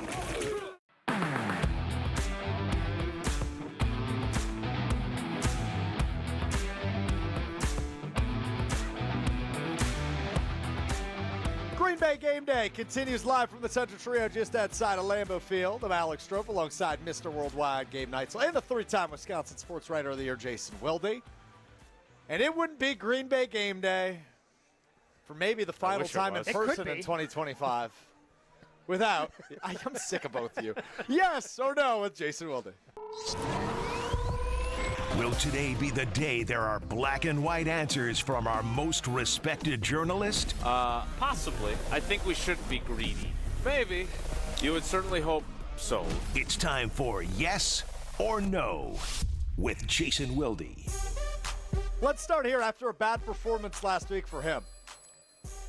S3: Green Bay Game Day continues live from the Central Trio just outside of Lambeau Field. I'm Alex Strofe alongside Mr. Worldwide Gabe Neitzel and the three-time Wisconsin Sports Writer of the Year, Jason Wilde. And it wouldn't be Green Bay Game Day for maybe the final time in person in 2025 without, I'm sick of both of you. Yes or no with Jason Wilde.
S2: Will today be the day there are black and white answers from our most respected journalist?
S7: Possibly. I think we shouldn't be greedy. Maybe. You would certainly hope so.
S2: It's time for Yes or No with Jason Wilde.
S3: Let's start here after a bad performance last week for him.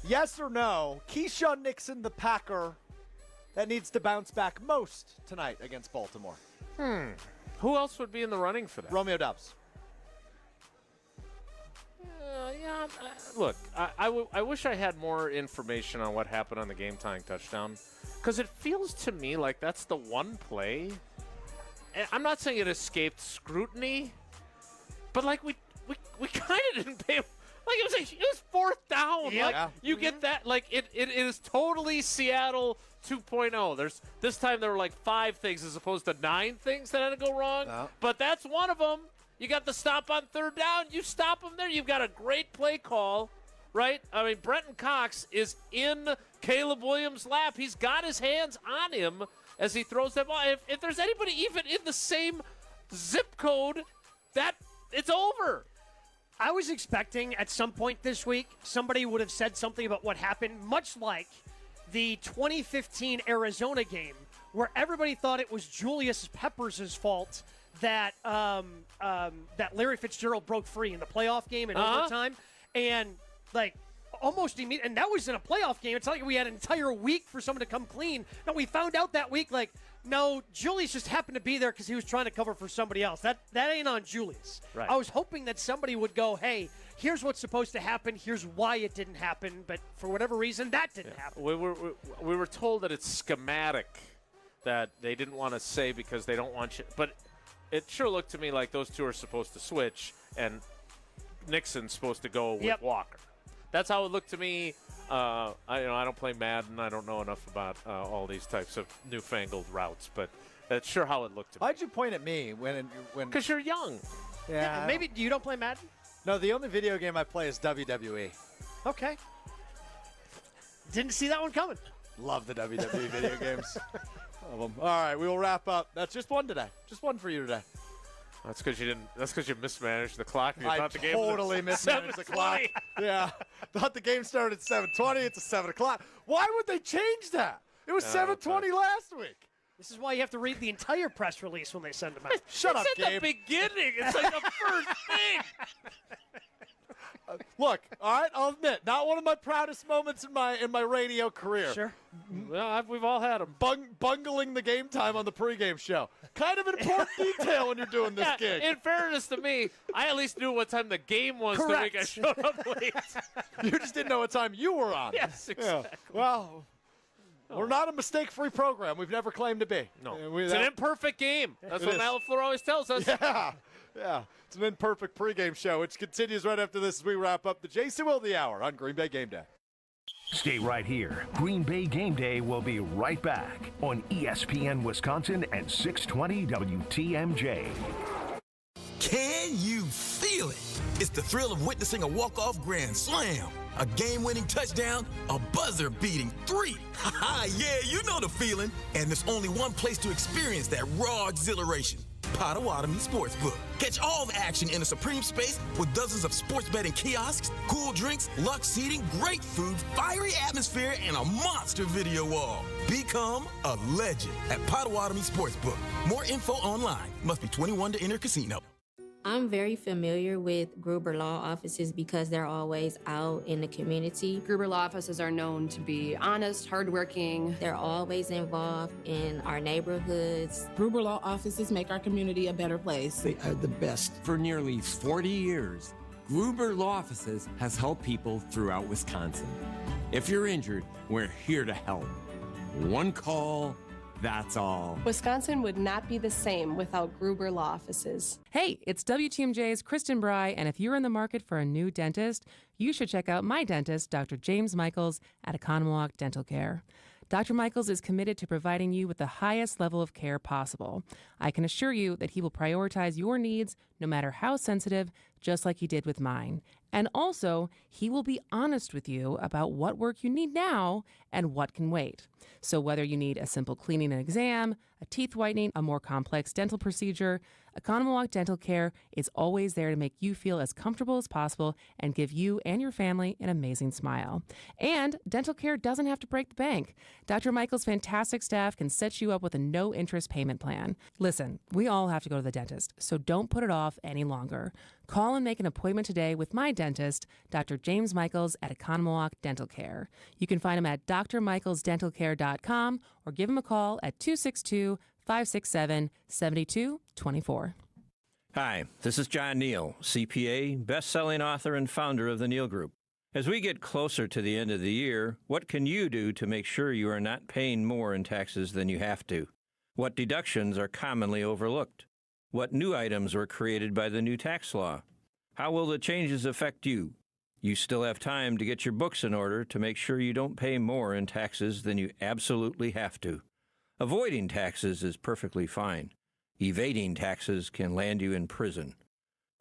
S3: Yes or no, Keyshawn Nixon, the Packer, that needs to bounce back most tonight against Baltimore?
S7: Who else would be in the running for that?
S3: Romeo Doubs.
S7: Look, I wish I had more information on what happened on the game-tying touchdown, because it feels to me like that's the one play. And I'm not saying it escaped scrutiny, but we kind of didn't pay. It was fourth down.
S3: Yeah.
S7: You get that. It is totally Seattle 2.0. This time there were 5 things as opposed to 9 things that had to go wrong. But that's one of them. You got the stop on third down. You stop them there. You've got a great play call, right? I mean, Brenton Cox is in Caleb Williams' lap. He's got his hands on him as he throws that ball. If there's anybody even in the same zip code, it's over.
S4: I was expecting at some point this week somebody would have said something about what happened, much like the 2015 Arizona game, where everybody thought it was Julius Peppers' fault that that Larry Fitzgerald broke free in the playoff game in overtime, and almost immediately, and that was in a playoff game. It's not like we had an entire week for someone to come clean. No, we found out that week no, Julius just happened to be there because he was trying to cover for somebody else. That ain't on Julius.
S7: Right.
S4: I was hoping that somebody would go, hey, here's what's supposed to happen. Here's why it didn't happen. But for whatever reason, that didn't happen.
S7: We were told that it's schematic that they didn't want to say because they don't want you. But it sure looked to me like those two are supposed to switch, and Nixon's supposed to go with Walker. That's how it looked to me. I don't play Madden. I don't know enough about all these types of newfangled routes, but that's sure how it looked to me.
S3: Why'd you point at me when?
S7: Because you're young.
S3: Yeah.
S4: Maybe you don't play Madden?
S3: No, the only video game I play is WWE.
S4: Okay. Didn't see that one coming.
S3: Love the WWE video games. Love them. All right, we will wrap up. That's just one today. Just one for you today.
S7: That's because you didn't. That's because you mismanaged the clock. You
S3: I
S7: thought the game
S3: totally
S7: was
S3: mismanaged the clock. Yeah, thought the game started at 7:20. It's a 7 o'clock. Why would they change that? It was 7:20 last week.
S4: This is why you have to read the entire press release when they send them out.
S3: Shut up,
S7: It's at
S3: Gabe.
S7: the beginning. It's like the first thing.
S3: Look, all right, I'll admit, not one of my proudest moments in my radio career.
S4: Sure.
S7: Well, we've all had them.
S3: Bungling the game time on the pregame show. Kind of an important detail when you're doing this gig.
S7: In fairness to me, I at least knew what time the game was the week I showed up late.
S3: You just didn't know what time you were on.
S7: Yes, exactly.
S3: Yeah. Well, we're not a mistake-free program. We've never claimed to be.
S7: No, it's an imperfect game. That's what Matt LaFleur always tells us.
S3: Yeah. It's an imperfect pregame show, which continues right after this as we wrap up the Jason Wilde Hour on Green Bay Game Day.
S2: Stay right here. Green Bay Game Day will be right back on ESPN Wisconsin and 620 WTMJ.
S19: Can you feel it? It's the thrill of witnessing a walk-off grand slam, a game-winning touchdown, a buzzer-beating 3. Yeah, you know the feeling. And there's only one place to experience that raw exhilaration. Potawatomi Sportsbook. Catch all the action in a supreme space with dozens of sports betting kiosks, cool drinks, luxe seating, great food, fiery atmosphere, and a monster video wall. Become a legend at Potawatomi Sportsbook. More info online. Must be 21 to enter casino.
S11: I'm very familiar with Gruber Law Offices because they're always out in the community.
S15: Gruber Law Offices are known to be honest, hardworking.
S11: They're always involved in our neighborhoods.
S23: Gruber Law Offices make our community a better place.
S24: They are the best. For nearly 40 years, Gruber Law Offices has helped people throughout Wisconsin. If you're injured, we're here to help. One call, that's all.
S15: Wisconsin would not be the same without Gruber Law Offices.
S10: Hey, it's WTMJ's Kristen Bry, and if you're in the market for a new dentist, you should check out my dentist, Dr. James Michaels at Economwalk Dental Care. Dr. Michaels is committed to providing you with the highest level of care possible. I can assure you that he will prioritize your needs, no matter how sensitive, just like he did with mine. And also, he will be honest with you about what work you need now and what can wait. So whether you need a simple cleaning and exam, a teeth whitening, a more complex dental procedure, Economwalk Dental Care is always there to make you feel as comfortable as possible and give you and your family an amazing smile. And dental care doesn't have to break the bank. Dr. Michael's fantastic staff can set you up with a no-interest payment plan. Listen, we all have to go to the dentist, so don't put it off any longer. Call and make an appointment today with my dentist, Dr. James Michaels at Economwalk Dental Care. You can find him at drmichaelsdentalcare.com or give him a call at 262-567-7224.
S25: Hi, this is John Neal, CPA, best-selling author and founder of the Neal Group. As we get closer to the end of the year, what can you do to make sure you are not paying more in taxes than you have to? What deductions are commonly overlooked? What new items were created by the new tax law? How will the changes affect you? You still have time to get your books in order to make sure you don't pay more in taxes than you absolutely have to. Avoiding taxes is perfectly fine. Evading taxes can land you in prison.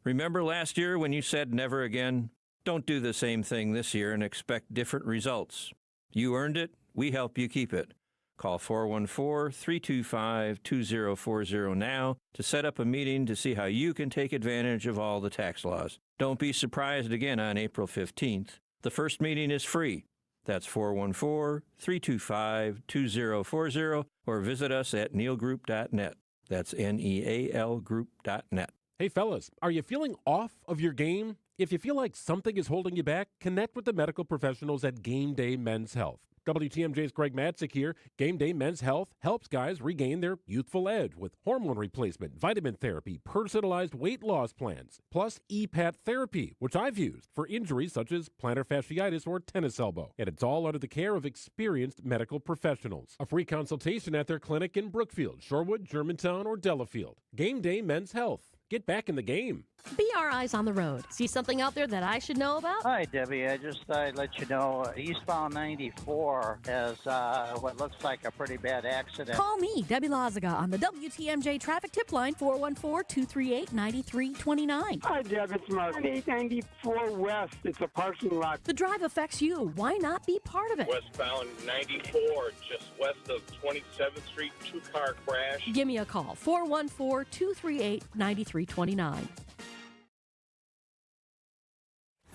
S25: Remember last year when you said never again? Don't do the same thing this year and expect different results. You earned it, we help you keep it. Call 414-325-2040 now to set up a meeting to see how you can take advantage of all the tax laws. Don't be surprised again on April 15th. The first meeting is free. That's 414-325-2040 or visit us at nealgroup.net. That's N-E-A-L group.net.
S26: Hey fellas, are you feeling off of your game? If you feel like something is holding you back, connect with the medical professionals at Game Day Men's Health. WTMJ's Greg Matzik here. Game Day Men's Health helps guys regain their youthful edge with hormone replacement, vitamin therapy, personalized weight loss plans, plus EPAT therapy, which I've used for injuries such as plantar fasciitis or tennis elbow. And it's all under the care of experienced medical professionals. A free consultation at their clinic in Brookfield, Shorewood, Germantown, or Delafield. Game Day Men's Health. Get back in the game.
S12: Be our eyes on the road. See something out there that I should know about?
S27: Hi, Debbie. I just thought I'd let you know eastbound 94 has what looks like a pretty bad accident.
S12: Call me, Debbie Lazaga, on the WTMJ traffic tip line, 414-238-9329.
S28: Hi, Deb. It's Mark. 894 West. It's a parking lot.
S12: The drive affects you. Why not be part of it?
S29: Westbound 94, just west of 20.
S1: 27th Street two-car crash.
S12: Give me a call, 414-238-9329.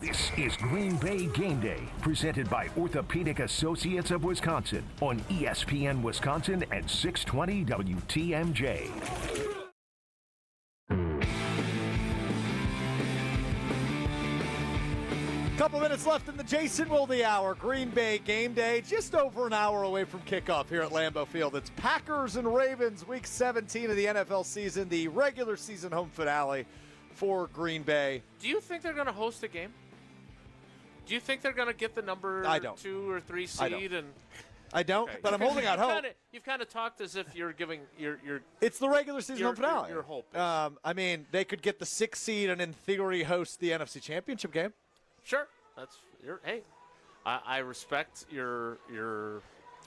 S2: This is Green Bay Game Day, presented by Orthopedic Associates of Wisconsin on ESPN Wisconsin and 620 WTMJ.
S3: Couple minutes left in the Jason Wilde hour. Green Bay Game Day, just over an hour away from kickoff here at Lambeau Field. It's Packers and Ravens, Week 17 of the NFL season, the regular season home finale for Green Bay.
S7: Do you think they're going to host a game? Do you think they're going to get the number 2 or 3 seed?
S3: I don't,
S7: Okay.
S3: but I'm holding out hope.
S7: You've kind of talked as if you're giving your.
S3: It's the regular season home finale.
S7: Your hope.
S3: I mean, they could get the 6th seed and in theory host the NFC Championship game.
S7: Sure, hey, I respect your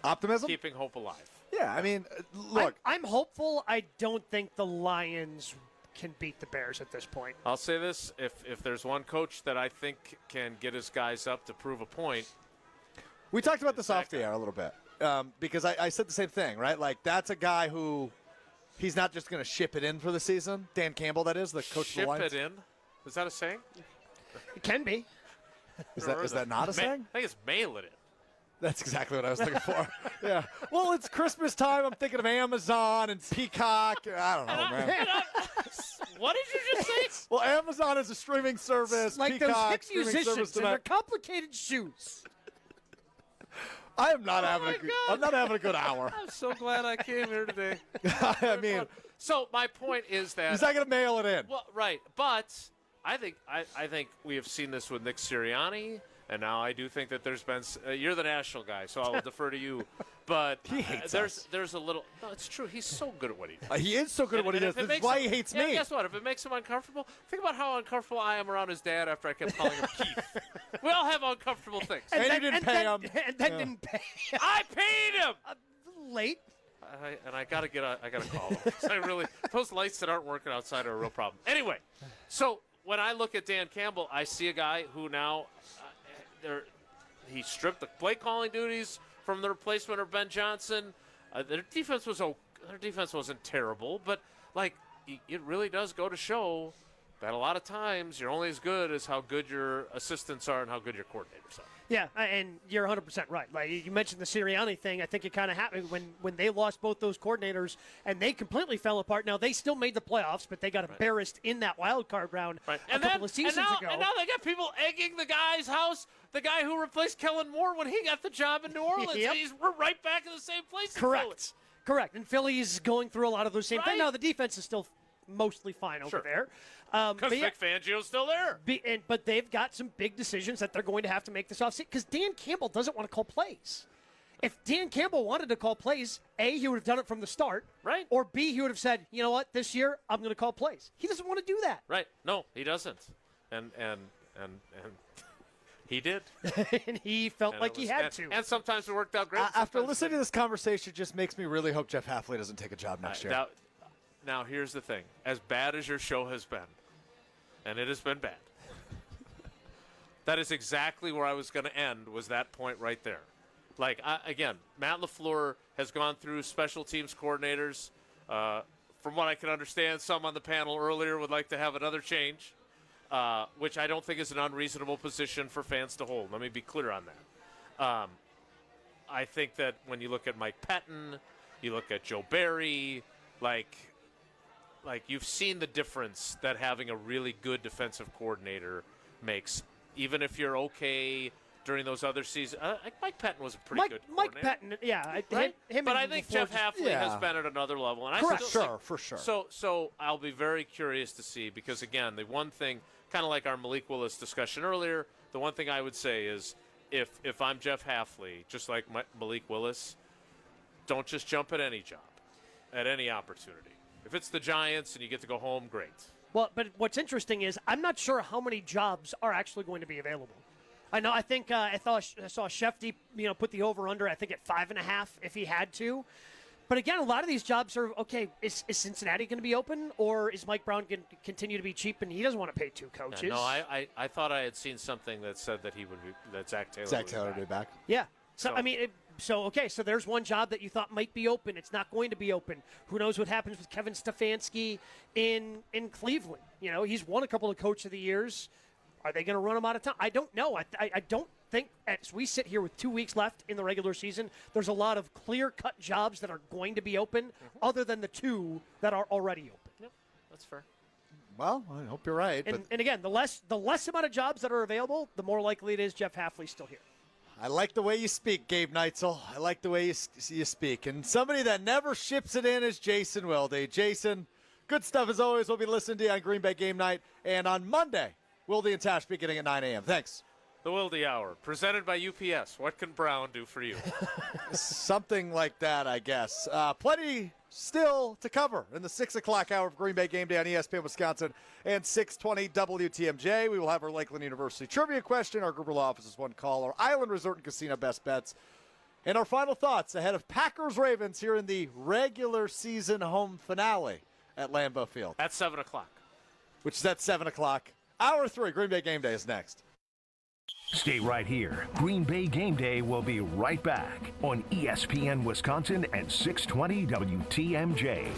S3: optimism,
S7: keeping hope alive.
S3: Yeah, I mean, look,
S4: I'm hopeful. I don't think the Lions can beat the Bears at this point.
S7: I'll say this: if there's one coach that I think can get his guys up to prove a point,
S3: we talked about this off the air a little bit because I said the same thing, right? Like that's a guy who he's not just going to ship it in for the season. Dan Campbell, that is the coach of the Lions.
S7: Ship it in. Is that a saying?
S4: It can be.
S3: Is that not a saying?
S7: I think it's mail it in.
S3: That's exactly what I was looking for. Yeah. Well, it's Christmas time. I'm thinking of Amazon and Peacock. I don't know, man.
S7: What did you just say?
S3: Well, Amazon is a streaming service.
S4: Like
S3: Peacock,
S4: those hip
S3: streaming
S4: musicians
S3: service
S4: and their
S3: tonight.
S4: complicated shoes.
S3: I am not having I'm not having a good hour.
S7: I'm so glad I came here today.
S3: I mean,
S7: so my point is that
S3: he's not going to mail it in.
S7: Well, right, but I think we have seen this with Nick Sirianni, and now I do think that there's been. You're the national guy, so I will defer to you. But
S3: he hates
S7: there's a little. No, it's true. He's so good at what he does.
S3: He is so good at what he does. That's why he hates me.
S7: Guess what? If it makes him uncomfortable, think about how uncomfortable I am around his dad after I kept calling him Keith. We all have uncomfortable things.
S3: And you didn't pay him.
S4: And then didn't pay him.
S7: I paid him.
S4: Late.
S7: I gotta call him. I really, those lights that aren't working outside are a real problem. Anyway, so when I look at Dan Campbell, I see a guy who now he stripped the play calling duties from the replacement of Ben Johnson. Their defense wasn't terrible, but it really does go to show that a lot of times you're only as good as how good your assistants are and how good your coordinators are.
S4: Yeah, and you're 100% right. Like you mentioned the Sirianni thing, I think it kind of happened when they lost both those coordinators and they completely fell apart. Now they still made the playoffs, but they got embarrassed in that wild card round a couple of seasons ago.
S7: And now they got people egging the guy's house, the guy who replaced Kellen Moore when he got the job in New Orleans.
S4: Yep.
S7: We're right back in the same place.
S4: Correct. And Philly's going through a lot of those same things. Now the defense is still mostly fine over there.
S7: Because Vic Fangio's still there.
S4: But they've got some big decisions that they're going to have to make this offseason because Dan Campbell doesn't want to call plays. If Dan Campbell wanted to call plays, A, he would have done it from the start.
S7: Right.
S4: Or B, he would have said, you know what, this year I'm going to call plays. He doesn't want to do that.
S7: Right. No, he doesn't. And he did.
S4: And he felt like he had to.
S7: And sometimes it worked out great.
S3: After listening to this conversation, it just makes me really hope Jeff Hafley doesn't take a job next year.
S7: Now, here's the thing. As bad as your show has been, and it has been bad, that is exactly where I was going to end, was that point right there. Again, Matt LaFleur has gone through special teams coordinators. From what I can understand, some on the panel earlier would like to have another change, which I don't think is an unreasonable position for fans to hold. Let me be clear on that. I think that when you look at Mike Pettin, you look at Joe Barry, you've seen the difference that having a really good defensive coordinator makes, even if you're okay during those other seasons. Mike Pettin was a pretty good coordinator.
S4: Mike Pettin, yeah.
S7: Right?
S4: Him
S7: but
S4: and
S7: I think
S4: LaFleur
S7: Jeff Hafley has been at another level. And
S3: Correct. For sure.
S7: So I'll be very curious to see, because, again, the one thing, kind of like our Malik Willis discussion earlier, the one thing I would say is if I'm Jeff Hafley, just like Malik Willis, don't just jump at any job, at any opportunity. If it's the Giants and you get to go home, great.
S4: Well, but what's interesting is I'm not sure how many jobs are actually going to be available. I saw Shefty, put the over/under, I think at 5.5 if he had to. But again, a lot of these jobs are, okay, is Cincinnati going to be open, or is Mike Brown going to continue to be cheap and he doesn't want to pay 2 coaches?
S7: No, I thought I had seen something that said that that Zach Taylor
S3: would be back.
S4: Yeah. So, I mean, So there's one job that you thought might be open. It's not going to be open. Who knows what happens with Kevin Stefanski in Cleveland? You know, he's won a couple of Coach of the Years. Are they going to run him out of town? I don't know. I don't think, as we sit here with 2 weeks left in the regular season, there's a lot of clear-cut jobs that are going to be open other than the 2 that are already open.
S7: Yep, that's fair.
S3: Well, I hope you're right.
S4: And again, the less amount of jobs that are available, the more likely it is Jeff Hafley's still here.
S3: I like the way you speak, Gabe Neitzel. I like the way you speak. And somebody that never ships it in is Jason Wilde. Jason, good stuff as always. We'll be listening to you on Green Bay Game Night. And on Monday, Wilde and Tash beginning at 9 a.m. Thanks.
S7: The Wilde Hour, presented by UPS. What can Brown do for you?
S3: Something like that, I guess. Plenty still to cover in the 6 o'clock hour of Green Bay Game Day on ESPN Wisconsin and 620 WTMJ. We will have our Lakeland University trivia question, our Gruber Law Office's one call, our Island Resort and Casino best bets, and our final thoughts ahead of Packers-Ravens here in the regular season home finale at Lambeau Field.
S7: At 7 o'clock.
S3: Which is at 7 o'clock. Hour 3, Green Bay Game Day is next.
S2: Stay right here. Green Bay Game Day will be right back on ESPN Wisconsin and 620 WTMJ.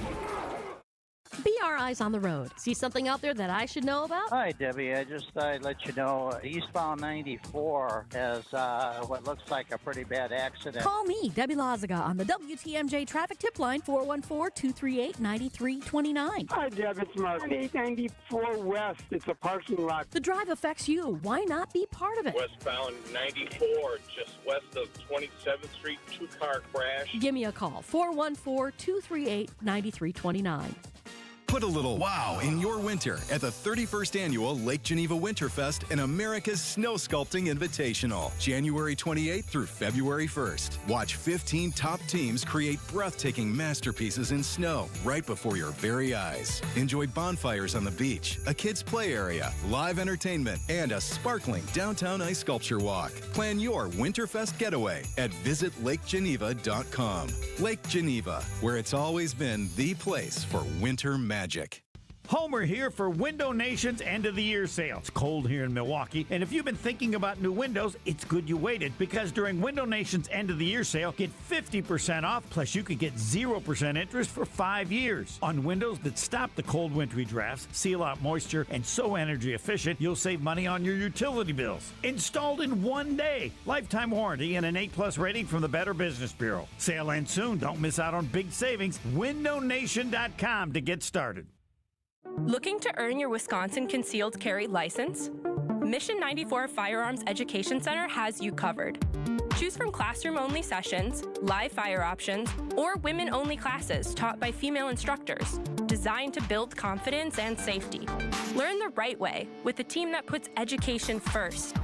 S12: Be our eyes on the road. See something out there that I should know about?
S27: Hi, Debbie. I just thought I'd let you know eastbound 94 has what looks like a pretty bad accident.
S12: Call me, Debbie Lazaga, on the WTMJ traffic tip line, 414-238-9329.
S28: Hi, Deb. It's Mark. 894 West. It's a parking lot.
S12: The drive affects you. Why not be part of it?
S1: Westbound 94, just west of 27th Street, 2-car crash.
S12: Give me a call, 414-238-9329.
S8: Put a little wow in your winter at the 31st Annual Lake Geneva Winterfest and America's Snow Sculpting Invitational, January 28th through February 1st. Watch 15 top teams create breathtaking masterpieces in snow right before your very eyes. Enjoy bonfires on the beach, a kids' play area, live entertainment, and a sparkling downtown ice sculpture walk. Plan your Winterfest getaway at visitlakegeneva.com. Lake Geneva, where it's always been the place for winter magic.
S9: Homer here for Window Nation's end of the year sale. It's cold here in Milwaukee, and if you've been thinking about new windows, it's good you waited, because during Window Nation's end of the year sale, get 50% off, plus you could get 0% interest for 5 years. On windows that stop the cold wintry drafts, seal out moisture, and so energy efficient, you'll save money on your utility bills. Installed in 1 day. Lifetime warranty and an 8+ rating from the Better Business Bureau. Sale ends soon. Don't miss out on big savings. WindowNation.com to get started.
S16: Looking to earn your Wisconsin concealed carry license? Mission 94 Firearms Education Center has you covered. Choose from classroom-only sessions, live fire options, or women-only classes taught by female instructors, designed to build confidence and safety. Learn the right way with a team that puts education first.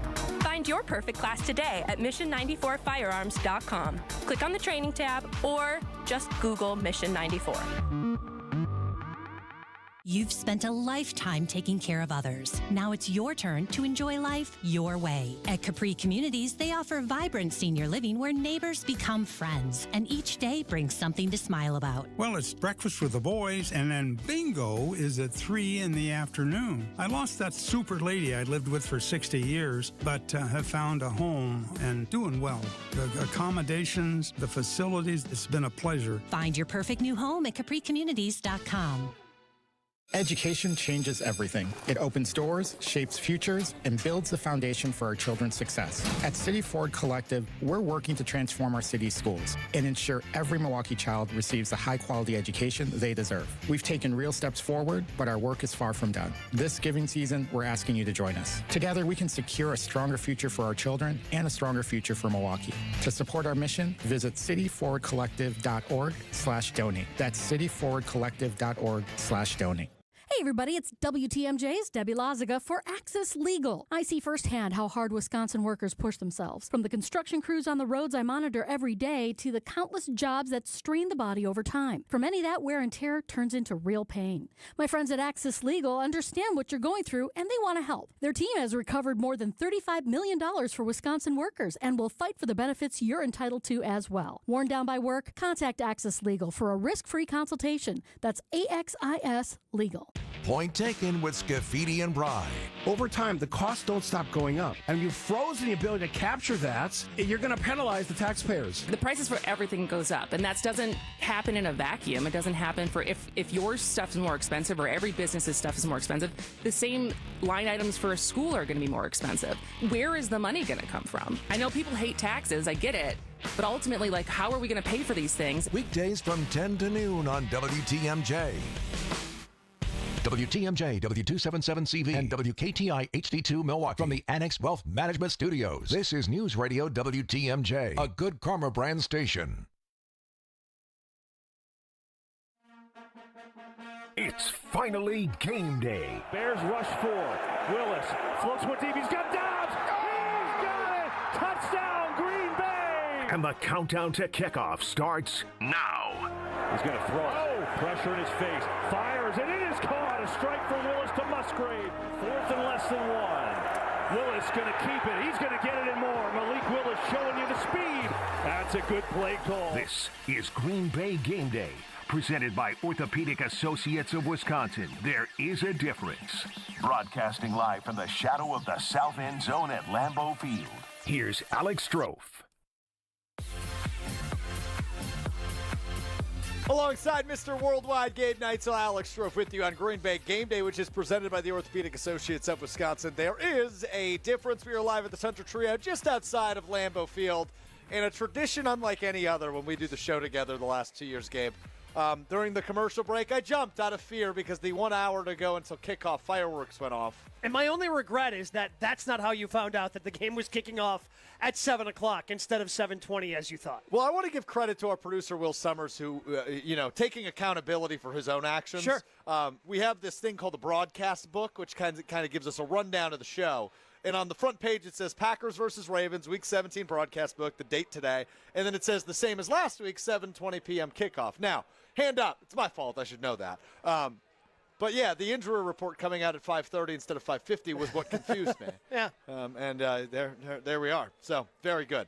S16: Find your perfect class today at mission94firearms.com. Click on the training tab or just Google Mission 94.
S17: You've spent a lifetime taking care of others. Now it's your turn to enjoy life your way. At Capri Communities, they offer vibrant senior living where neighbors become friends, and each day brings something to smile about.
S18: Well, it's breakfast with the boys, and then bingo is at 3 in the afternoon. I lost that super lady I lived with for 60 years, but have found a home and doing well. The accommodations, the facilities, it's been a pleasure.
S17: Find your perfect new home at capricommunities.com.
S20: Education changes everything. It opens doors, shapes futures, and builds the foundation for our children's success. At City Forward Collective, we're working to transform our city's schools and ensure every Milwaukee child receives the high-quality education they deserve. We've taken real steps forward, but our work is far from done. This giving season, we're asking you to join us. Together, we can secure a stronger future for our children and a stronger future for Milwaukee. To support our mission, visit cityforwardcollective.org/donate. That's cityforwardcollective.org/donate.
S12: Hey everybody, it's WTMJ's Debbie Lazaga for Access Legal. I see firsthand how hard Wisconsin workers push themselves. From the construction crews on the roads I monitor every day to the countless jobs that strain the body over time. For many, that wear and tear turns into real pain. My friends at Access Legal understand what you're going through and they want to help. Their team has recovered more than $35 million for Wisconsin workers and will fight for the benefits you're entitled to as well. Worn down by work? Contact Access Legal for a risk-free consultation. That's AXIS Legal.
S5: Point Taken with Scafidi and Bry.
S6: Over time, the costs don't stop going up. And you've frozen the ability to capture that, you're going to penalize the taxpayers.
S10: The prices for everything goes up, and that doesn't happen in a vacuum. It doesn't happen for if your stuff is more expensive or every business's stuff is more expensive, the same line items for a school are going to be more expensive. Where is the money going to come from? I know people hate taxes. I get it. But ultimately, how are we going to pay for these things?
S5: Weekdays from 10 to noon on WTMJ. WTMJ, W277CV, and WKTI HD2 Milwaukee from the Annex Wealth Management Studios. This is News Radio WTMJ, a Good Karma brand station.
S2: It's finally game day.
S11: Bears rush 4. Willis floats one deep. He's got Dobbs. He's got it. Touchdown, Green Bay.
S2: And the countdown to kickoff starts now.
S11: He's going to throw it. Pressure in his face. Fires, and it is caught. A strike for Willis to Musgrave. 4th and less than 1. Willis going to keep it. He's going to get it and more. Malik Willis showing you the speed. That's a good play call.
S2: This is Green Bay Game Day, presented by Orthopedic Associates of Wisconsin. There is a difference. Broadcasting live from the shadow of the South End Zone at Lambeau Field. Here's Alex Strofe.
S3: Alongside Mr. Worldwide Gabe Neitzel, Alex Strofe with you on Green Bay Game Day, which is presented by the Orthopedic Associates of Wisconsin. There is a difference. We are live at the Tundra Trio just outside of Lambeau Field, and a tradition unlike any other when we do the show together the last 2 years, Gabe. During the commercial break, I jumped out of fear because the 1 hour to go until kickoff fireworks went off.
S4: And my only regret is that that's not how you found out that the game was kicking off at 7 o'clock instead of 7:20 as you thought.
S3: Well, I want to give credit to our producer, Will Summers, who, taking accountability for his own actions.
S4: Sure.
S3: We have this thing called the broadcast book, which kind of gives us a rundown of the show. And on the front page, it says Packers versus Ravens, Week 17 broadcast book, the date today. And then it says the same as last week, 7:20 p.m. kickoff. Now, hand up. It's my fault. I should know that. But, yeah, the injury report coming out at 5:30 instead of 5:50 was what confused me.
S4: Yeah.
S3: There we are. So, very good.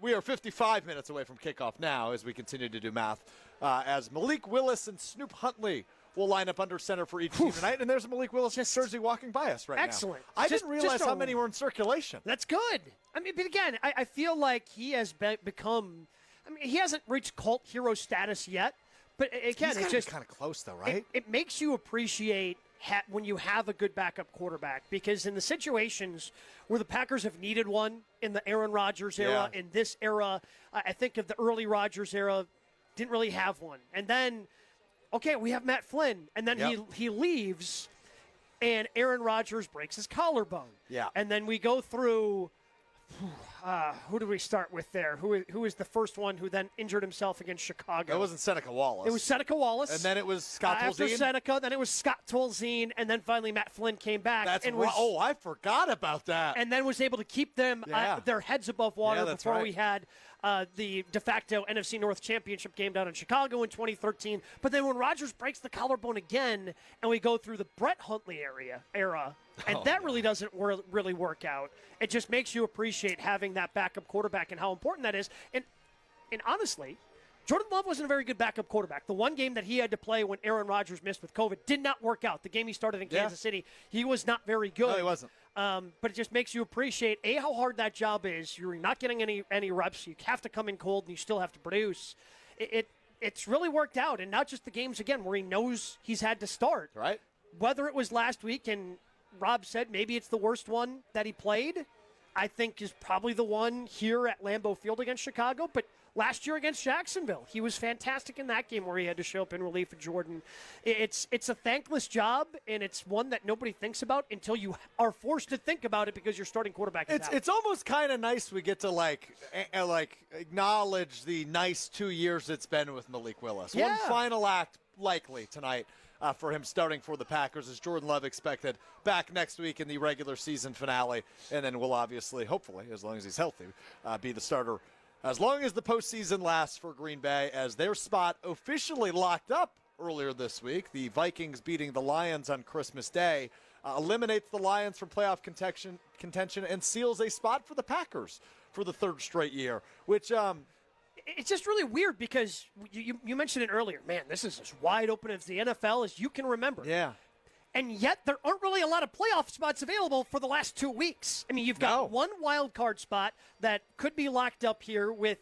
S3: We are 55 minutes away from kickoff now as we continue to do math. As Malik Willis and Snoop Huntley will line up under center for each team tonight. And there's a Malik Willis jersey walking by us right
S4: Excellent.
S3: now. I didn't realize how many were in circulation.
S4: That's good. I mean, but again, I feel like he has become – I mean, he hasn't reached cult hero status yet. But again, it's just
S3: kind of close, though, right?
S4: It makes you appreciate when you have a good backup quarterback, because in the situations where the Packers have needed one in the Aaron Rodgers era, in this era, I think of the early Rodgers era, didn't really have one. And then, okay, we have Matt Flynn, and then he leaves, and Aaron Rodgers breaks his collarbone.
S3: Yeah,
S4: and then we go through. Who do we start with there? Who is the first one who then injured himself against Chicago?
S3: It wasn't Seneca Wallace.
S4: It was Seneca Wallace.
S3: And then it was Scott Tolzien.
S4: After Seneca, then it was Scott Tolzien, and then finally Matt Flynn came back.
S3: I forgot about that.
S4: And then was able to keep them their heads above water before we had the de facto NFC North Championship game down in Chicago in 2013. But then when Rodgers breaks the collarbone again, and we go through the Brett Hundley era, and that really doesn't really work out. It just makes you appreciate having that backup quarterback and how important that is. And honestly, Jordan Love wasn't a very good backup quarterback. The one game that he had to play when Aaron Rodgers missed with COVID did not work out. The game he started in Kansas City, he was not very good.
S3: No, he wasn't.
S4: But it just makes you appreciate, how hard that job is. You're not getting any reps. You have to come in cold, and you still have to produce. It's really worked out, and not just the games, again, where he knows he's had to start.
S3: Right.
S4: Whether it was last week, and Rob said maybe it's the worst one that he played, I think is probably the one here at Lambeau Field against Chicago. But last year against Jacksonville, he was fantastic in that game where he had to show up in relief of Jordan. It's a thankless job, and it's one that nobody thinks about until you are forced to think about it because your starting quarterback is out.
S3: It's almost kind of nice we get to acknowledge the nice 2 years it's been with Malik Willis.
S4: Yeah.
S3: One final act likely tonight for him starting for the Packers, as Jordan Love expected back next week in the regular season finale, and then will obviously, hopefully, as long as he's healthy, be the starter as long as the postseason lasts for Green Bay, as their spot officially locked up earlier this week. The Vikings beating the Lions on Christmas Day eliminates the Lions from playoff contention and seals a spot for the Packers for the third straight year, which
S4: it's just really weird because you mentioned it earlier. Man, this is as wide open as the NFL as you can remember.
S3: Yeah.
S4: And yet there aren't really a lot of playoff spots available for the last 2 weeks. I mean, you've got one wild card spot that could be locked up here with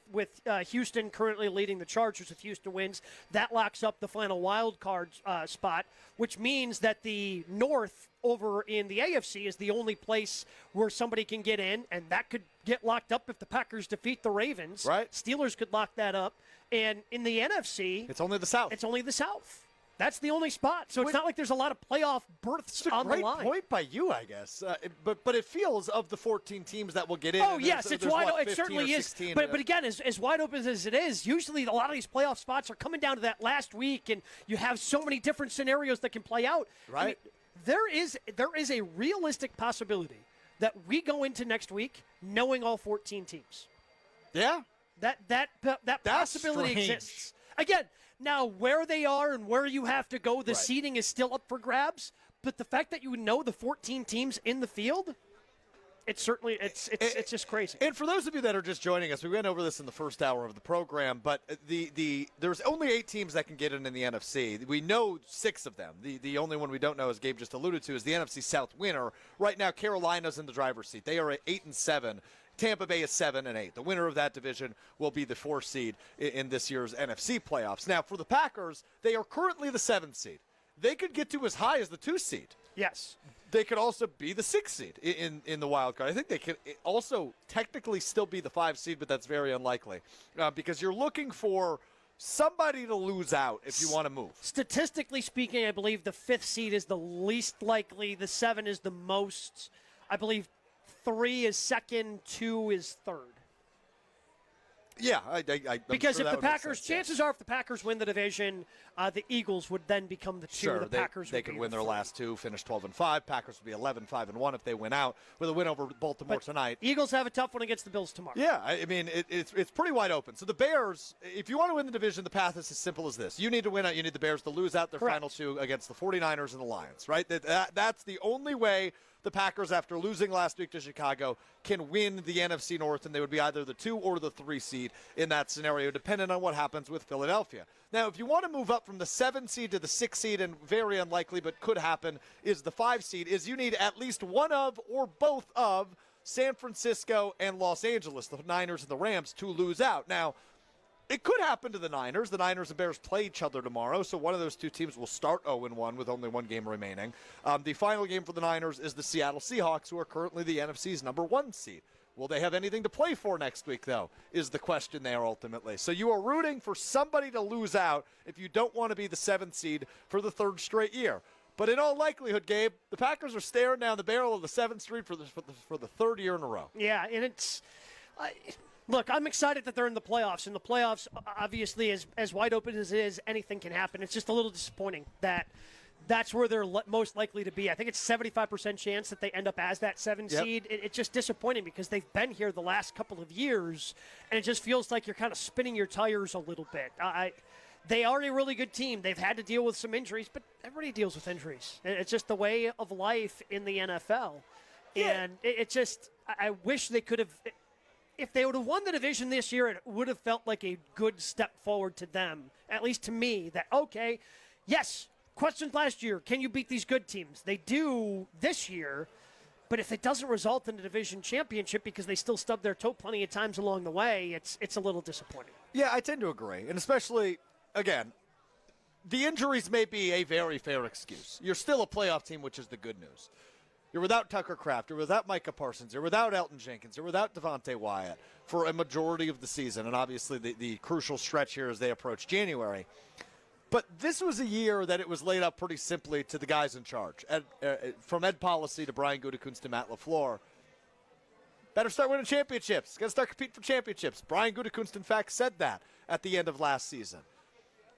S4: Houston currently leading the Chargers. If Houston wins, that locks up the final wild card spot, which means that the North over in the AFC is the only place where somebody can get in, and that could get locked up if the Packers defeat the Ravens.
S3: Right.
S4: Steelers could lock that up. And in the NFC,
S3: it's only the South.
S4: It's only the South. That's the only spot. So it's not like there's a lot of playoff berths on the line.
S3: Great point by you, I guess. But it feels of the 14 teams that will get in.
S4: Oh, yes, it's wide open. It certainly is. But again, as wide open as it is, usually a lot of these playoff spots are coming down to that last week, and you have so many different scenarios that can play out.
S3: Right.
S4: I mean, there is a realistic possibility that we go into next week knowing all 14 teams.
S3: Yeah.
S4: That possibility exists. Again, now where they are and where you have to go, the seeding is still up for grabs. But the fact that you know the 14 teams in the field, it's just crazy.
S3: And for those of you that are just joining us, we went over this in the first hour of the program, but there's only 8 teams that can get in the NFC. We know 6 of them. The only one we don't know, as Gabe just alluded to, is the NFC South winner. Right now, Carolina's in the driver's seat. They are at 8-7. Tampa Bay is 7-8. The winner of that division will be the 4th seed in this year's NFC playoffs. Now, for the Packers, they are currently the 7th seed. They could get to as high as the 2 seed.
S4: Yes.
S3: They could also be the 6th seed in the wild card. I think they could also technically still be the 5 seed, but that's very unlikely because you're looking for somebody to lose out if you want to move.
S4: Statistically speaking, I believe the 5th seed is the least likely. The 7 is the most. I believe 3 is second, 2 is third.
S3: Yeah,
S4: because
S3: sure
S4: if the Packers, chances are, if the Packers win the division, the Eagles would then become the 2.
S3: Sure,
S4: the Packers
S3: they could win their last 2, finish 12-5. Packers would be 11-5-1 if they win out with a win over Baltimore tonight.
S4: Eagles have a tough one against the Bills tomorrow.
S3: Yeah, I mean it's pretty wide open. So the Bears, if you want to win the division, the path is as simple as this: you need to win out. You need the Bears to lose out their final 2 against the 49ers and the Lions. Right? That's the only way the Packers, after losing last week to Chicago, can win the NFC North, and they would be either the 2 or the 3 seed in that scenario, depending on what happens with Philadelphia. Now, if you want to move up from the 7 seed to the 6 seed, and very unlikely but could happen, is the 5 seed, is you need at least one of or both of San Francisco and Los Angeles, the Niners and the Rams, to lose out. Now, it could happen to the Niners. The Niners and Bears play each other tomorrow, so one of those 2 teams will start 0-1 with only 1 game remaining. The final game for the Niners is the Seattle Seahawks, who are currently the NFC's number 1 seed. Will they have anything to play for next week, though, is the question there ultimately. So you are rooting for somebody to lose out if you don't want to be the 7th seed for the 3rd straight year. But in all likelihood, Gabe, the Packers are staring down the barrel of the 7th seed for the 3rd year in a row.
S4: Yeah, and it's look, I'm excited that they're in the playoffs. And the playoffs, obviously, as wide open as it is, anything can happen. It's just a little disappointing that that's where they're most likely to be. I think it's 75% chance that they end up as that 7 seed. It's just disappointing because they've been here the last couple of years, and it just feels like you're kind of spinning your tires a little bit. They are a really good team. They've had to deal with some injuries, but everybody deals with injuries. It's just the way of life in the NFL. Yeah. And it just, I wish they could have, if they would have won the division this year, it would have felt like a good step forward to them, at least to me, that, okay, yes, questions last year, can you beat these good teams? They do this year, but if it doesn't result in a division championship because they still stub their toe plenty of times along the way, it's a little disappointing.
S3: Yeah, I tend to agree, and especially, again, the injuries may be a very fair excuse. You're still a playoff team, which is the good news. You're without Tucker Kraft. You're without Micah Parsons. You're without Elton Jenkins. You're without Devontae Wyatt for a majority of the season, and obviously the crucial stretch here as they approach January. But this was a year that it was laid up pretty simply to the guys in charge, from Ed Policy to Brian Gutekunst to Matt LaFleur. Better start winning championships. Got to start competing for championships. Brian Gutekunst, in fact, said that at the end of last season.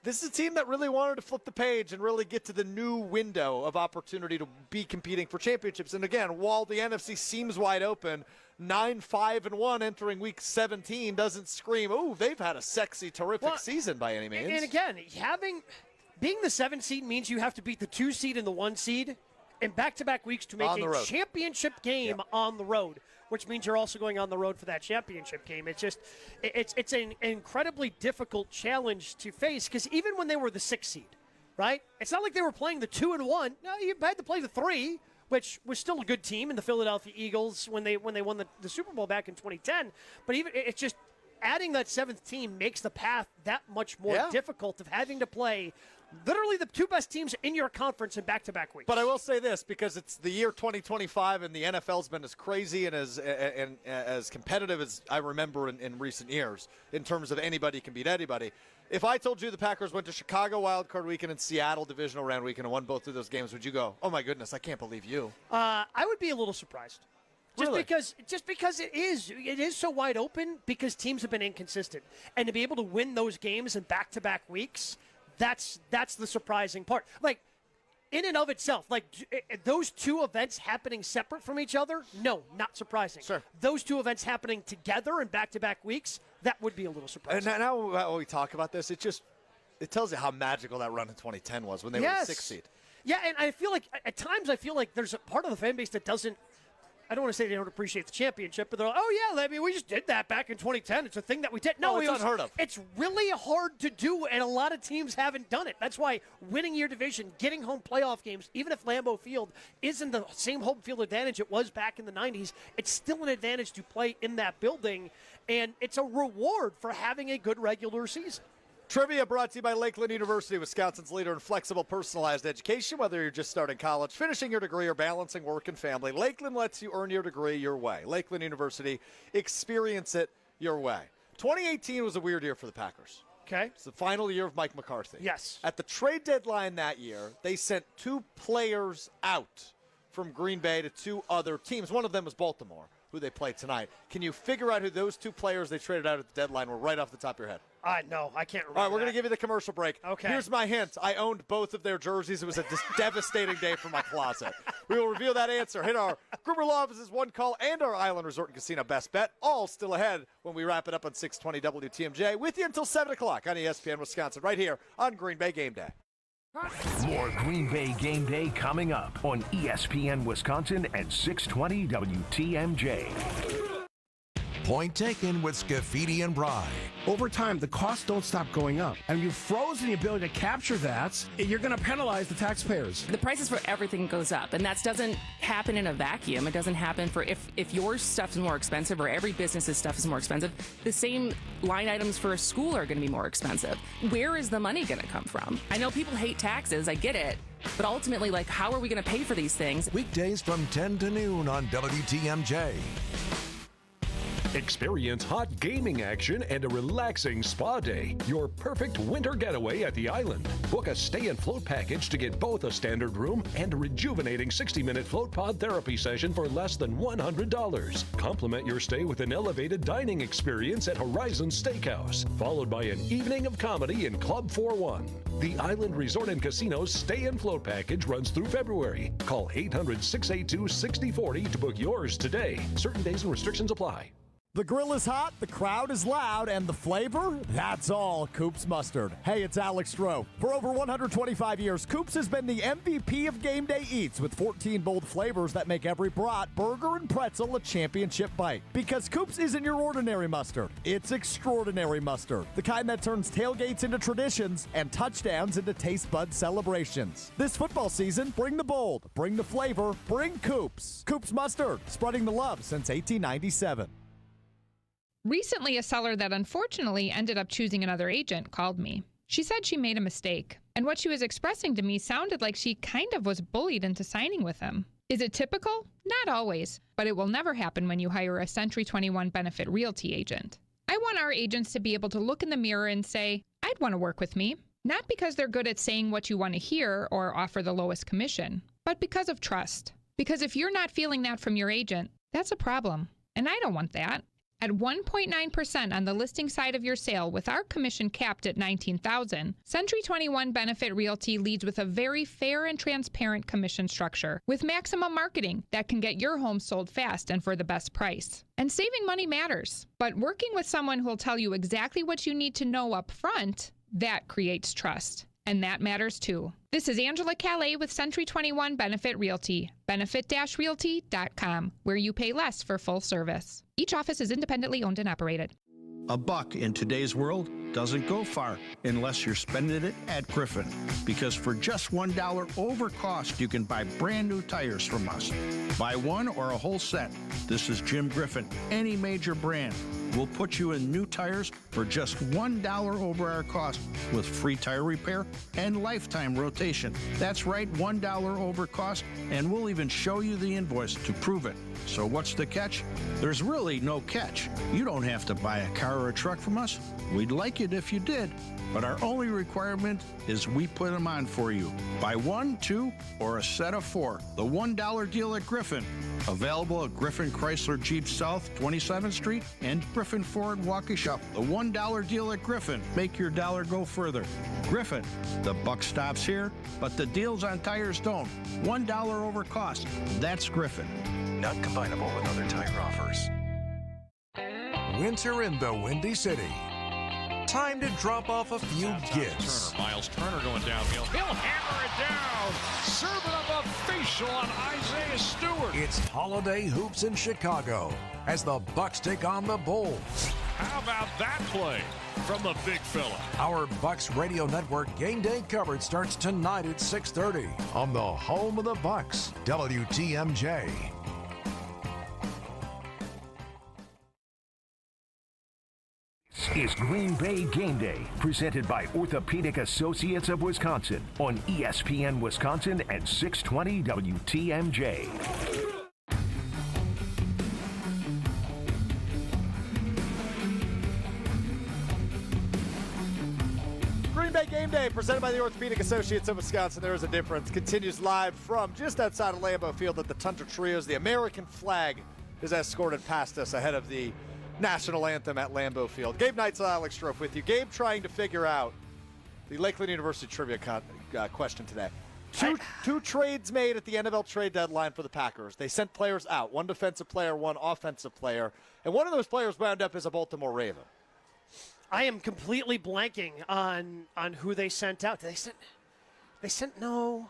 S3: This is a team that really wanted to flip the page and really get to the new window of opportunity to be competing for championships. And again, while the NFC seems wide open, 9-5-1 entering week 17 doesn't scream, ooh, they've had a sexy, terrific season by any means.
S4: And again, being the 7 seed means you have to beat the 2 seed and the 1 seed in back-to-back weeks to make a championship game on the road, which means you're also going on the road for that championship game. It's an incredibly difficult challenge to face because even when they were the 6 seed, right? It's not like they were playing the 2-1. No, you had to play the 3, which was still a good team in the Philadelphia Eagles when they won the Super Bowl back in 2010. But even it's just adding that 7th team makes the path that much more difficult of having to play literally the 2 best teams in your conference in back-to-back weeks.
S3: But I will say this, because it's the year 2025 and the NFL's been as crazy and as competitive as I remember in recent years in terms of anybody can beat anybody. If I told you the Packers went to Chicago Wild Card Weekend and Seattle Divisional Round Weekend and won both of those games, would you go, oh my goodness, I can't believe you?
S4: I would be a little surprised.
S3: Really?
S4: Just because it is so wide open because teams have been inconsistent. And to be able to win those games in back-to-back weeks, that's the surprising part. Like, in and of itself, like those 2 events happening separate from each other, no, not surprising. Sure. Those 2 events happening together in back-to-back weeks, that would be a little surprising.
S3: And now when we talk about this, it tells you how magical that run in 2010 was when they were the 6th seed.
S4: Yeah, and I feel like at times there's a part of the fan base that doesn't. I don't want to say they don't appreciate the championship, but they're like, oh, yeah, I mean, we just did that back in 2010. It's a thing that we did. No,
S3: it's unheard of.
S4: It's really hard to do, and a lot of teams haven't done it. That's why winning your division, getting home playoff games, even if Lambeau Field isn't the same home field advantage it was back in the 90s, it's still an advantage to play in that building, and it's a reward for having a good regular season.
S3: Trivia brought to you by Lakeland University, Wisconsin's leader in flexible, personalized education. Whether you're just starting college, finishing your degree, or balancing work and family, Lakeland lets you earn your degree your way. Lakeland University, experience it your way. 2018 was a weird year for the Packers.
S4: Okay.
S3: It's the final year of Mike McCarthy.
S4: Yes.
S3: At the trade deadline that year, they sent 2 players out from Green Bay to 2 other teams. One of them was Baltimore, who they play tonight. Can you figure out who those 2 players they traded out at the deadline were right off the top of your head?
S4: No, I can't remember.
S3: All right, we're going to give you the commercial break.
S4: Okay.
S3: Here's my hint. I owned both of their jerseys. It was a devastating day for my closet. We will reveal that answer. Hit our Gruber Law Office's One Call and our Island Resort and Casino Best Bet. All still ahead when we wrap it up on 620 WTMJ. With you until 7 o'clock on ESPN Wisconsin, right here on Green Bay Game Day.
S2: More Green Bay Game Day coming up on ESPN Wisconsin at 620 WTMJ.
S5: Point taken with Scafidi and Bry.
S6: Over time, the costs don't stop going up. And you've frozen the ability to capture that, you're going to penalize the taxpayers.
S10: The prices for everything goes up, and that doesn't happen in a vacuum. It doesn't happen for if your stuff is more expensive or every business's stuff is more expensive, the same line items for a school are going to be more expensive. Where is the money going to come from? I know people hate taxes. I get it. But ultimately, like, how are we going to pay for these things?
S5: Weekdays from 10 to noon on WTMJ.
S13: Experience hot gaming action and a relaxing spa day. Your perfect winter getaway at the island. Book a stay and float package to get both a standard room and a rejuvenating 60-minute float pod therapy session for less than $100. Complement your stay with an elevated dining experience at Horizon Steakhouse, followed by an evening of comedy in Club 41. The Island Resort and Casino's stay and float package runs through February. Call 800-682-6040 to book yours today. Certain days and restrictions apply.
S3: The grill is hot, the crowd is loud, and the flavor? That's all Coops Mustard. Hey, it's Alex Stroh. For over 125 years, Coops has been the MVP of Game Day Eats with 14 bold flavors that make every brat, burger, and pretzel a championship bite. Because Coops isn't your ordinary mustard. It's extraordinary mustard. The kind that turns tailgates into traditions and touchdowns into taste bud celebrations. This football season, bring the bold, bring the flavor, bring Coops. Coops Mustard, spreading the love since 1897.
S14: Recently, a seller that unfortunately ended up choosing another agent called me. She said she made a mistake, and what she was expressing to me sounded like she kind of was bullied into signing with him. Is it typical? Not always, but it will never happen when you hire a Century 21 Benefit Realty agent. I want our agents to be able to look in the mirror and say, I'd want to work with me. Not because they're good at saying what you want to hear or offer the lowest commission, but because of trust. Because if you're not feeling that from your agent, that's a problem, and I don't want that. At 1.9% on the listing side of your sale with our commission capped at $19,000, Century 21 Benefit Realty leads with a very fair and transparent commission structure with maximum marketing that can get your home sold fast and for the best price. And saving money matters, but working with someone who will tell you exactly what you need to know up front, that creates trust. And that matters too. This is Angela Calais with Century 21 Benefit Realty, benefit-realty.com, where you pay less for full service. Each office is independently owned and operated.
S15: $1 in today's world doesn't go far unless you're spending it at Griffin. Because for just $1 over cost, you can buy brand new tires from us. Buy one or a whole set. This is Jim Griffin. Any major brand. We'll put you in new tires for just $1 over our cost with free tire repair and lifetime rotation. That's right, $1 over cost, and we'll even show you the invoice to prove it. So what's the catch? There's really no catch. You don't have to buy a car or a truck from us. We'd like it if you did, but our only requirement is we put them on for you. Buy one, two, or a set of four. The $1 deal at Griffin. Available at Griffin Chrysler Jeep South 27th Street and Griffin Ford Waukesha. The $1 deal at Griffin. Make your dollar go further. Griffin, the buck stops here, but the deals on tires don't. $1 over cost. That's Griffin.
S5: Not combinable with other tire offers. Winter in the Windy City. Time to drop off a few gifts.
S11: Miles Turner going downhill. He'll hammer it down. Serving up a facial on Isaiah Stewart.
S5: It's Holiday Hoops in Chicago as the Bucks take on the Bulls.
S11: How about that play from the big fella?
S5: Our Bucks Radio Network game day coverage starts tonight at 6:30 on the home of the Bucks, WTMJ.
S2: Is Green Bay Game Day, presented by Orthopedic Associates of Wisconsin on ESPN Wisconsin and 620 WTMJ.
S3: Green Bay Game Day, presented by the Orthopedic Associates of Wisconsin. There is a difference. Continues live from just outside of Lambeau Field at the Tundra Trios. The American flag is escorted past us ahead of the national anthem at Lambeau Field. Gabe Knights and Alex Strofe with you. Gabe trying to figure out the Lakeland University trivia question today. Two trades made at the NFL trade deadline for the Packers. They sent players out, one defensive player, one offensive player, and one of those players wound up as a Baltimore Raven.
S4: I am completely blanking on who they sent out. They sent no.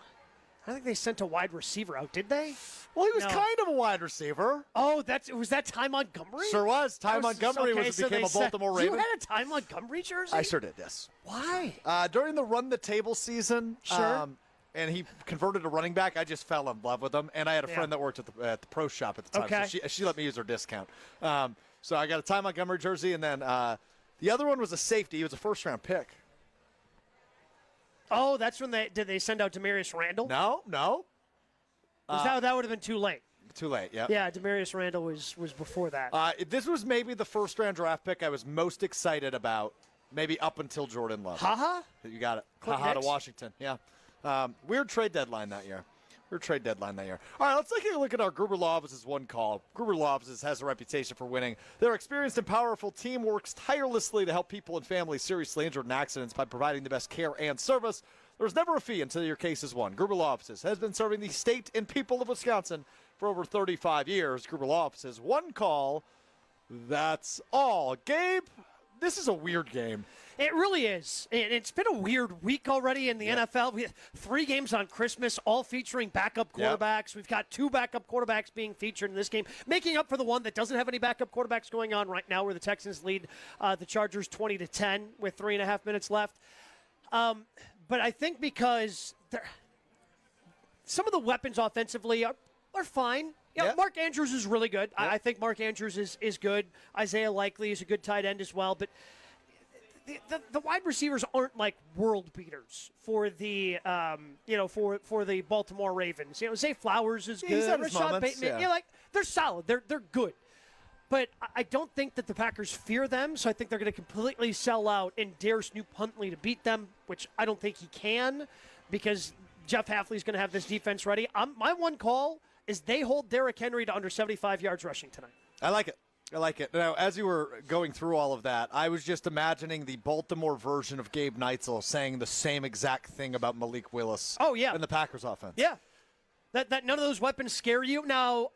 S4: I don't think they sent a wide receiver out, did they?
S3: Well, he was kind of a wide receiver.
S4: Oh, was that Ty Montgomery?
S3: Sure was. Ty Montgomery became a Baltimore Raven.
S4: You had a Ty Montgomery jersey?
S3: I sure did, yes.
S4: Why?
S3: During the run the table season,
S4: sure.
S3: And he converted to running back, I just fell in love with him. And I had a friend that worked at the pro shop at the time,
S4: okay.
S3: So she let me use her discount. So I got a Ty Montgomery jersey, and then the other one was a safety. He was a first-round pick.
S4: Oh, that's when did they send out Demarius Randall?
S3: No.
S4: That would have been too late.
S3: Too late, yeah.
S4: Yeah, Demarius Randall was before that.
S3: This was maybe the first-round draft pick I was most excited about, maybe up until Jordan Love.
S4: Ha-ha?
S3: You got it. Ha-ha to Washington, yeah. Weird trade deadline that year. All right, let's take a look at our Gruber Law Office's one call. Gruber Law Offices has a reputation for winning. Their experienced and powerful team works tirelessly to help people and families seriously injured in accidents by providing the best care and service. There's never a fee until your case is won. Gruber Law Offices has been serving the state and people of Wisconsin for over 35 years. Gruber Law Offices, one call. That's all. Gabe, this is a weird game.
S4: It really is. And it's been a weird week already in the NFL. We have 3 games on Christmas, all featuring backup quarterbacks. Yep. We've got 2 backup quarterbacks being featured in this game, making up for the one that doesn't have any backup quarterbacks going on right now, where the Texans lead the Chargers 20-10 with 3.5 minutes left. But I think because some of the weapons offensively are fine. Yeah, Mark Andrews is really good. I think Mark Andrews is good. Isaiah Likely is a good tight end as well. But the wide receivers aren't like world beaters for the for the Baltimore Ravens. Zay Flowers is good.
S3: He's had his
S4: Rashad
S3: moments,
S4: Bateman, they're solid. They're good. But I don't think that the Packers fear them, so I think they're going to completely sell out and dare Snoop Huntley to beat them, which I don't think he can, because Jeff Hafley's going to have this defense ready. My one call is they hold Derrick Henry to under 75 yards rushing tonight.
S3: I like it. Now, as you were going through all of that, I was just imagining the Baltimore version of Gabe Neitzel saying the same exact thing about Malik Willis.
S4: Oh, yeah.
S3: And the Packers offense.
S4: Yeah. That none of those weapons scare you. Now,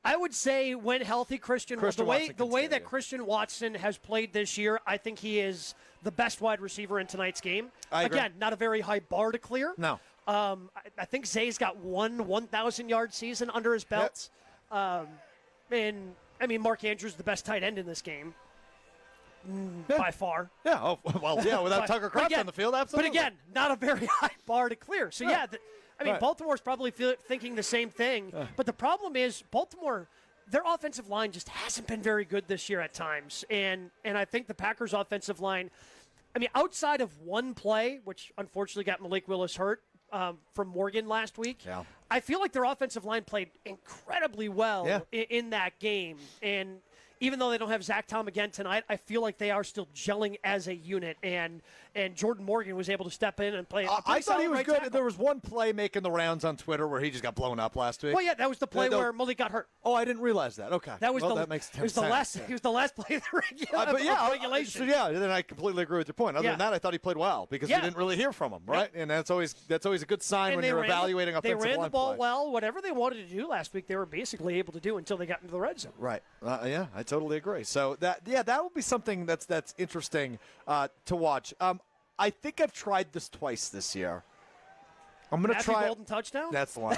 S4: I would say when healthy, the way that Christian Watson has played this year, I think he is the best wide receiver in tonight's game. Again, not a very high bar to clear.
S3: No.
S4: I think Zay's got 1,000-yard season under his belt.
S3: Yep.
S4: And, Mark Andrews is the best tight end in this game. by far.
S3: Yeah, oh, well, yeah, without Tucker Kraft on the field, absolutely.
S4: But again, not a very high bar to clear. So, yeah,
S3: Right.
S4: Baltimore's probably thinking the same thing. But the problem is Baltimore, their offensive line just hasn't been very good this year at times. And I think the Packers' offensive line, outside of one play, which unfortunately got Malik Willis hurt from Morgan last week, I feel like their offensive line played incredibly well in that game. And even though they don't have Zach Tom again tonight, I feel like they are still gelling as a unit. And Jordan Morgan was able to step in and play.
S3: I thought he was good.
S4: Tackle.
S3: There was one play making the rounds on Twitter where he just got blown up last week.
S4: Well, yeah, that was the play where Malik got hurt.
S3: Oh, I didn't realize that. Okay.
S4: That was
S3: that makes sense.
S4: He was the last play of the regulation.
S3: So, then I completely agree with your point. Other than that, I thought he played well because we didn't really hear from him, right? And that's always a good sign when you're evaluating offensive line.
S4: They ran the ball
S3: play.
S4: well. Whatever they wanted to do last week, they were basically able to do until they got into the red zone.
S3: Right. Yeah, I totally agree. So that will be something that's interesting to watch. I think I've tried this twice this year. I'm going to try
S4: golden touchdown.
S3: That's the one.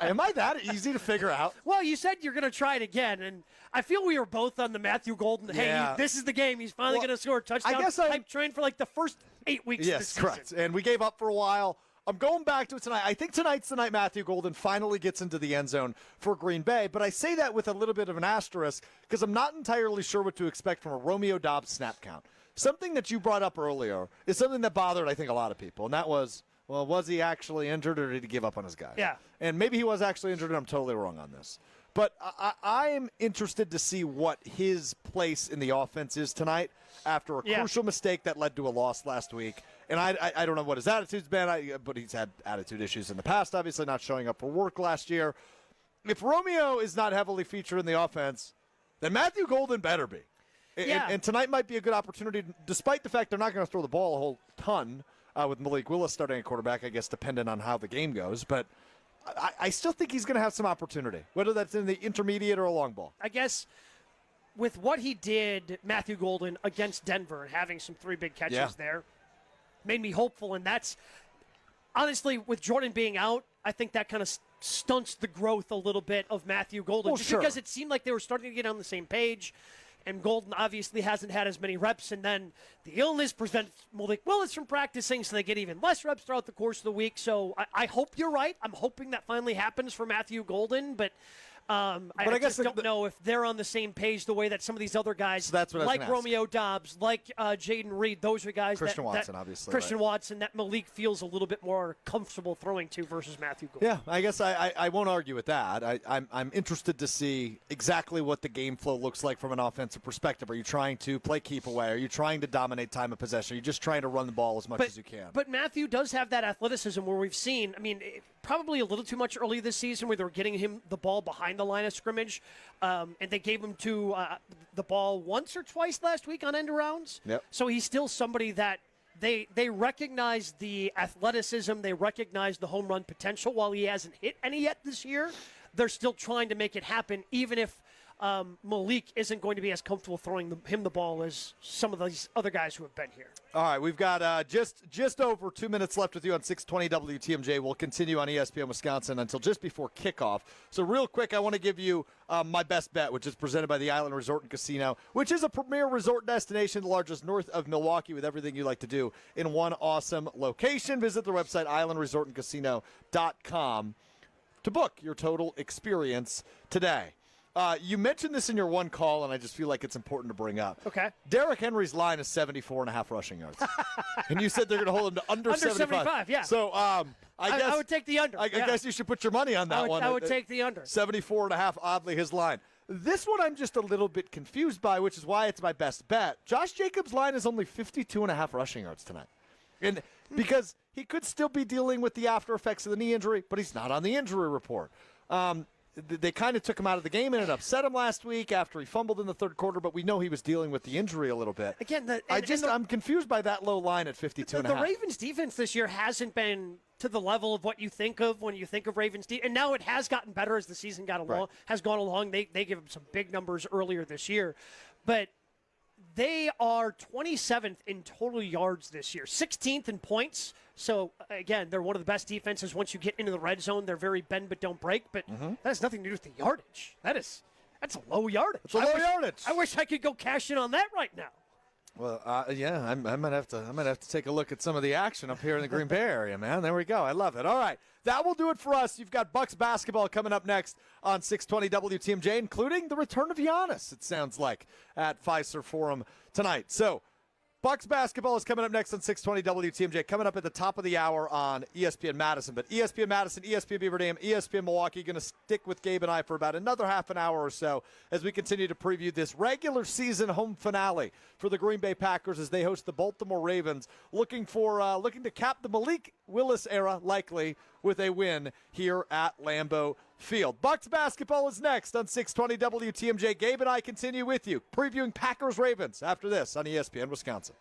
S3: Am I that easy to figure out?
S4: Well, you said you're going to try it again, and I feel we were both on the Matthew Golden. Hey, this is the game. He's finally going to score a touchdown.
S3: I guess
S4: I trained for like the first 8 weeks.
S3: Yes,
S4: of the season.
S3: correct. And we gave up for a while. I'm going back to it tonight. I think tonight's the night Matthew Golden finally gets into the end zone for Green Bay, but I say that with a little bit of an asterisk because I'm not entirely sure what to expect from a Romeo Doubs snap count. Something that you brought up earlier is something that bothered, I think, a lot of people, and that was, well, was he actually injured or did he give up on his guys?
S4: Yeah.
S3: And maybe he was actually injured, and I'm totally wrong on this. But I'm interested to see what his place in the offense is tonight after a crucial mistake that led to a loss last week. And I don't know what his attitude's been, but he's had attitude issues in the past, obviously not showing up for work last year. If Romeo is not heavily featured in the offense, then Matthew Golden better be. And tonight might be a good opportunity, despite the fact they're not going to throw the ball a whole ton with Malik Willis starting at quarterback, I guess, dependent on how the game goes. But I still think he's going to have some opportunity, whether that's in the intermediate or a long ball.
S4: I guess with what he did, Matthew Golden, against Denver and having some 3 big catches there, made me hopeful. And that's, honestly, with Jordan being out, I think that kind of stunts the growth a little bit of Matthew Golden. Because it seemed like they were starting to get on the same page. And Golden obviously hasn't had as many reps, and then the illness prevents Malik Willis from practicing, so they get even less reps throughout the course of the week. So I hope you're right. I'm hoping that finally happens for Matthew Golden, but I guess don't know if they're on the same page the way that some of these other guys, like Romeo Doubs, like Jaden Reed, those are guys
S3: Watson, obviously.
S4: Christian Watson, that Malik feels a little bit more comfortable throwing to versus Matthew Golden.
S3: Yeah, I guess I won't argue with that. I'm interested to see exactly what the game flow looks like from an offensive perspective. Are you trying to play keep away? Are you trying to dominate time of possession? Are you just trying to run the ball as much as you can?
S4: But Matthew does have that athleticism where we've seen, probably a little too much early this season where they were getting him the ball behind the line of scrimmage, and they gave him the ball once or twice last week on end arounds.
S3: Yep.
S4: So he's still somebody that they recognize the athleticism, they recognize the home run potential. While he hasn't hit any yet this year, they're still trying to make it happen, even if Malik isn't going to be as comfortable throwing him the ball as some of these other guys who have been here.
S3: All right, we've got just over 2 minutes left with you on 620 WTMJ. We'll continue on ESPN Wisconsin until just before kickoff. So real quick, I want to give you my best bet, which is presented by the Island Resort and Casino, which is a premier resort destination, the largest north of Milwaukee, with everything you like to do in one awesome location. Visit their website, islandresortandcasino.com, to book your total experience today. You mentioned this in your one call, and I just feel like it's important to bring up.
S4: Okay.
S3: Derrick Henry's line is 74.5 rushing yards. And you said they're going to hold him to under 75.
S4: Yeah.
S3: So I guess
S4: I would take the under.
S3: I guess you should put your money on that one.
S4: I would take the under.
S3: 74.5, oddly, his line. This one I'm just a little bit confused by, which is why it's my best bet. Josh Jacobs' line is only 52.5 rushing yards tonight. And because he could still be dealing with the after effects of the knee injury, but he's not on the injury report. They kind of took him out of the game, and it upset him last week after he fumbled in the third quarter, but we know he was dealing with the injury a little bit.
S4: Again,
S3: I'm confused by that low line at 52.5.
S4: The Ravens' defense this year hasn't been to the level of what you think of when you think of Ravens' defense, and now it has gotten better as the season has gone along. They give him some big numbers earlier this year, but they are 27th in total yards this year, 16th in points. So, again, they're one of the best defenses. Once you get into the red zone, they're very bend but don't break. But that has nothing to do with the yardage. That's a low yardage.
S3: It's a low yardage.
S4: I wish I could go cash in on that right now.
S3: Well, I might have to take a look at some of the action up here in the Green Bay area, man. There we go. I love it. All right, that will do it for us. You've got Bucks basketball coming up next on 620 WTMJ, including the return of Giannis, it sounds like, at Fiserv Forum tonight. So Bucks basketball is coming up next on 620 WTMJ, coming up at the top of the hour on ESPN Madison. But ESPN Madison, ESPN Beaver Dam, ESPN Milwaukee going to stick with Gabe and I for about another half an hour or so as we continue to preview this regular season home finale for the Green Bay Packers as they host the Baltimore Ravens, looking to cap the Malik Willis era, likely with a win here at Lambeau Field. Bucks basketball is next on 620 WTMJ. Gabe and I continue with you, previewing Packers-Ravens after this on ESPN Wisconsin.